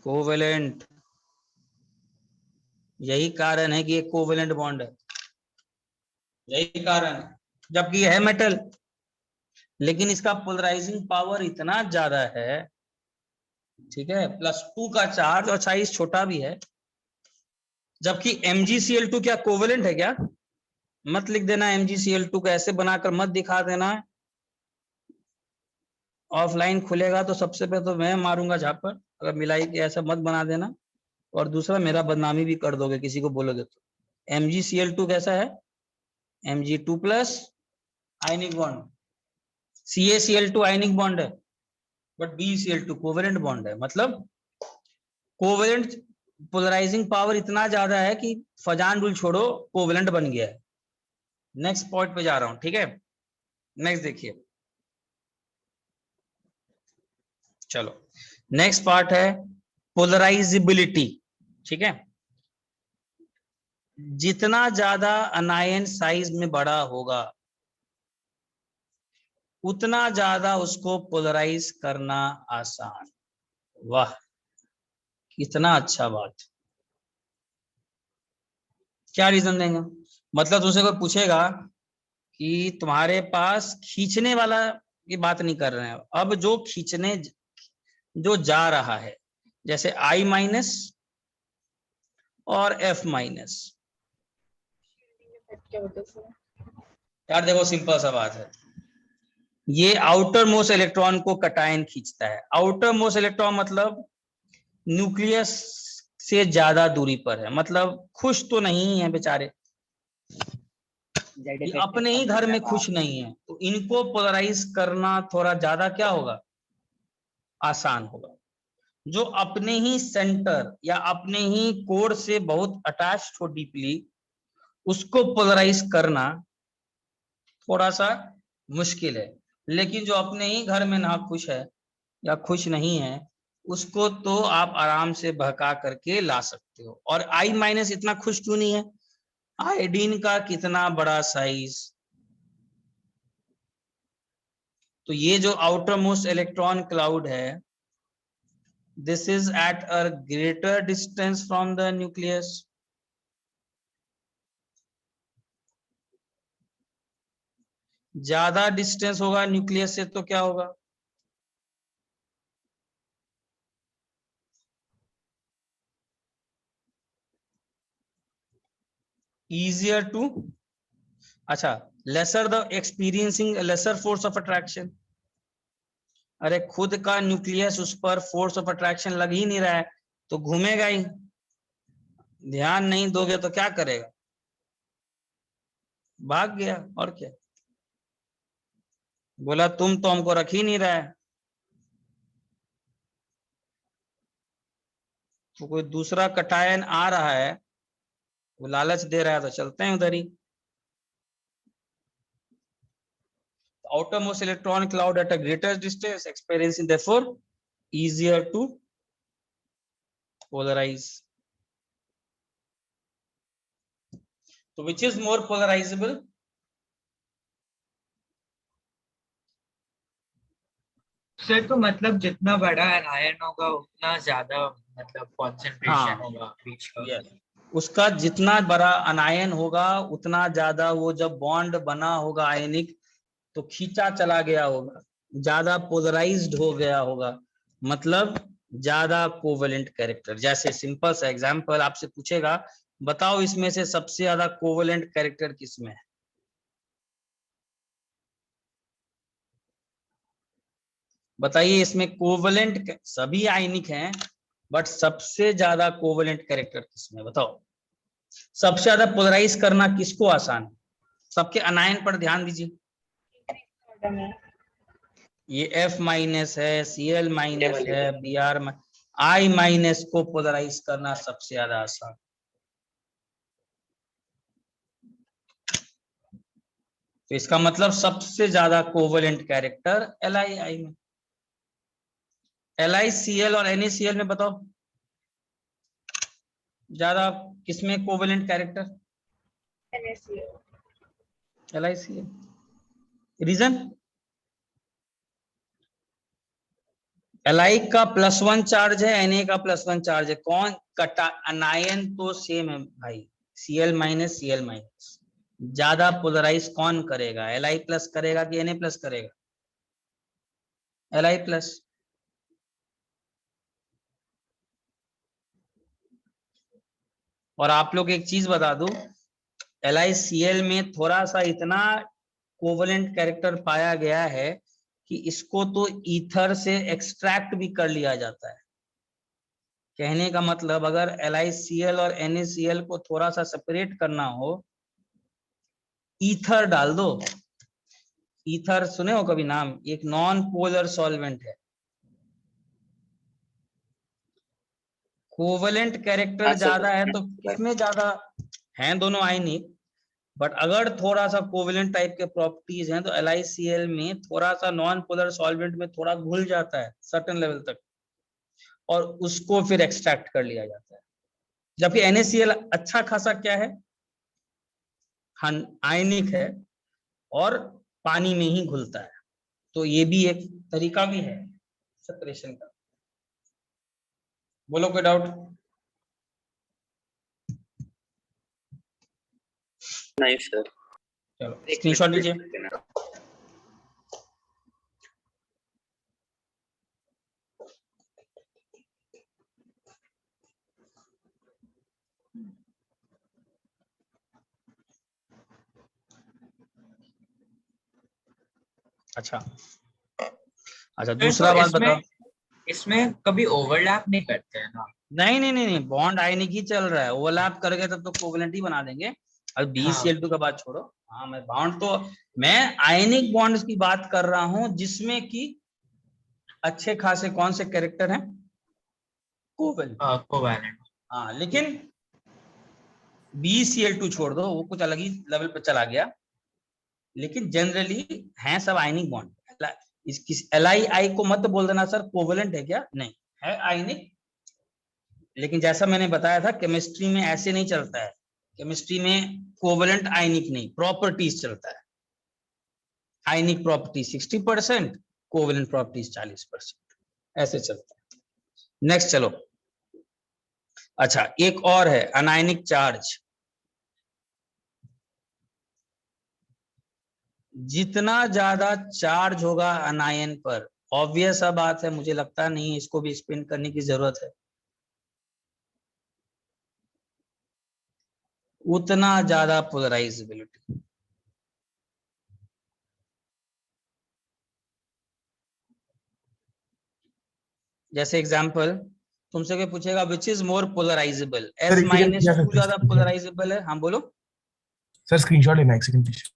कोवेलेंट। यही कारण है कि ये कोवेलेंट बॉन्ड है, यही कारण है, जबकि है मेटल लेकिन इसका पोलराइजिंग पावर इतना ज्यादा है, ठीक है, +2 का चार्ज और साइज छोटा भी है। जबकि MgCl2 क्या कोवेलेंट है क्या? मत लिख देना MgCl2 को, ऐसे बनाकर मत दिखा देना ऑफलाइन खुलेगा तो सबसे पहले तो मैं मारूंगा झापड़, अगर मिलाई के ऐसा मत बना देना, और दूसरा मेरा बदनामी भी कर दोगे किसी को बोलोगे तो। MgCl2 कैसा है? Mg2 plus ionic bond, CaCl2 ionic bond है, बट BeCl2 कोवेलेंट बॉन्ड है, मतलब कोवेलेंट पोलराइजिंग पावर इतना ज्यादा है कि फजान रूल छोड़ो, कोवेलेंट बन गया है। नेक्स्ट पॉइंट पे जा रहा हूं, ठीक है। नेक्स्ट देखिए, चलो नेक्स्ट पार्ट है पोलराइजिबिलिटी, ठीक है। जितना ज्यादा अनायन साइज में बड़ा होगा उतना ज्यादा उसको पोलराइज करना आसान। वाह, कितना अच्छा बात। क्या रीजन देंगे? मतलब तुझसे कोई पूछेगा कि तुम्हारे पास खींचने वाला की बात नहीं कर रहे हैं, अब जो खींचने जो जा रहा है, जैसे I माइनस और F माइनस। यार देखो सिंपल सा बात है, ये आउटर मोस्ट इलेक्ट्रॉन को कटायन खींचता है। आउटर मोस्ट इलेक्ट्रॉन मतलब न्यूक्लियस से ज्यादा दूरी पर है, मतलब खुश तो नहीं है बेचारे, ये अपने ही घर में खुश नहीं है, तो इनको पोलराइज करना थोड़ा ज्यादा क्या होगा, आसान होगा। जो अपने ही सेंटर या अपने ही कोर से बहुत अटैच्ड हो डीपली, उसको पोलराइज करना थोड़ा सा मुश्किल है। लेकिन जो अपने ही घर में ना खुश है या खुश नहीं है, उसको तो आप आराम से बहका करके ला सकते हो। और I माइनस इतना खुश क्यों नहीं है? आयोडीन का कितना बड़ा साइज, तो ये जो आउटर मोस्ट इलेक्ट्रॉन क्लाउड है, this is at a greater distance from the nucleus. ज्यादा डिस्टेंस होगा न्यूक्लियस से तो क्या होगा, easier to, अच्छा, lesser the experiencing lesser force of attraction। अरे खुद का न्यूक्लियस उस पर फोर्स ऑफ अट्रैक्शन लग ही नहीं रहा है, तो घूमेगा ही। ध्यान नहीं दोगे तो क्या करेगा, भाग गया। और क्या, बोला तुम तो हमको रख ही नहीं रहा है, तो कोई दूसरा कटायन आ रहा है, वो लालच दे रहा है, तो चलते हैं उधर ही। outermost electron cloud at a greater distance experiencing therefore easier to polarize. So which is more polarizable? Sir तो मतलब जितना बड़ा आयन होगा उतना ज्यादा मतलब कॉन्सेंट्रेशन हाँ, होगा बीच का। yes. उसका जितना बड़ा अनायन होगा उतना ज्यादा वो जब बॉन्ड बना होगा आयनिक, तो खींचा चला गया होगा, ज्यादा पोलराइज्ड हो गया होगा, मतलब ज्यादा कोवेलेंट कैरेक्टर। जैसे सिंपल सा एग्जांपल आपसे पूछेगा, बताओ इसमें से सबसे ज्यादा कोवेलेंट कैरेक्टर किसमें है? बताइए, इसमें कोवेलेंट सभी आयनिक हैं, बट सबसे ज्यादा कोवेलेंट कैरेक्टर किसमें, बताओ। सबसे ज्यादा पोलराइज करना किसको आसान है? सबके अनायन पर ध्यान दीजिए, ये F माइनस है, Cl माइनस है, Br I माइनस को पोलराइज करना सबसे ज्यादा आसान। तो इसका मतलब सबसे ज्यादा कोवेलेंट कैरेक्टर LiI में। LiCl और NaCl में बताओ ज्यादा किसमें covalent character? LiCl। Reason, Li का +1 चार्ज है, Na का +1 चार्ज है, कौन कटा अनायन तो सेम है भाई, Cl माइनस Cl माइनस। ज्यादा पोलराइज कौन करेगा, Li प्लस करेगा कि Na प्लस करेगा? Li plus. और आप लोग एक चीज बता दूं, LiCl में थोड़ा सा इतना कोवेलेंट कैरेक्टर पाया गया है कि इसको तो ईथर से एक्सट्रैक्ट भी कर लिया जाता है। कहने का मतलब अगर LiCl और NaCl को थोड़ा सा सेपरेट करना हो, ईथर डाल दो। ईथर सुने हो कभी नाम? एक नॉन पोलर सॉल्वेंट है। कोवेलेंट कैरेक्टर हाँ, सर। ज्यादा है तो किसमें ज्यादा हैं? दोनों आयनिक, बट अगर थोड़ा सा कोवेलेंट टाइप के प्रॉपर्टीज हैं तो LiCl में थोड़ा सा नॉन पोलर सॉल्वेंट में थोड़ा घुल जाता है सर्टेन लेवल तक, और उसको फिर एक्सट्रैक्ट कर लिया जाता है। जबकि NaCl अच्छा खासा क्या है, आयनिक है और पानी में ही घुलता है। तो ये भी एक तरीका भी है सेपरेशन का। बोलो कोई डाउट? नहीं सर। चलो स्क्रीनशॉट लीजिए। अच्छा अच्छा, दूसरा बात बताओ। इसमें कभी ओवरलैप नहीं करते हैं ना? नहीं नहीं नहीं नहीं, बॉन्ड आयनिक ही चल रहा है। ओवरलैप कर गए तब तो कोवेलेंट ही बना देंगे। अब BeCl2 का बात छोड़ो। हाँ, मैं बॉन्ड तो मैं आयनिक बॉन्ड्स की बात कर रहा हूं जिसमें कि अच्छे खासे कौन से कैरेक्टर हैं? कोवेलेंट। कोवैलेंट। हाँ, लेकिन BeCl2 छोड़ दो, वो कुछ अलग ही लेवल पे चला गया। लेकिन जनरली हैं सब आयनिक बॉन्ड। LiI को मत बोल देना सर कोवेलेंट है क्या, नहीं है आयनिक। लेकिन जैसा मैंने बताया था केमिस्ट्री में ऐसे नहीं चलता है। केमिस्ट्री में कोवेलेंट आयनिक नहीं, प्रॉपर्टीज चलता है। आयनिक प्रॉपर्टी 60%, कोवेलेंट प्रॉपर्टीज 40%, ऐसे चलता है। नेक्स्ट चलो। अच्छा, एक और है अनायनिक चार्ज। जितना ज्यादा चार्ज होगा अनायन पर, ऑब्वियस सा बात है, मुझे लगता नहीं इसको भी एक्सप्लेन करने की जरूरत है, उतना ज्यादा पोलराइजेबिलिटी। जैसे एग्जांपल तुमसे कोई पूछेगा which is more polarisable, S- -2 ज्यादा पोलराइजेबल है? हाँ बोलो सर। स्क्रीनशॉट लेना, एक सेकंड प्लीज।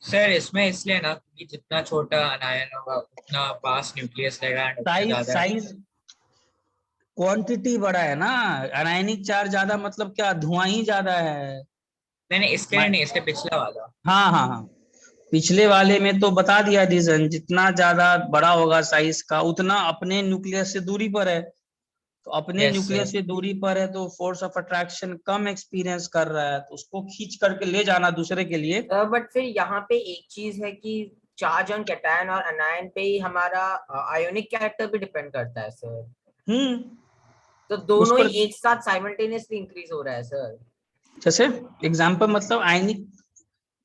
सर इसमें इसलिए ना कि जितना छोटा अनायन होगा उतना पास न्यूक्लियस रहेगा एंड उतना ज्यादा साइज क्वांटिटी बड़ा है ना। अनायनिक चार्ज ज्यादा मतलब क्या, धुआं ही ज्यादा है। नहीं, इसके लिए नहीं, इसके पिछला वाला। हाँ हाँ हाँ, पिछले वाले में तो बता दिया रीजन, जितना ज्यादा बड़ा होगा साइज का उतना अपने न्यूक्लियस से दूरी पर है। तो अपने Yes, न्यूक्लियस sir. से दूरी पर है तो force of attraction come experience कर रहा है, तो उसको खींच करके ले जाना दूसरे के लिए। बट फिर यहाँ पे एक चीज है कि चार्ज ऑन कैटायन और अनायन पे ही हमारा आयोनिक कैरेक्टर भी डिपेंड करता है सर। तो उस दोनों पर ही एक साथ साइमल्टेनियसली इंक्रीज हो रहा है सर। जैसे एग्जांपल मतलब आयनिक,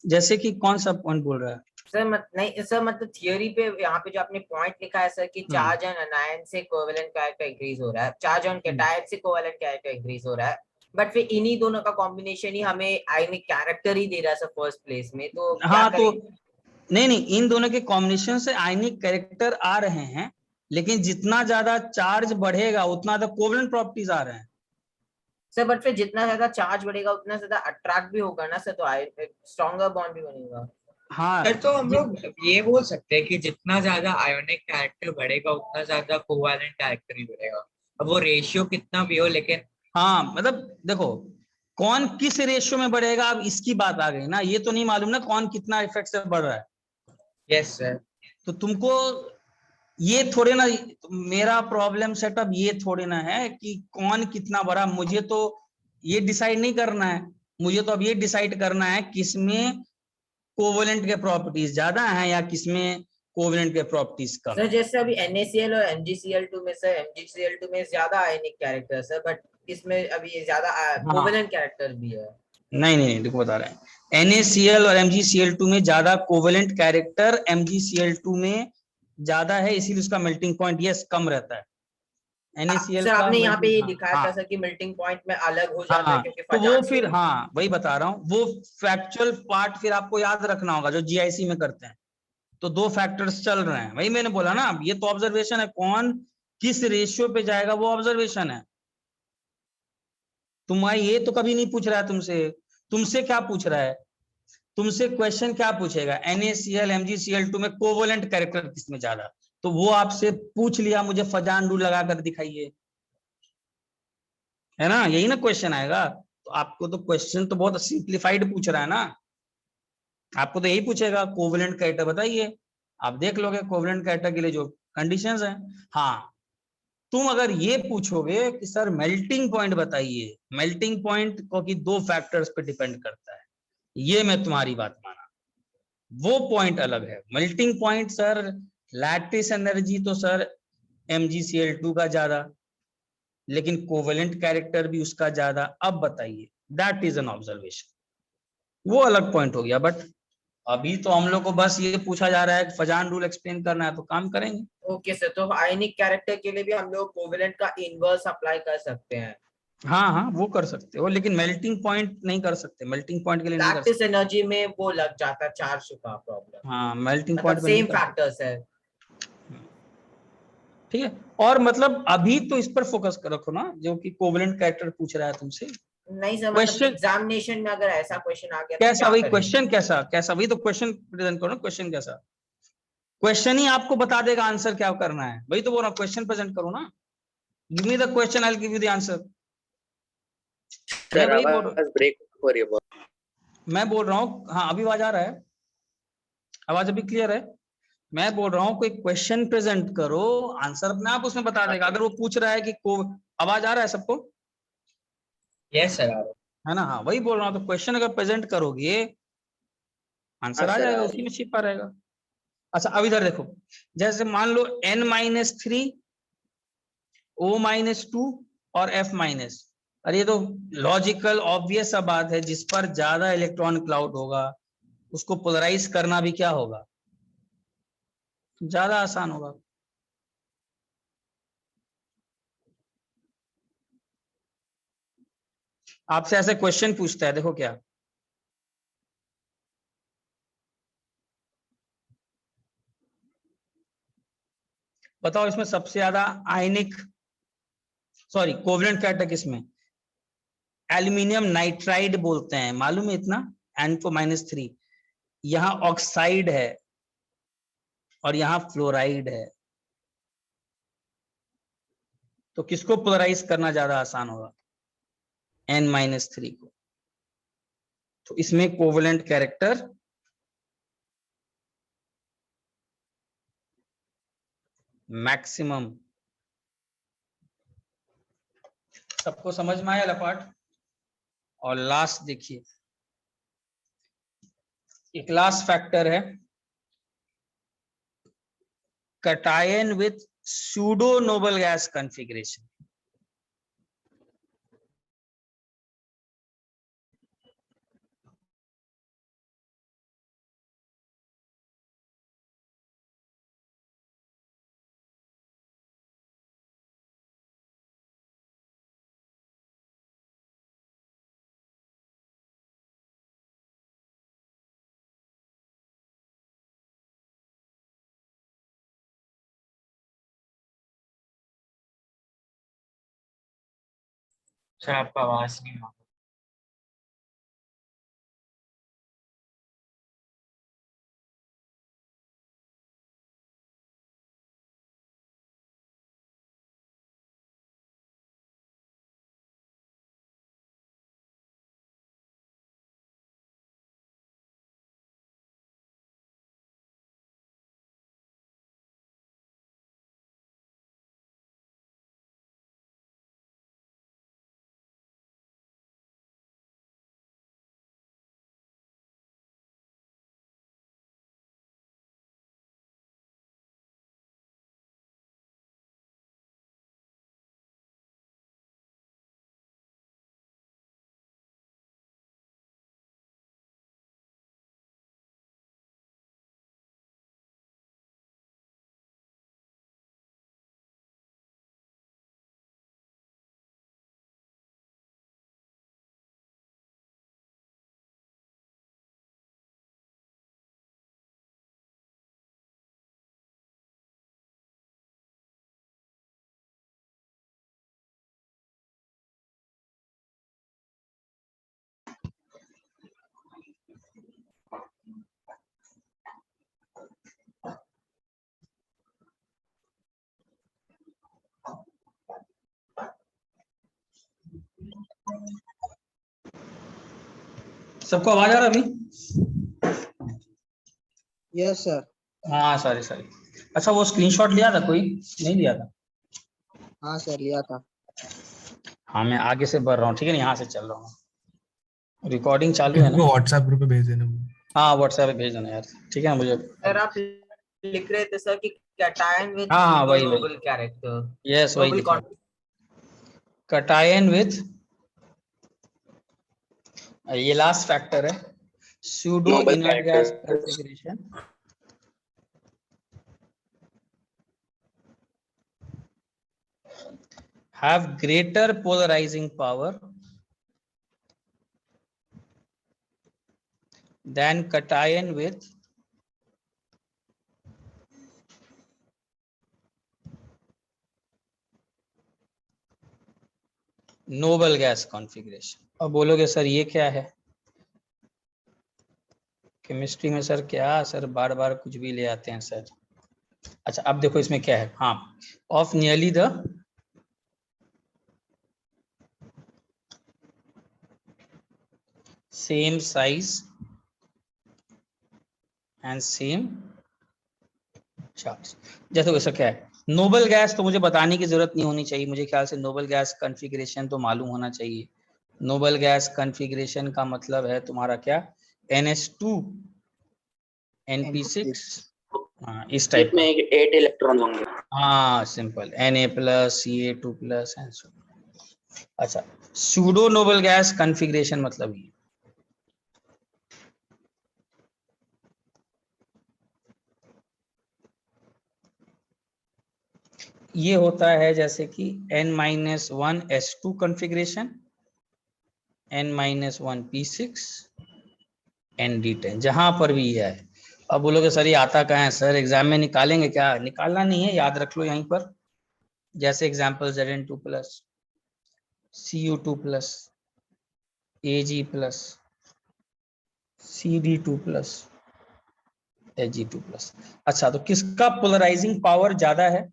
जैसे कि कौन सा पॉइंट बोल रहा है सर नहीं सर, मतलब थियोरी पे यहाँ पे जो आपने पॉइंट लिखा है सर कि चार्ज ऑन अनायन से कोवेलेंट कैरेक्टर इंक्रीज हो रहा है, चार्ज ऑन कैटायन से कोवेलेंट कैरेक्टर इंक्रीज हो रहा है, बट फिर इन्हीं दोनों का कॉम्बिनेशन ही हमें आयनिक कैरेक्टर ही दे रहा है सर फर्स्ट प्लेस में। तो क्या हाँ, तो करें? नहीं नहीं, इन दोनों के कॉम्बिनेशन से आयनिक कैरेक्टर आ रहे हैं, लेकिन जितना ज्यादा चार्ज बढ़ेगा उतना ज्यादा कोवेलेंट प्रॉपर्टीज आ रहे हैं सर। बट फिर जितना ज्यादा चार्ज बढ़ेगा उतना ज्यादा अट्रैक्ट भी होगा ना सर, तो स्ट्रॉन्गर बॉन्ड भी बनेगा। हाँ सर तो हम लोग ये बोल सकते हैं कि जितना ज्यादा आयोनिक कैरेक्टर बढ़ेगा उतना ज्यादा कोवैलेंट कैरेक्टर ही बढ़ेगा। अब वो रेशियो कितना भी हो, लेकिन हाँ, मतलब देखो कौन किस रेशियो में बढ़ेगा, अब इसकी बात आ गई ना। ये तो नहीं मालूम ना कौन कितना इफेक्ट से बढ़ रहा है। Yes sir. तो तुमको ये थोड़े ना, मेरा प्रॉब्लम सेटअप ये थोड़े ना है कि कौन कितना बड़ा, मुझे तो ये डिसाइड नहीं करना है। मुझे तो अब ये डिसाइड करना है किसमें कोवेलेंट के प्रॉपर्टीज ज्यादा हैं या किसमें कोवेलेंट के प्रॉपर्टीज कम सर है। जैसे अभी NaCl और MgCl2 में सर, MgCl2 में ज्यादा आयनिक कैरेक्टर है सर, बट इसमें अभी ज्यादा कोवेलेंट कैरेक्टर भी है। नहीं नहीं नहीं, देखो बता रहे हैं, NaCl और MgCl2 में ज्यादा कोवेलेंट कैरेक्टर MgCl2 में ज्यादा है, इसीलिए उसका मेल्टिंग पॉइंट यस कम रहता है। NaCl सर का आपने यहाँ पे ये हाँ, दिखाया था हाँ, सर कि मेल्टिंग पॉइंट में अलग हो जाता है हाँ, क्योंकि तो वो फजान फिर हाँ वही बता रहा हूँ, वो फैक्चुअल पार्ट फिर आपको याद रखना होगा जो GIC में करते हैं। तो दो फैक्टर्स चल रहे हैं, वही मैंने बोला ना, अब ये तो ऑब्जर्वेशन है, कौन किस रेशियो पे जाएगा वो ऑब्जर्वेशन है। तुम्हारा ये तो कभी नहीं पूछ रहा है तुमसे, तुमसे क्या पूछ रहा है, तुमसे क्वेश्चन क्या पूछेगा, NaCl MgCl2 में कोवलेंट कैरेक्टर किसमें ज्यादा, तो वो आपसे पूछ लिया, मुझे फजान रूल लगा कर दिखाइए, है ना, यही ना क्वेश्चन आएगा। तो आपको तो क्वेश्चन तो बहुत सिंप्लीफाइड पूछ रहा है ना, आपको तो यही पूछेगा कोवलेंट कैरेक्टर बताइए, आप देख लोगे कोवलेंट कैरेक्टर के लिए जो कंडीशंस हैं। हाँ, तुम अगर ये पूछोगे कि सर मेल्टिंग पॉइंट बताइए, मेल्टिंग पॉइंट को कि दो फैक्टर्स पे डिपेंड करता है, ये मैं तुम्हारी बात माना, वो पॉइंट अलग है। Melting point sir lattice energy तो सर MgCl2 का ज्यादा, लेकिन कोवेलेंट कैरेक्टर भी उसका ज्यादा। अब बताइए, दैट इज एन ऑब्जर्वेशन, वो अलग पॉइंट हो गया। बट अभी तो हम लोग को बस ये पूछा जा रहा है कि फजान रूल एक्सप्लेन करना है, तो काम करेंगे। ओके सर, तो आयनिक कैरेक्टर के लिए भी हम लोग कोवेलेंट का इनवर्स अप्लाई कर सकते हैं। हाँ हाँ, वो कर सकते हो, लेकिन मेल्टिंग पॉइंट नहीं कर सकते, मेल्टिंग पॉइंट के लिए नहीं कर लैक्टिस सकते। एनर्जी में वो लग जाता है चार्ज का प्रॉब्लम, हाँ, मेल्टिंग मतलब पॉइंट पे नहीं सेम कर सकते। फैक्टर्स है। ठीक है, और मतलब अभी तो इस पर फोकस कर रखो ना, जो कि कोवेलेंट कैरेक्टर पूछ रहा है तुमसे। नहीं सर, मतलब क्वेश्चन एग्जामिनेशन में अगर ऐसा क्वेश्चन आ गया तो कैसा, क्या वही करें? क्वेश्चन कैसा कैसा, वही तो क्वेश्चन प्रेजेंट करो ना, क्वेश्चन कैसा, क्वेश्चन ही आपको बता देगा आंसर क्या करना है, वही तो बोल रहा हूँ, क्वेश्चन प्रेजेंट करो ना, give me the question, I will give you the answer. मैं सर वही बोल रहा आवाज ब्रेक हो रही है बहुत। मैं बोल रहा हूँ, हाँ अभी आवाज आ रहा है, आवाज अभी क्लियर है। मैं बोल रहा हूँ कोई क्वेश्चन प्रेजेंट करो, आंसर अपने आप उसमें बता देगा। अगर वो पूछ रहा है कि आवाज आ रहा है सबको, यस सर। है ना, हाँ वही बोल रहा हूँ, तो क्वेश्चन अगर प्रेजेंट करोगे हाँ आंसर आ सर जाएगा, उसी में छिपा रहेगा। अच्छा, अब इधर देखो, जैसे मान लो N-3, O-2 और F-, अरे ये तो लॉजिकल ऑब्वियस सा बात है, जिस पर ज्यादा इलेक्ट्रॉन क्लाउड होगा उसको पोलराइज करना भी क्या होगा, ज्यादा आसान होगा। आपसे ऐसे क्वेश्चन पूछता है, देखो क्या, बताओ इसमें सबसे ज्यादा आयनिक, सॉरी कोवलेंट कैरेक्टर किसमें, एल्यूमिनियम नाइट्राइड बोलते हैं, मालूम है इतना, N2-3, यहाँ ऑक्साइड है और यहाँ फ्लोराइड है, तो किसको पोलराइज करना ज्यादा आसान होगा, N-3 को। तो इसमें कोवलेंट कैरेक्टर मैक्सिमम। सबको समझ में आया लपाट। और लास्ट देखिए, एक लास्ट फैक्टर है, cation with pseudo noble gas configuration. Sir आपका आवाज नहीं आ रहा। सबको आवाज आ रहा अभी? Yes sir. हाँ सॉरी सॉरी। अच्छा वो स्क्रीनशॉट लिया था कोई? नहीं लिया था? हाँ सर लिया था। हाँ मैं आगे से बढ़ रहा हूँ, ठीक है ना, यहाँ से चल रहा हूँ। रिकॉर्डिंग चालू है ना? व्हाट्सएप ग्रुप पे भेज देना। हाँ व्हाट्सएप पे भेज देना यार, ठीक है ना मुझे। सर आप लिख रहे थे सर कि कैटायन विद हाँ, स्यूडो वही, वही। नोबल कैरेक्टर, यस वही नोबल लिखा। कटायन विथ, ये लास्ट फैक्टर है, pseudo Noble inert gas character. Configuration have greater polarizing power than cation with noble gas configuration. अब बोलोगे सर ये क्या है केमिस्ट्री में, सर क्या सर बार बार कुछ भी ले आते हैं सर। अच्छा अब देखो इसमें क्या है, हाँ, of nearly the same size and same charge. जैसे वैसा क्या है, नोबल गैस तो मुझे बताने की जरूरत नहीं होनी चाहिए, मुझे ख्याल से नोबल गैस कॉन्फ़िगरेशन तो मालूम होना चाहिए। नोबल गैस कॉन्फ़िगरेशन का मतलब है तुम्हारा क्या, NH2 NP6, हाँ इस टाइप इसमें का। 8 इलेक्ट्रॉन होंगे। हाँ simple, Na+, Ca2+ and so. अच्छा सूडो नोबल गैस कॉन्फ़िगरेशन मतलब ये होता है जैसे कि N-1 S2 configuration, N-1 P6 ND10, जहां पर भी यह है। अब बोलोगे सर ये आता कहाँ है सर, एग्जाम में निकालेंगे क्या? निकालना नहीं है, याद रख लो यहीं पर। जैसे example Zn2+, Cu2+, Ag+, Cd2+, Ag2+। अच्छा तो किसका पोलराइजिंग पावर ज्यादा है?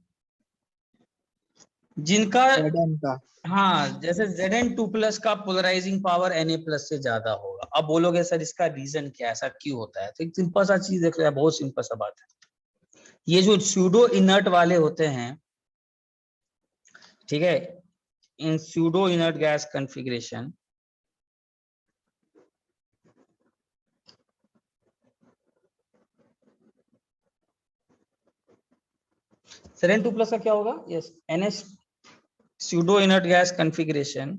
जिनका, Zn का। हाँ जैसे Zn2+ का पोलराइजिंग पावर Na+ से ज्यादा होगा। अब बोलोगे सर इसका रीजन क्या है, ऐसा क्यों होता है? तो एक सिंपल सा चीज देख रहे हैं, बहुत सिंपल सा बात है। ये जो सूडो इनर्ट वाले होते हैं, ठीक है, in pseudo inert gas configuration Zn2+ का क्या होगा? Yes NH pseudo inert gas configuration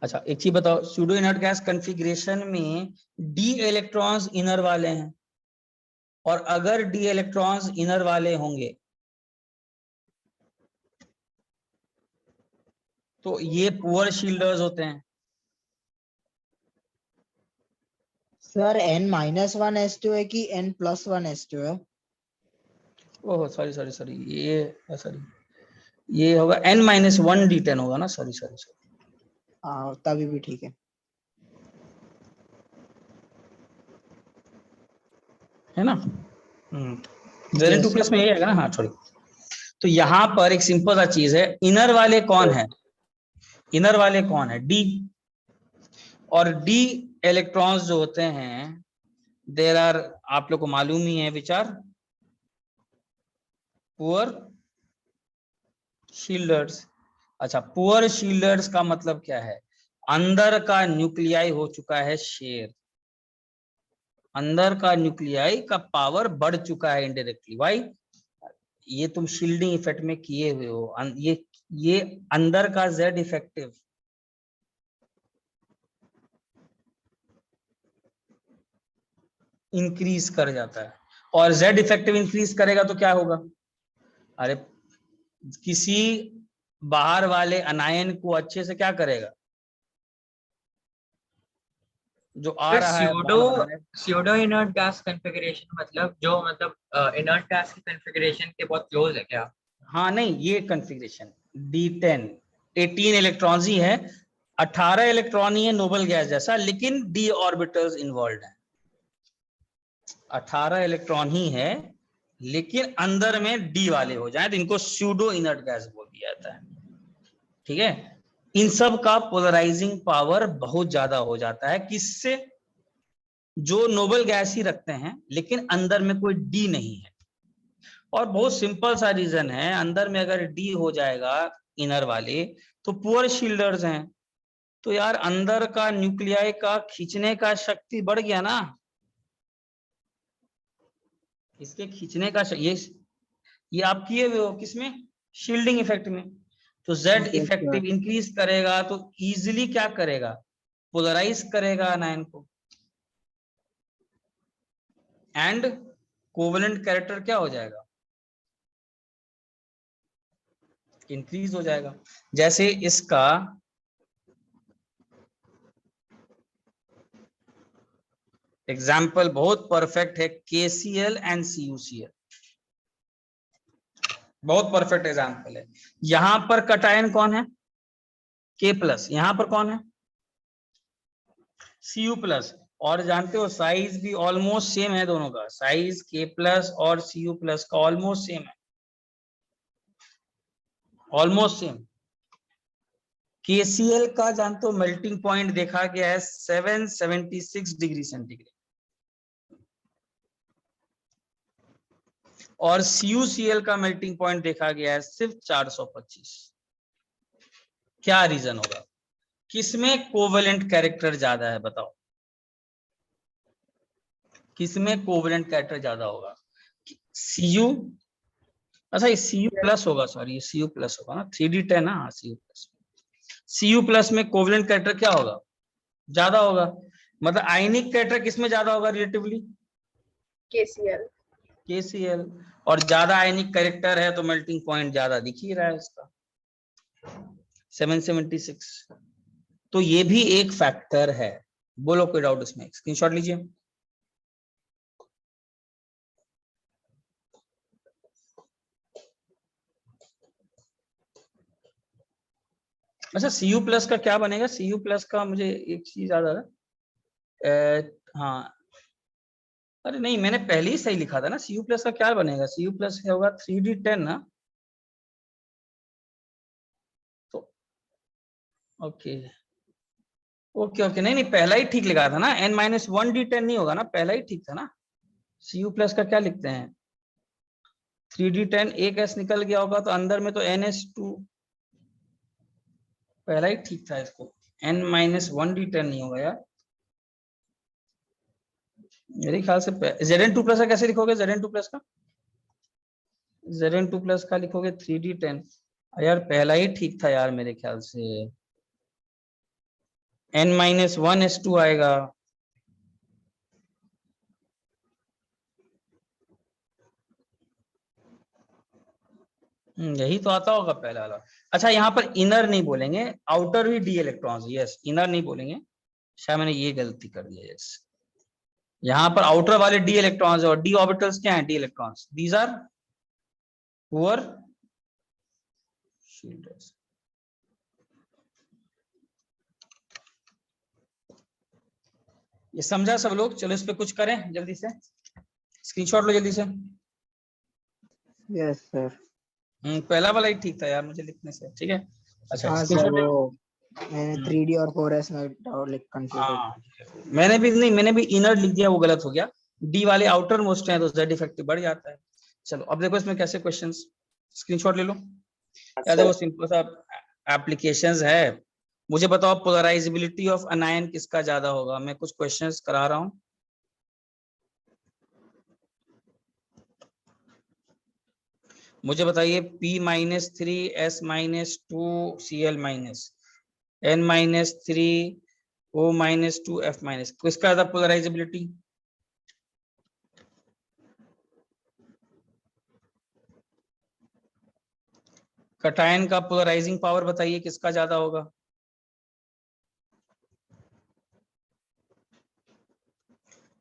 अच्छा एक चीज बताओ, सूडो इनर्ट गैस कॉन्फ़िगरेशन में d इलेक्ट्रॉन्स इनर वाले हैं, और अगर d इलेक्ट्रॉन्स इनर वाले होंगे तो ये पुअर शील्डर्स होते हैं। सर N-1 S2 है कि N+1 S2 है? ओह सॉरी सॉरी सॉरी, ये सॉरी ये होगा N-1 D10 होगा ना, सॉरी सॉरी सॉरी, हाँ तभी भी ठीक है। है ना। Zn2+ में यही आएगा ना, हाँ छोड़ी। तो यहाँ पर एक सिंपल सा चीज है, इनर वाले कौन है? इनर वाले कौन है? डी। और डी इलेक्ट्रॉन्स जो होते हैं देर आर, आप लोग को मालूम ही है, विचार पुअर शील्डर्स। अच्छा पुअर शील्डर्स का मतलब क्या है? अंदर का न्यूक्लियाई हो चुका है शेयर, अंदर का न्यूक्लियाई का पावर बढ़ चुका है इनडायरेक्टली। वाई? ये तुम शील्डिंग इफेक्ट में किए हुए हो, ये अंदर का Z इफेक्टिव इंक्रीज कर जाता है, और Z इफेक्टिव इंक्रीज करेगा तो क्या होगा? अरे किसी बाहर वाले अनायन को अच्छे से क्या करेगा, जो आ रहा है स्यूडो बॉन्ड बना रहा है। स्यूडो इनर्ट गैस कॉन्फ़िगरेशन मतलब जो मतलब इनर्ट गैस की कॉन्फ़िगरेशन के बहुत क्लोज है क्या? हाँ नहीं, ये कॉन्फ़िगरेशन D10 18 इलेक्ट्रॉन्स ही है, 18 इलेक्ट्रॉन ही है नोबल गैस जैसा, लेकिन d ऑर्बिटल्स इन्वॉल्व है। 18 इलेक्ट्रॉन ही है लेकिन अंदर में d वाले हो जाए तो इनको सूडो इनर्ट गैस बोल दिया जाता है। ठीक है, इन सब का पोलराइजिंग पावर बहुत ज्यादा हो जाता है। किससे? जो नोबल गैस ही रखते हैं लेकिन अंदर में कोई डी नहीं है। और बहुत सिंपल सा रीजन है, अंदर में अगर डी हो जाएगा इनर वाले तो पुअर शील्डर्स हैं, तो यार अंदर का न्यूक्लियाई का खींचने का शक्ति बढ़ गया ना, इसके खींचने का ये आप किए हुए हो किसमें? शील्डिंग इफेक्ट में। तो Z इफेक्टिव इंक्रीज करेगा तो इजीली क्या करेगा? पोलराइज करेगा आयन को, एंड कोवेलेंट कैरेक्टर क्या हो जाएगा? इंक्रीज हो जाएगा। जैसे इसका एग्जाम्पल बहुत परफेक्ट है, KCl एंड CuCl, बहुत परफेक्ट एग्जाम्पल है। यहां पर कटायन कौन है? K+, यहां पर कौन है? Cu+। और जानते हो साइज भी ऑलमोस्ट सेम है दोनों का, साइज K+ और Cu+ का ऑलमोस्ट सेम है, ऑलमोस्ट सेम। KCl का जानते हो मेल्टिंग पॉइंट देखा गया है 776 डिग्री सेंटीग्रेड, और CuCl का मेल्टिंग पॉइंट देखा गया है सिर्फ 425। क्या रीजन होगा? किसमें कोवेलेंट कैरेक्टर ज्यादा है बताओ? किसमें कोवेलेंट कैरेक्टर ज्यादा होगा? Cu, अच्छा ये Cu+ होगा, सॉरी ये Cu+ होगा ना, 3D10 ना, हाँ Cu+। Cu+ में कोवेलेंट कैरेक्टर क्या होगा? ज्यादा होगा। मतलब आयनिक कैरेक्टर किसमें ज्यादा होगा रिलेटिवली? KCl। और ज्यादा आयनिक कैरेक्टर है तो मेल्टिंग पॉइंट ज्यादा दिख ही रहा है इसका, 776। तो ये भी एक फैक्टर है। बोलो कोई डाउट इसमें? स्क्रीनशॉट लीजिए। अच्छा Cu+ का क्या बनेगा? Cu+ का मुझे एक चीज याद आ रहा है, हाँ अरे नहीं मैंने पहले ही सही लिखा था ना। Cu+ का क्या बनेगा? Cu+ क्या होगा? 3D10 ना, तो ओके ओके ओके, नहीं नहीं पहला ही ठीक लिखा था ना, N-1D10 नहीं होगा ना, पहला ही ठीक था ना। Cu+ का क्या लिखते हैं? 3D10, एक S निकल गया होगा तो अंदर में तो NS2, पहला ही ठीक था इसको। N-1D10 नहीं होगा यार मेरे ख्याल से। Zn2+ का कैसे लिखोगे? Zn2+ का, Zn2+ का लिखोगे 3D10, यार पहला ही ठीक था यार मेरे ख्याल से। N-1S2 आएगा। यही तो आता होगा पहला वाला। अच्छा यहाँ पर इनर नहीं बोलेंगे, आउटर भी डी इलेक्ट्रॉन्स, यस इनर नहीं बोलेंगे, शायद मैंने ये गलती कर दी है। यस यहाँ पर आउटर वाले डी इलेक्ट्रॉन्स और डी ऑर्बिटल्स क्या हैं? D electrons, these are poor shielders. ये समझा सब लोग? चलो इस पे कुछ करें जल्दी से, स्क्रीनशॉट लो जल्दी से। Yes sir. पहला वाला ही ठीक था यार मुझे लिखने से, ठीक है। अच्छा हाँ सर, वो मैंने 3D और 4S में कंफ्यूज। हाँ मैंने भी इनर लिख दिया, वो गलत हो गया। डी वाले आउटर मोस्ट हैं तो Z इफेक्टिव बढ़ जाता है। चलो अब देखो इसमें कैसे क्वेश्चंस, स्क्रीनशॉट ले लो। यार देखो सिंपल सा एप्लीकेशंस है। मुझे बताओ पोलराइजेबिलिटी ऑफ अनायन किसका ज्यादा होगा? मैं कुछ क्वेश्चंस करा रहा हूँ। मुझे बताइए P-3 S-2 Cl-, N-3 O-2 F-, किसका ज्यादा पोलराइजेबिलिटी? कटायन का पोलराइजिंग पावर बताइए किसका ज्यादा होगा?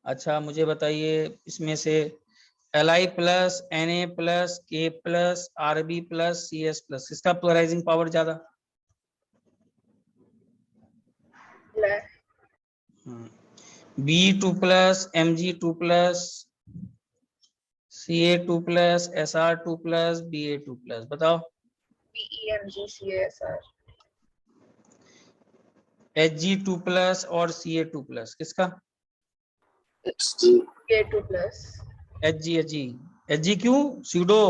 अच्छा मुझे बताइए इसमें से Li+, Na+, K+, Rb+, Cs+, किसका पोलराइजिंग पावर ज्यादा? Be2+, Mg2+, Ca2+, Sr2+, Ba2+, बताओ। PEMG CSR Hg2+ और Ca2+, किसका? K2+. Hg क्यों? स्यूडो।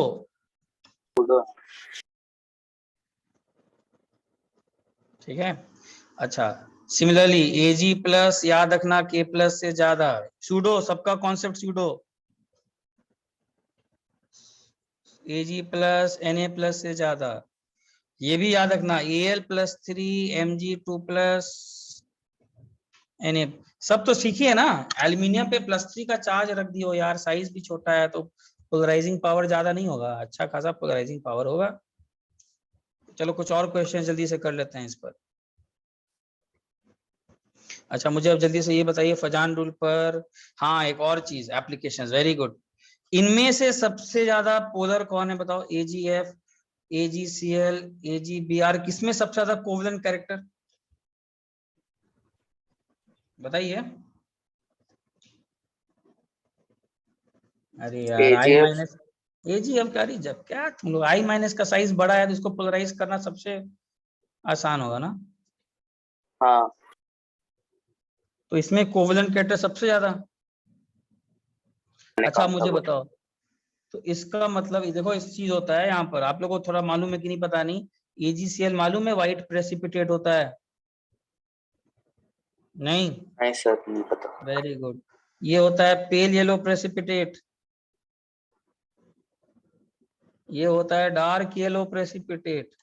ठीक है, अच्छा। सिमिलरली Ag+, याद रखना K+ से ज्यादा। स्यूडो, सबका कॉन्सेप्ट स्यूडो। Ag+, Na+ से ज्यादा। ये भी याद रखना Al+3 Mg2+, Na। सब तो सीखिए ना। एल्यूमिनियम पे +3 का चार्ज रख दियो यार, साइज भी छोटा है तो पोलराइजिंग पावर ज्यादा नहीं होगा, अच्छा खासा पोलराइजिंग पावर होगा। चलो कुछ और क्वेश्चन जल्दी से कर लेते हैं इस पर। अच्छा मुझे अब जल्दी से ये बताइए फजान रूल पर। हाँ एक और चीज, एप्लीकेशंस, वेरी गुड। इनमें से सबसे ज्यादा पोलर कौन है बताओ? AgF, AgCl, AgBr, किसमें सबसे ज्यादा कोवलेंट कैरेक्टर बताइए? अरे यार AgF. AgF क्या रही, जब क्या तुम लोग, I- का साइज बड़ा है तो इसको पोलराइज करना सबसे आसान होगा ना। हाँ. तो इसमें कोवलेंट कैरेक्टर सबसे ज्यादा। अच्छा मुझे बताओ, तो इसका मतलब ये देखो, इस चीज होता है यहाँ पर, आप लोगों को थोड़ा मालूम है कि नहीं पता नहीं। AgCl मालूम है व्हाइट प्रेसिपिटेट होता है? नहीं? नहीं सर, नहीं पता. Very good. ये होता है पेल येलो प्रेसिपिटेट, ये होता है डार्क येलो प्रेसिपिटेट।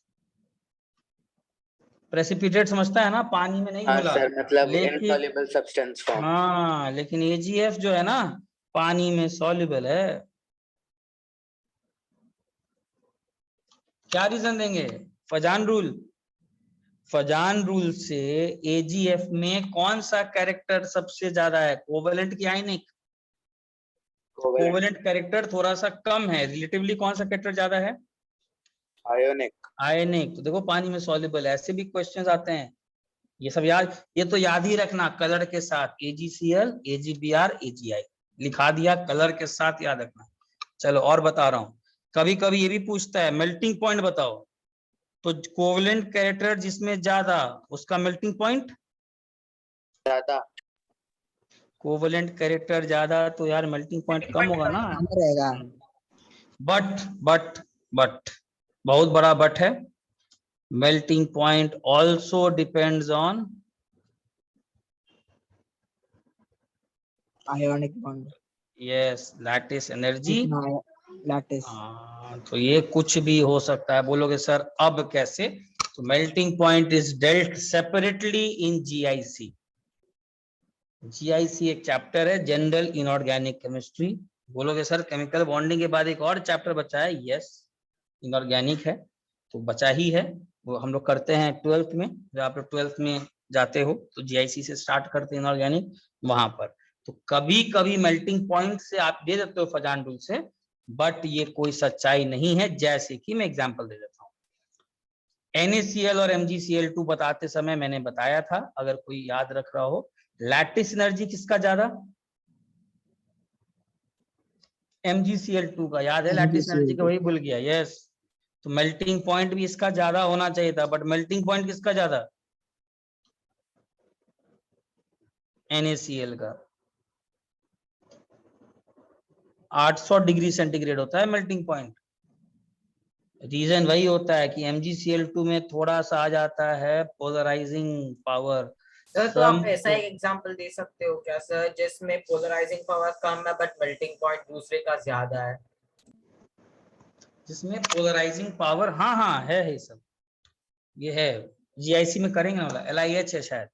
प्रेसिपिटेट समझता है ना, पानी में नहीं हाँ घुला। सर, मतलब लेकिन इनसॉल्युबल सब्सटेंस फॉर्म. हाँ, लेकिन AgF जो है ना, पानी में सॉल्युबल है। क्या रीजन देंगे? फजान रूल। फजान रूल से AgF में कौन सा कैरेक्टर सबसे ज्यादा है, कोवेलेंट की आयनिक? कोवेलेंट कैरेक्टर थोड़ा सा कम है रिलेटिवली, कौन सा कैरेक्टर ज्यादा है? आयोनिक. आयनिक। तो देखो पानी में सॉल्युबल है, ऐसे भी क्वेश्चंस आते हैं। ये सब याद, ये तो याद ही रखना कलर के साथ, AgCl, AgBr, AgI लिखा दिया, कलर के साथ याद रखना। चलो और बता रहा हूं, कभी कभी ये भी पूछता है मेल्टिंग पॉइंट बताओ, तो कोवेलेंट कैरेक्टर जिसमें ज्यादा उसका मेल्टिंग पॉइंट ज्यादा. कोवेलेंट कैरेक्टर ज्यादा, तो यार मेल्टिंग पॉइंट कम होगा ना। कम रहेगा। बट बहुत बड़ा बट है, melting point also depends on ionic bond. yes lattice energy। Lattice. तो ये कुछ भी हो सकता है। बोलोगे सर अब कैसे? तो melting point is dealt separately in GIC। GIC एक चैप्टर है, जनरल इनऑर्गेनिक केमिस्ट्री। बोलोगे सर केमिकल बॉन्डिंग के बाद एक और चैप्टर बचा है? यस, इनऑर्गेनिक है, तो बचा ही है, वो हम लोग करते हैं 12th में। जब आप लोग 12th में जाते हो तो GIC से स्टार्ट करते हैं इनऑर्गेनिक, वहां पर। तो कभी कभी मेल्टिंग पॉइंट से आप दे देते हो फजान रूल से, बट ये कोई सच्चाई नहीं है। जैसे कि मैं एग्जांपल दे देता हूँ, NaCl और MgCl2 बताते समय मैंने बताया था, अगर कोई याद रख रहा हो, लैटिस एनर्जी किसका ज्यादा? MgCl2 का। याद है लैटिस एनर्जी का? वही भूल गया। यस, तो मेल्टिंग पॉइंट भी इसका ज्यादा होना चाहिए था, बट मेल्टिंग पॉइंट किसका ज्यादा? NaCl का। 800 डिग्री सेंटीग्रेड होता है मेल्टिंग पॉइंट। रीजन वही होता है कि MgCl2 में थोड़ा सा आ जाता है पोलराइजिंग पावर। सर तो आप ऐसा एक एग्जांपल दे सकते हो क्या सर, जिसमें पोलराइजिंग पावर कम है बट मेल्टिंग पॉइंट दूसरे का ज्यादा है? जिसमें पोलराइजिंग पावर, हाँ हाँ है सब, ये है। GIC में करेंगे ना, LIH है शायद,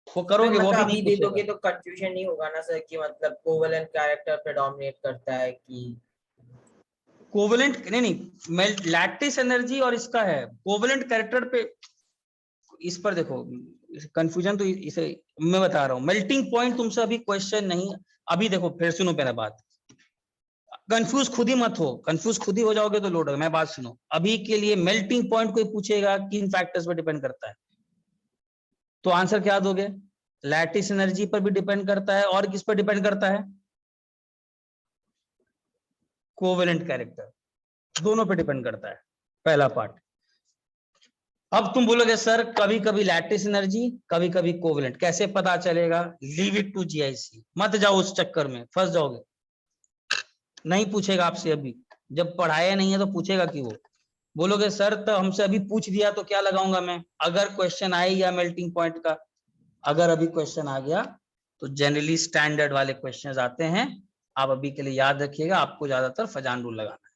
वो करोगे, वो मतलब भी अभी नहीं दे पूछेगा। दोगे तो कंफ्यूजन नहीं होगा ना सर कि मतलब कोवेलेंट कैरेक्टर प्रेडोमिनेट करता है कि कोवेलेंट नहीं, लैटिस एनर्जी और इसका है कोवेलेंट कैरेक्टर पे। इस पर देखो कंफ्यूजन, तो इसे मैं बता रहा हूँ। मेल्टिंग पॉइंट तुमसे अभी क्वेश्चन नहीं, अभी देखो फिर सुनो पहले बात, कंफ्यूज खुद ही मत हो, कंफ्यूज खुद ही हो जाओगे तो लोड होगा। मैं बात सुनो, अभी के लिए मेल्टिंग पॉइंट कोई पूछेगा किन फैक्टर्स पर डिपेंड करता है, तो आंसर क्या दोगे? लैटिस एनर्जी पर भी डिपेंड करता है, और किस पर डिपेंड करता है? कोवेलेंट कैरेक्टर, दोनों पे डिपेंड करता है, पहला पार्ट। अब तुम बोलोगे सर कभी कभी लैटिस एनर्जी कभी कभी कोवेलेंट, कैसे पता चलेगा? लीव इट टू जीआईसी, मत जाओ उस चक्कर में, फंस जाओगे। नहीं पूछेगा आपसे, अभी जब पढ़ाया नहीं है तो पूछेगा कि वो बोलोगे सर तो हमसे अभी पूछ दिया तो क्या लगाऊंगा मैं? अगर क्वेश्चन आ गया मेल्टिंग पॉइंट का, अगर अभी क्वेश्चन आ गया तो जनरली स्टैंडर्ड वाले क्वेश्चंस आते हैं। आप अभी के लिए याद रखिएगा, आपको ज्यादातर फजान रूल लगाना है,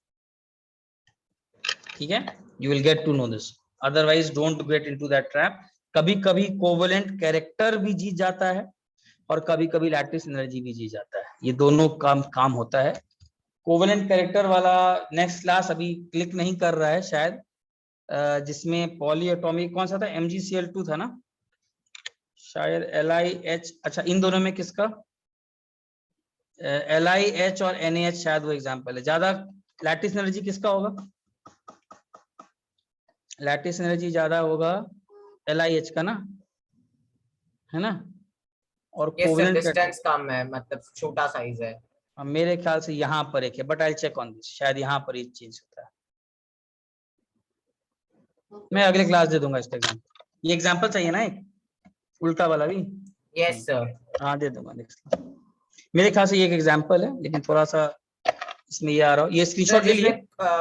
ठीक है? You will get to know this, otherwise don't get into that trap. कभी कभी कोवेलेंट कैरेक्टर भी जीत जाता है और कभी कभी लैटिस एनर्जी भी जीत जाता है, ये दोनों काम होता है। कोवेलेंट कैरेक्टर वाला नेक्स्ट क्लास अभी क्लिक नहीं कर रहा है शायद, जिसमें पॉली एटॉमिक कौन सा था, MgCl2 था ना शायद, LiH, अच्छा इन दोनों में किसका, LiH और NaH शायद वो एग्जांपल है। ज्यादा लैटिस एनर्जी किसका होगा? लैटिस एनर्जी ज्यादा होगा LiH का ना, है ना? और कोवेलेंट डिस्टेंस कम है, मतलब छोटा साइज है। मेरे ख्याल से यहाँ पर एक है, but I check on this, शायद यहाँ पर ये चेंज होता है। मैं अगले क्लास दे दूंगा इसका एग्जांपल। ये एग्जांपल चाहिए ना एक उल्टा वाला भी? Yes sir. हाँ दे दूंगा नेक्स्ट। मेरे ख्याल से ये एक एग्जांपल है, लेकिन थोड़ा सा इसमें ये आ रहा है, ये स्क्रीनशॉट ले लिए।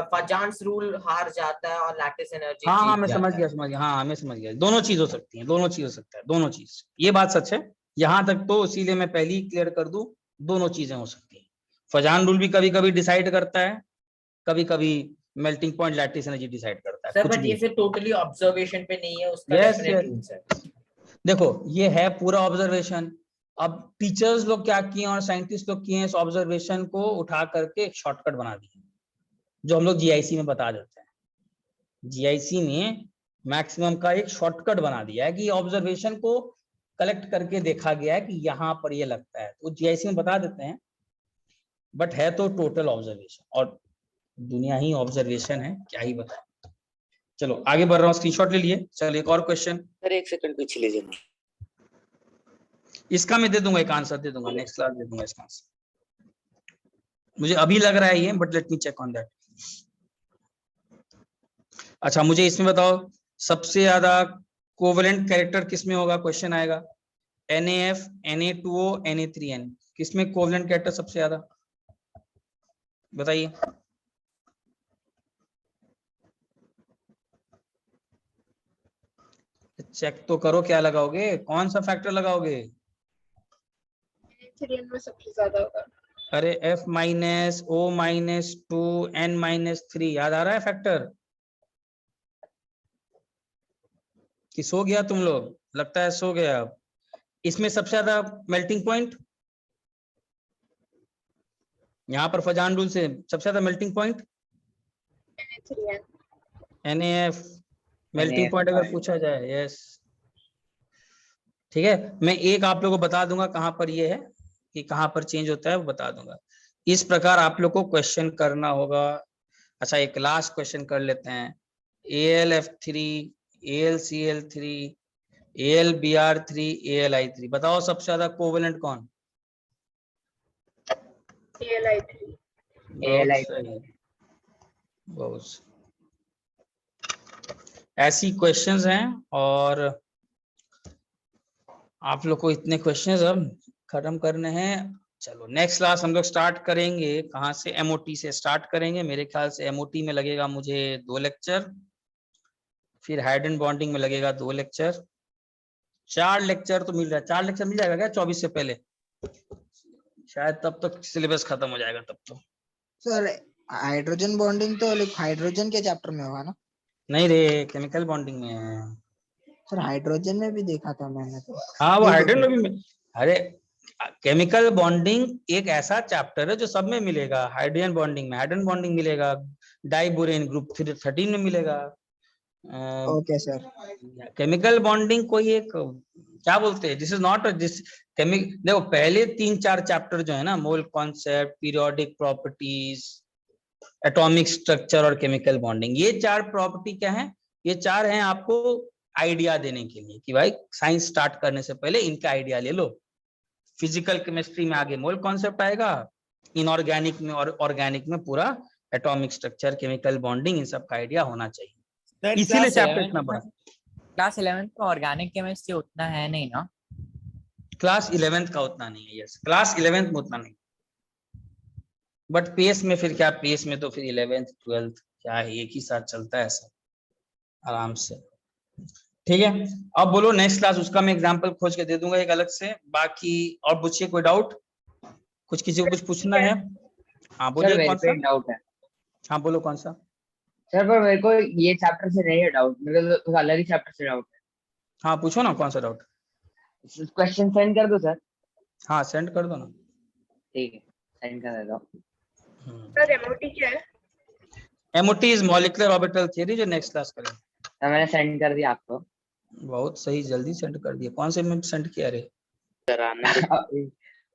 फजान्स रूल हार जाता है और लैटिस एनर्जी हाँ हाँ जीत मैं जाता समझ है। गया, हाँ मैं समझ गया, दोनों चीज हो सकती है, दोनों चीज हो सकता है, दोनों चीज, ये बात सच है। यहाँ तक तो इसीलिए मैं पहले ही क्लियर कर दूं, दोनों चीजें हो सकती है। फजान रूल भी कभी कभी डिसाइड करता है, कभी कभी melting point lattice energy decide करता है। सर कुछ बट भी ये फिर टोटली ऑब्जर्वेशन पे नहीं है, उसका Yes, डेफिनेट yes. रूल्स है। देखो ये है पूरा ऑब्जर्वेशन। अब टीचर्स लोग क्या किए और साइंटिस्ट लोग किए, इस ऑब्जर्वेशन को उठा करके एक शॉर्टकट बना दिए, जो हम लोग जीआईसी में बता देते हैं। जीआईसी ने मैक्सिमम का एक शॉर्टकट बना दिया है कि ऑब्जर्वेशन को कलेक्ट करके देखा गया है कि यहाँ पर ये लगता है, तो जीआईसी में बता देते हैं, बट है तो टोटल ऑब्जर्वेशन, और दुनिया ही ऑब्जर्वेशन है, क्या ही बताएं। चलो आगे बढ़ रहा हूँ, स्क्रीनशॉट ले लिए। चलो एक और क्वेश्चन, सर एक सेकंड पीछे लीजिए ना। इसका मैं दे दूंगा, एक आंसर दे दूंगा, नेक्स्ट क्लास दे दूंगा इसका आंसर। मुझे अभी लग रहा है ये, but let me check on that. अच्छा मुझे इसमें बताओ सबसे ज्यादा कोवेलेंट कैरेक्टर किसमें होगा, क्वेश्चन आएगा। NaF, Na2O, Na3N, किसमें कोवेलेंट कैरेक्टर सबसे ज्यादा, बताइए। चेक तो करो क्या लगाओगे, कौन सा फैक्टर लगाओगे? Na3N में सबसे ज्यादा होगा। अरे F-O-2N-3 याद आ रहा है फैक्टर कि सो गया तुम लोग? लगता है सो गया। अब इसमें सबसे ज्यादा मेल्टिंग पॉइंट, यहाँ पर फजान रूल से सबसे ज्यादा melting point Na3N। NaF melting point अगर पूछा जाए, यस ठीक है। मैं एक आप लोगों को बता दूंगा कहां पर ये है, कि कहां पर चेंज होता है वो बता दूंगा। इस प्रकार आप लोग को क्वेश्चन करना होगा। अच्छा एक लास्ट क्वेश्चन कर लेते हैं। AlF3, AlCl3, AlBr3, AlI3, बताओ सबसे ज्यादा कोवेलेंट कौन? Li3। बहुत सही, बहुत सही। ऐसी क्वेश्चंस हैं, और आप लोग को इतने क्वेश्चंस अब खत्म करने हैं। चलो नेक्स्ट क्लास हम लोग स्टार्ट करेंगे कहाँ से, MOT से स्टार्ट करेंगे। मेरे ख्याल से MOT में लगेगा मुझे 2 लेक्चर, फिर हाइड्रोजन बॉन्डिंग में लगेगा 2 लेक्चर, 4 लेक्चर तो मिल रहा है। 4 लेक्चर मिल जाएगा क्या 24 से पहले? शायद तब तक सिलेबस खत्म हो जाएगा तब तो। सर हाइड्रोजन बॉन्डिंग तो हाइड्रोजन के चैप्टर में होगा ना? नहीं रे, केमिकल बॉन्डिंग में है। सर हाइड्रोजन में भी देखा था मैंने तो। हाँ वो हाइड्रोजन में भी, अरे केमिकल बॉन्डिंग एक ऐसा चैप्टर है जो सब में मिलेगा। हाइड्रोजन बॉन्डिंग में हाइड्रोजन बॉन्डिंग मिलेगा, डाइबोरेन ग्रुप 13 में मिलेगा। Okay sir. केमिकल बॉन्डिंग कोई एक क्या बोलते हैं, दिस इज नॉट दिस केमिक, देखो पहले 3-4 चैप्टर जो है ना, mole concept, periodic properties, atomic structure और केमिकल बॉन्डिंग, ये 4 प्रॉपर्टी क्या है, ये 4 हैं आपको आइडिया देने के लिए कि भाई साइंस स्टार्ट करने से पहले इनका आइडिया ले लो। फिजिकल केमिस्ट्री में आगे मोल कॉन्सेप्ट आएगा, इनऑर्गेनिक में और ऑर्गेनिक में पूरा एटॉमिक स्ट्रक्चर, केमिकल बॉन्डिंग, इन सब का आइडिया होना चाहिए, इसीलिए चैप्टर इतना बड़ा। क्लास 11th का ऑर्गेनिक केमिस्ट्री उतना है नहीं ना? क्लास 11th का उतना नहीं है, यस क्लास 11th में उतना नहीं, बट पेस में फिर क्या, पेस में तो फिर 11th 12th क्या है, एक ही साथ चलता है सब आराम से। ठीक है, अब बोलो नेक्स्ट क्लास, उसका मैं एग्जांपल खोज के दे दूंगा एक अलग से। बाकी और पूछिए, कोई डाउट, कुछ किसी को कुछ पूछना है? हाँ सर बोलिए, मेरे कौन को सा? एक डाउट है हाँ बोलो, कौन सा? सर, पर मेरे को ये चैप्टर से नहीं है डाउट, मेरे को तो अलग ही चैप्टर से डाउट हाँ पूछो ना, कौन सा डाउट? है। क्वेश्चन सेंड कर दो सर। हाँ सेंड कर दो ना। ठीक है, सेंड कर देता हूँ। सर एमओटी क्या है? MOT is molecular orbital theory, जो नेक्स्ट क्लास करेंगे। तो मैंने सेंड कर दिया आपको। बहुत सही, जल्दी सेंड कर दिया। कौन से में सेंड किया रे?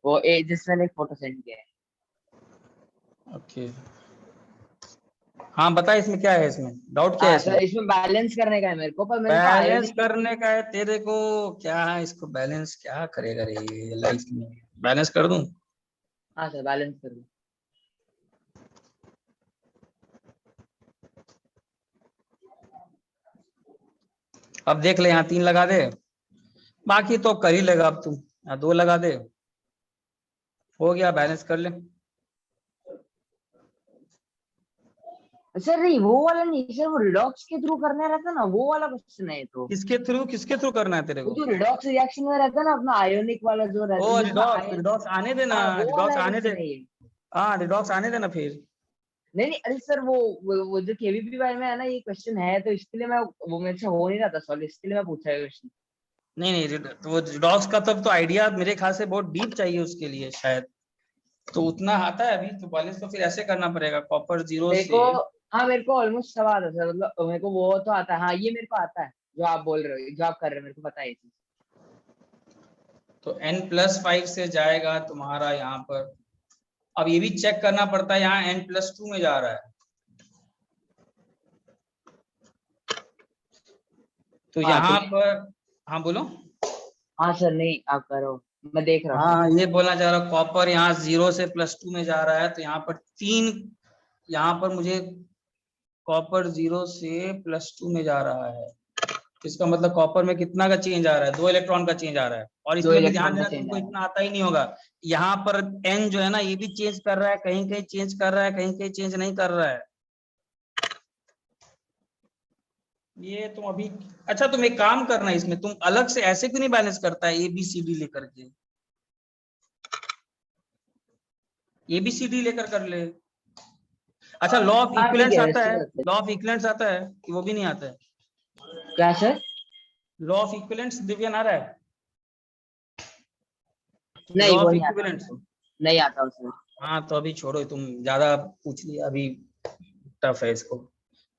वो जिसमें एक फोटो सेंड किया है। ओके, हाँ बता इसमें क्या है, इसमें डाउट क्या है हाँ इसमें? सर, इसमें बैलेंस करने का है मेरे को, पर मेरे को आया बैलेंस नहीं। करने का है तेरे को? क्या है इसको बैलेंस क्या करेगा रे लाइफ में? बैलेंस कर दूं? हाँ सर, बैलेंस कर दो। अब देख ले, यहाँ 3 लगा दे, बाकी तो कर ही लेगा अब तू। यहाँ 2 लगा दे, हो गया, बैलेंस कर ले। सर नहीं, वो वाला नहीं सर, वो रिडॉक्स के थ्रू करना रहता ना, वो वाला क्वेश्चन है तो। किसके थ्रू करना है तेरे वो को? जो रिडॉक्स रिएक्शन में रहता है ना, अपना आयोनिक वाला जो रहता ओ है, रिडॉक्स, रिडॉक्स आने देना, वो रिडॉक्स वाला आने दे। क्वेश्चन है ये। हाँ रिडॉक्स आने देना फिर। नहीं नहीं, अरे सर वो जो केवीपी वाले में है ना, ये क्वेश्चन है तो इसके लिए मैं, वो मेरे से हो नहीं रहा था सॉल्व, इसके लिए मैं पूछा है क्वेश्चन। नहीं नहीं, तो वो रिडॉक्स का तब तो आइडिया मेरे ख्याल से बहुत डीप चाहिए उसके लिए शायद, तो उतना आता है अभी तो। बैलेंस तो फिर ऐसे करना पड़ेगा, कॉपर 0 मेरे को, से। हाँ मेरे को ऑलमोस्ट सब आता है सर, मतलब मेरे को वो तो आता है, हाँ ये मेरे को आता है जो आप बोल रहे हो, जो आप कर रहे हो, मेरे को पता है ये चीज। तो n+5 से जाएगा तुम्हारा यहाँ पर। अब ये भी चेक करना पड़ता है, यहाँ n+2 में जा रहा है, तो हाँ यहाँ पर। हाँ बोलो। हाँ सर, नहीं आप करो, मैं देख रहा हूँ। हाँ ये बोलना चाह रहा हूँ, कॉपर यहाँ 0 से +2 में जा रहा है, तो यहाँ पर 3, यहाँ पर मुझे कॉपर 0 से +2 में जा रहा है, इसका मतलब कॉपर में कितना का चेंज आ रहा है? 2 इलेक्ट्रॉन का चेंज आ रहा है। और 2 इसमें भी इलेक्ट्रॉन ध्यान का देना, चेंज तुमको आ रहा इतना आता ही नहीं होगा। यहाँ पर n जो है ना, ये भी चेंज कर रहा है, कहीं कहीं चेंज कर रहा है, कहीं कहीं चेंज नहीं कर रहा है। ये तुम अभी, अच्छा तुम एक काम करना, इसमें तुम अलग से ऐसे क्यों नहीं बैलेंस करता है ABCD लेकर के? ABCD लेकर कर ले। अच्छा लॉ ऑफ हाँ ठीक इक्विवेलेंस है, आता वैसे है? करते हैं। लॉ ऑफ इक्विवेलेंस आता है कि वो भी नहीं आता है? क्या सर? लॉ ऑफ इक्विवेलेंस दिव्यन आ रहा है? नहीं लॉ वो ऑफ नहीं आता इक्विवेलेंस। मेरे को। नहीं आता उसमें। हाँ तो अभी छोड़ो, तुम ज्यादा पूछ लिया, अभी टफ है इसको।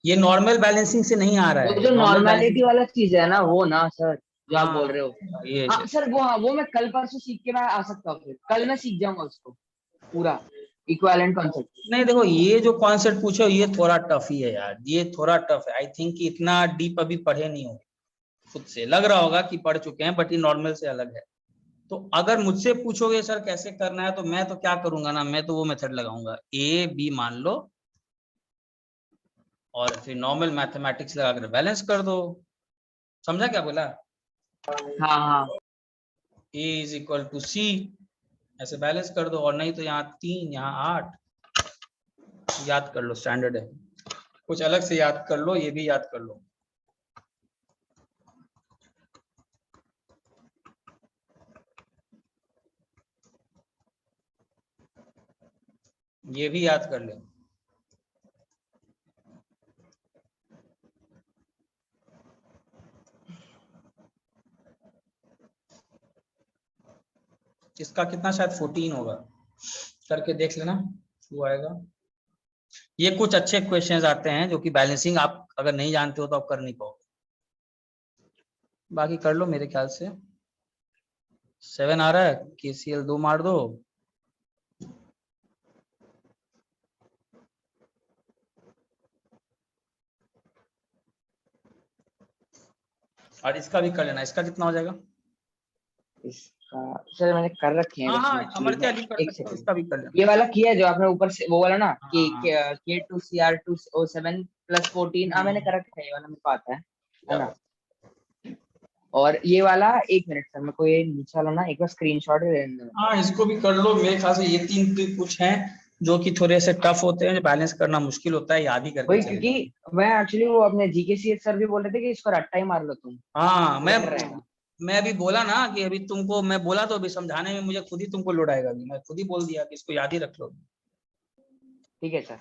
ये नॉर्मल बैलेंसिंग से नहीं आ रहा वो है, जो नॉर्मल नॉर्मेलिटी बैलेंसिंग। वाला चीज है ना, वो ना सर, जो आप बोल हाँ रहे हो। ये हाँ सर, वो मैं कल परसों सीख के मैं आ सकता हूँ, फिर कल मैं सीख जाऊंगा उसको पूरा, इक्विवेलेंट कॉन्सेप्ट। नहीं देखो, ये जो कॉन्सेप्ट पूछो ये थोड़ा टफ ही है यार, ये थोड़ा टफ है। आई थिंक कि इतना डीप अभी पढ़े नहीं हो, खुद से लग रहा होगा कि पढ़ चुके हैं, बट ये नॉर्मल से अलग है। तो अगर मुझसे पूछोगे सर कैसे करना है, तो मैं तो क्या करूंगा ना, मैं तो वो मेथड लगाऊंगा, A B मान लो और फिर नॉर्मल मैथमेटिक्स लगा कर बैलेंस कर दो। समझा क्या बोला? हाँ हाँ A = C, ऐसे बैलेंस कर दो। और नहीं तो यहाँ 3, यहाँ 8 याद कर लो, स्टैंडर्ड है। कुछ अलग से याद कर लो, ये भी याद कर लो। ये भी याद कर ले। इसका कितना, शायद 14 होगा, करके देख लेना वो आएगा। ये कुछ अच्छे क्वेश्चंस आते हैं जो कि बैलेंसिंग आप अगर नहीं जानते हो तो आप कर नहीं पाओगे। बाकी कर लो, मेरे ख्याल से 7 आ रहा है, KCL 2 मार दो। और इसका भी कर लेना, इसका कितना हो जाएगा? इसका सर मैंने कर रखे हैं हाँ हाँ, क्वेश्चन अमर क्या एक्चुअली भी में। कर एक सकते हो, सेकंड, इसका भी कर लेना। ये वाला किया जो आपने ऊपर से, वो वाला ना कि हाँ। K2CR2O7 + 14, हाँ मैंने कर रखा है, ये वाला मेरे को आता है ना। और ये वाला 1 मिनट सर, मेरे को ये नीचे वाला ना एक बार स्क्रीनशॉट ले लेने दो। हाँ इसको भी कर लो, मेरे ख्याल से ये 3 भी कुछ हैं जो कि थोड़े से टफ होते हैं, जो बैलेंस करना मुश्किल होता है, याद ही करके वही, चले क्योंकि जाओ। मैं एक्चुअली वो अपने जीकेसीएच सर भी बोल रहे थे कि इसको रट्टा ही मार लो तुम। हाँ बेटर रहेगा। मैं अभी बोला ना कि अभी तुमको मैं बोला तो अभी समझाने में मुझे खुद ही तुमको लोड आएगा, अभी मैं खुद ही बोल दिया कि इसको याद ही रख लो। ठीक है सर।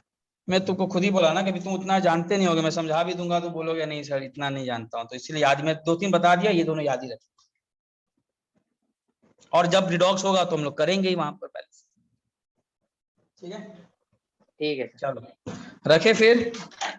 मैं तुमको खुद ही बोला ना कि अभी तुम उतना जानते नहीं होगे, मैं समझा भी दूंगा तो बोलोगे नहीं सर इतना नहीं जानता हूँ, तो इसलिए याद, मैं 2-3 बता दिया, ये दोनों याद ही रख। और जब रिडॉक्स होगा तो हम लोग करेंगे ही वहां पर पहले। ठीक है ठीक है सर। चलो रखे फिर।